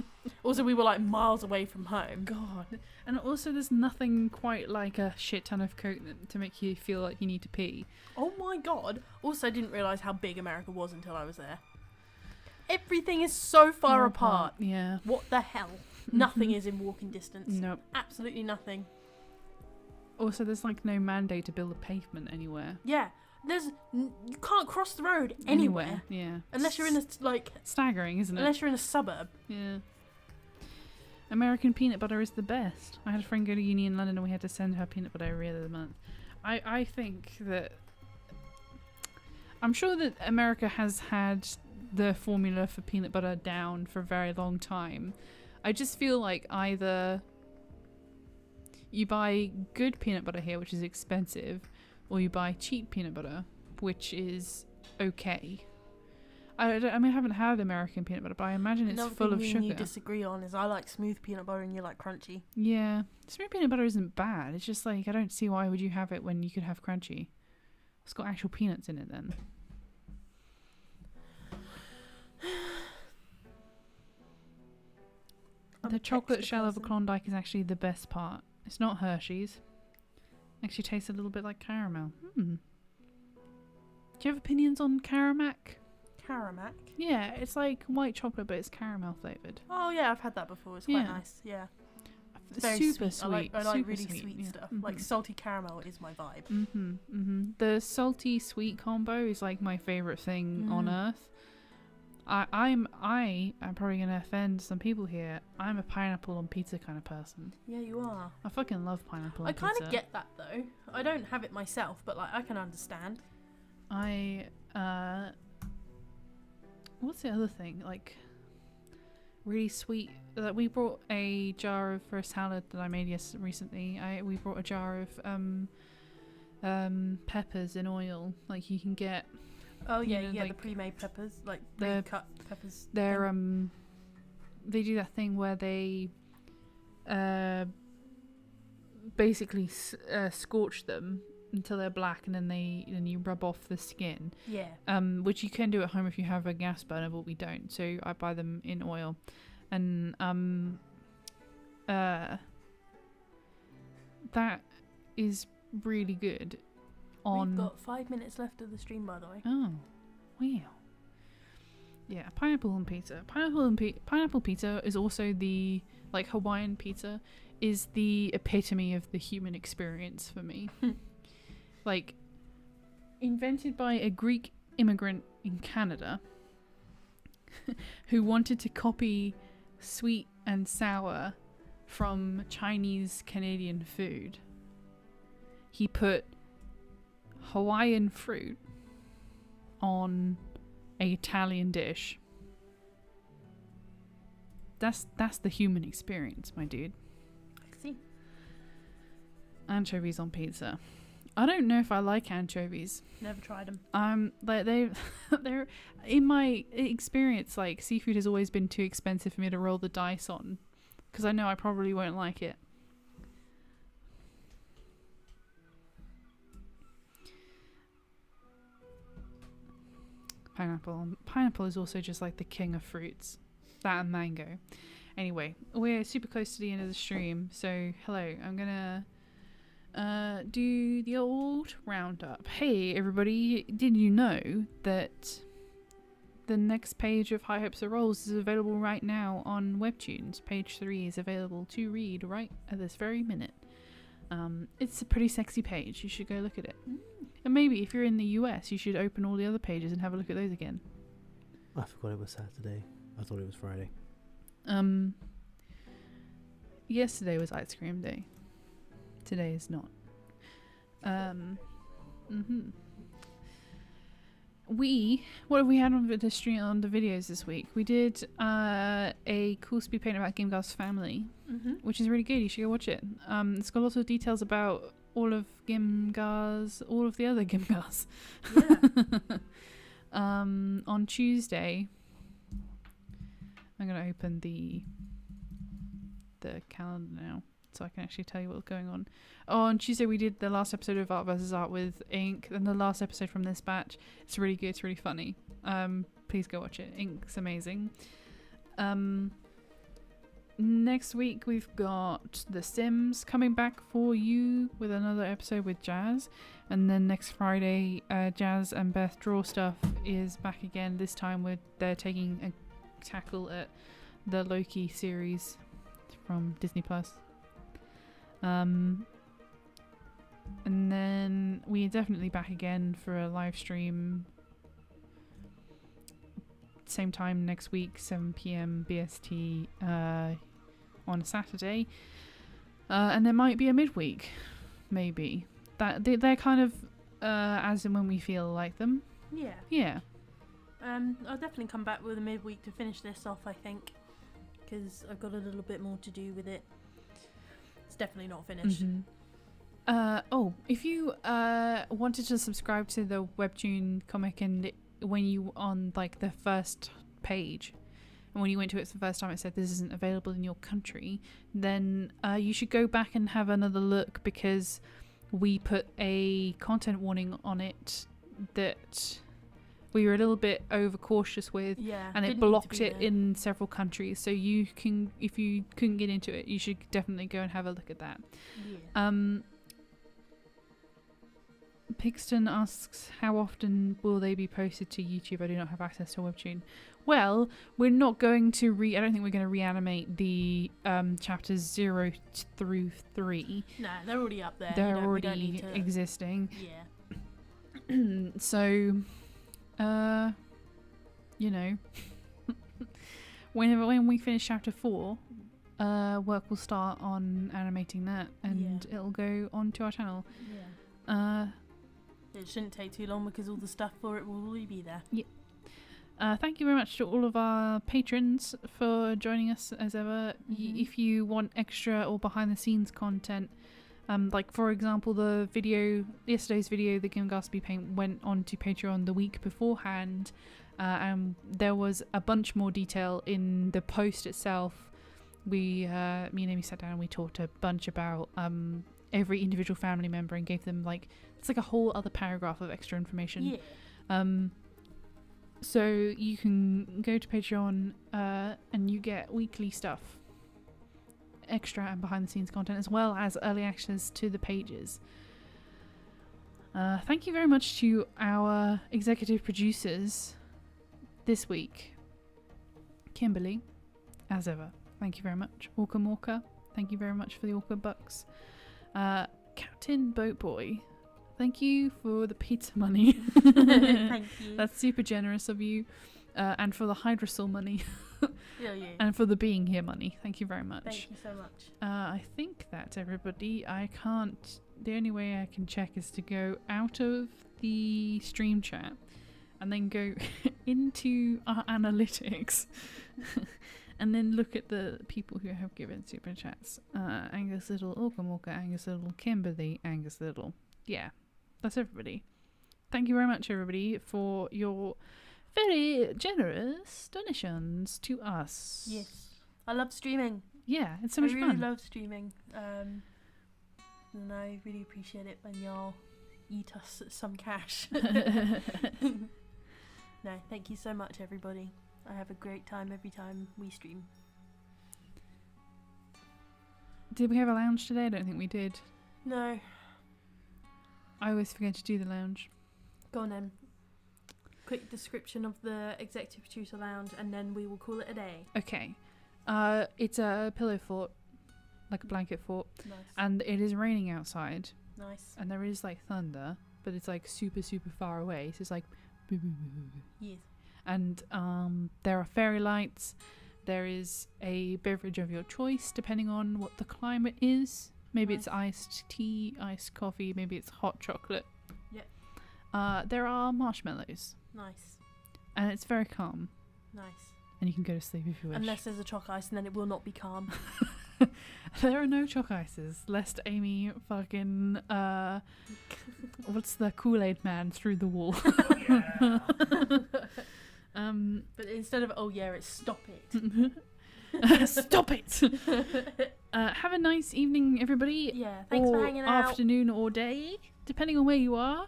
B: Also, we were like miles away from home.
A: God. And also there's nothing quite like a shit ton of Coke to make you feel like you need to pee.
B: Oh my god. Also, I didn't realise how big America was until I was there. Everything is so far apart.
A: Yeah.
B: What the hell? Nothing is in walking distance.
A: Nope.
B: Absolutely nothing.
A: Also, there's like no mandate to build a pavement anywhere.
B: Yeah. You can't cross the road anywhere.
A: Yeah.
B: Unless you're in a
A: staggering, isn't it?
B: Unless you're in a suburb.
A: Yeah. American peanut butter is the best. I had a friend go to uni in London and we had to send her peanut butter every other month. I think that... I'm sure that America has had the formula for peanut butter down for a very long time. I just feel like either you buy good peanut butter here, which is expensive, or you buy cheap peanut butter, which is okay. I haven't had American peanut butter, but I imagine it's full of sugar.
B: You disagree on is I like smooth peanut butter and you like crunchy.
A: Yeah, smooth peanut butter isn't bad. It's just like I don't see why would you have it when you could have crunchy. It's got actual peanuts in it then. The chocolate shell of a Klondike is actually the best part. It's not Hershey's. Actually tastes a little bit like caramel. Do you have opinions on Caramac?
B: Caramac?
A: Yeah, it's like white chocolate, but it's caramel flavoured.
B: Oh yeah, I've had that before. It's quite nice. Yeah. It's very
A: super
B: sweet. I like
A: super
B: really sweet stuff. Like salty caramel is my vibe.
A: The salty sweet combo is like my favourite thing on earth. I'm probably gonna offend some people here. I'm a pineapple on pizza kind of person.
B: Yeah, you are.
A: I fucking love pineapple on
B: I
A: pizza.
B: kind of get that though. I don't have it myself, but like I can understand.
A: What's the other thing? Like really sweet. We brought a jar for a salad that I made recently. We brought a jar of peppers in oil. Like you can get.
B: Oh yeah,
A: you know,
B: like
A: like
B: the pre-made peppers, like
A: the
B: pre-cut peppers.
A: They're they do that thing where they basically scorch them until they're black, and then you rub off the skin.
B: Yeah.
A: Which you can do at home if you have a gas burner, but we don't. So I buy them in oil, and that is really good.
B: We've got 5 minutes left of the stream, by the way.
A: Oh, wow. Yeah, pineapple on pizza. Pineapple pizza is also the, like, Hawaiian pizza is the epitome of the human experience for me. Like, invented by a Greek immigrant in Canada who wanted to copy sweet and sour from Chinese Canadian food. He put Hawaiian fruit on an Italian dish. That's the human experience, my dude.
B: I see.
A: Anchovies on pizza. I don't know if I like anchovies.
B: Never tried them.
A: Like they're in my experience, like seafood has always been too expensive for me to roll the dice on, because I know I probably won't like it. Pineapple is also just like the king of fruits. That and mango. Anyway, we're super close to the end of the stream, so hello. I'm gonna do the old roundup. Hey everybody, did you know that the next page of High Hopes and Rolls is available right now on Webtoons? Page 3 is available to read right at this very minute. It's a pretty sexy page. You should go look at it. And maybe if you're in the US, you should open all the other pages and have a look at those again.
D: I forgot it was Saturday. I thought it was Friday.
A: Yesterday was ice cream day. Today is not. What have we had on the stream, on the videos this week? We did a cool speed paint about Gimgar's family, which is really good. You should go watch it. It's got lots of details about all of the other Gimgars.
B: Yeah.
A: On Tuesday, I'm going to open the calendar now, so I can actually tell you what's going on. Oh, on Tuesday we did the last episode of Art vs. Art with Ink, and the last episode from this batch. It's really good, it's really funny. Please go watch it. Ink's amazing. Next week we've got The Sims coming back for you with another episode with Jazz, and then next Friday Jazz and Beth Draw Stuff is back again. This time they're taking a tackle at the Loki series from Disney Plus. And then we're definitely back again for a live stream same time next week, 7 p.m. BST on a Saturday. And there might be a midweek, maybe. They're kind of as and when we feel like them.
B: Yeah.
A: Yeah.
B: I'll definitely come back with a midweek to finish this off, I think, because I've got a little bit more to do with it. It's definitely not finished.
A: If you wanted to subscribe to the Webtoon comic, and when you on like the first page, and when you went to it for the first time it said this isn't available in your country, then you should go back and have another look, because we put a content warning on it we were a little bit overcautious with,
B: Yeah.
A: and it
B: didn't need to
A: blocked
B: be
A: it
B: there.
A: in several countries. So you can, if you couldn't get into it, you should definitely go and have a look at that.
B: Yeah.
A: Pixton asks, how often will they be posted to YouTube? I do not have access to Webtoon. Well, we're not going to I don't think we're going to reanimate the chapters 0 through 3.
B: No, they're already up there.
A: They're
B: we don't
A: already
B: need to,
A: existing.
B: Yeah.
A: So, you know, when we finish chapter 4, work will start on animating that, and it'll go onto our channel.
B: Yeah. It shouldn't take too long because all the stuff for it will already be there.
A: Thank you very much to all of our patrons for joining us as ever. If you want extra or behind the scenes content, like for example yesterday's video, the Gimgar paint went on to Patreon the week beforehand, and there was a bunch more detail in the post itself. Me and Amy sat down and we talked a bunch about every individual family member and gave them it's like a whole other paragraph of extra information.
B: Yeah.
A: So you can go to Patreon and you get weekly stuff, extra and behind the scenes content, as well as early access to the pages. Thank you very much to our executive producers this week. Kimberly, as ever, thank you very much. Orca, thank you very much for the Orca bucks. Captain Boatboy, thank you for the pizza money.
B: Thank you.
A: That's super generous of you. And for the Hydrosol money.
B: Yeah.
A: And for the being here money. Thank you very much.
B: Thank you so much.
A: I think that's everybody. The only way I can check is to go out of the stream chat and then go into our analytics and then look at the people who have given super chats. Angus Little, Orca, Angus Little, Kimberly, Angus Little. Yeah, that's everybody. Thank you very much, everybody, for your very generous donations to us.
B: Yes. I love streaming.
A: Yeah, it's so much
B: I really
A: fun.
B: love streaming. And I really appreciate it when y'all eat us some cash. No, thank you so much, everybody. I have a great time every time we stream.
A: Did we have a lounge today? I don't think we did.
B: No.
A: I always forget to do the lounge.
B: Go on then. Quick description of the executive producer lounge, and then we will call it a day.
A: Okay. It's a pillow fort, like a blanket fort,
B: Nice.
A: and it is raining outside,
B: Nice.
A: and there is thunder, but it's super, super far away. So it's boo, boo, boo, boo, boo.
B: Yes.
A: And there are fairy lights. There is a beverage of your choice, depending on what the climate is. Maybe it's iced tea, iced coffee, maybe it's hot chocolate.
B: Yep.
A: There are marshmallows.
B: Nice.
A: And it's very calm.
B: Nice.
A: And you can go to sleep if you wish.
B: Unless there's a chalk ice, and then it will not be calm.
A: There are no chalk ices, lest Amy fucking what's the Kool-Aid man through the wall.
B: But instead of it's stop it.
A: Stop it. Have a nice evening, everybody.
B: Yeah, thanks for hanging out.
A: Afternoon or day, depending on where you are.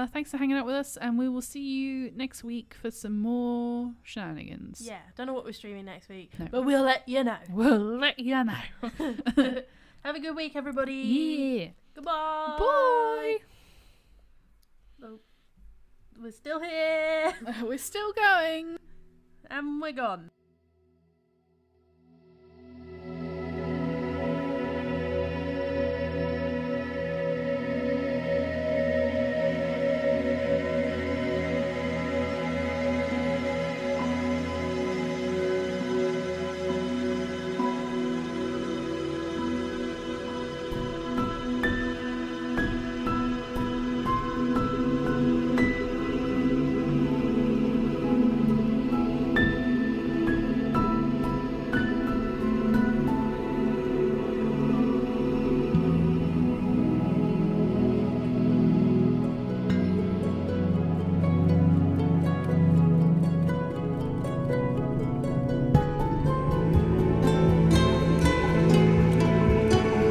A: Thanks for hanging out with us, and we will see you next week for some more shenanigans.
B: Yeah, don't know what we're streaming next week,
A: No.
B: but we'll let you know.
A: We'll let you know.
B: Have a good week, everybody.
A: Yeah.
B: Goodbye.
A: Bye.
B: Oh, we're still here.
A: We're still going.
B: And we're gone.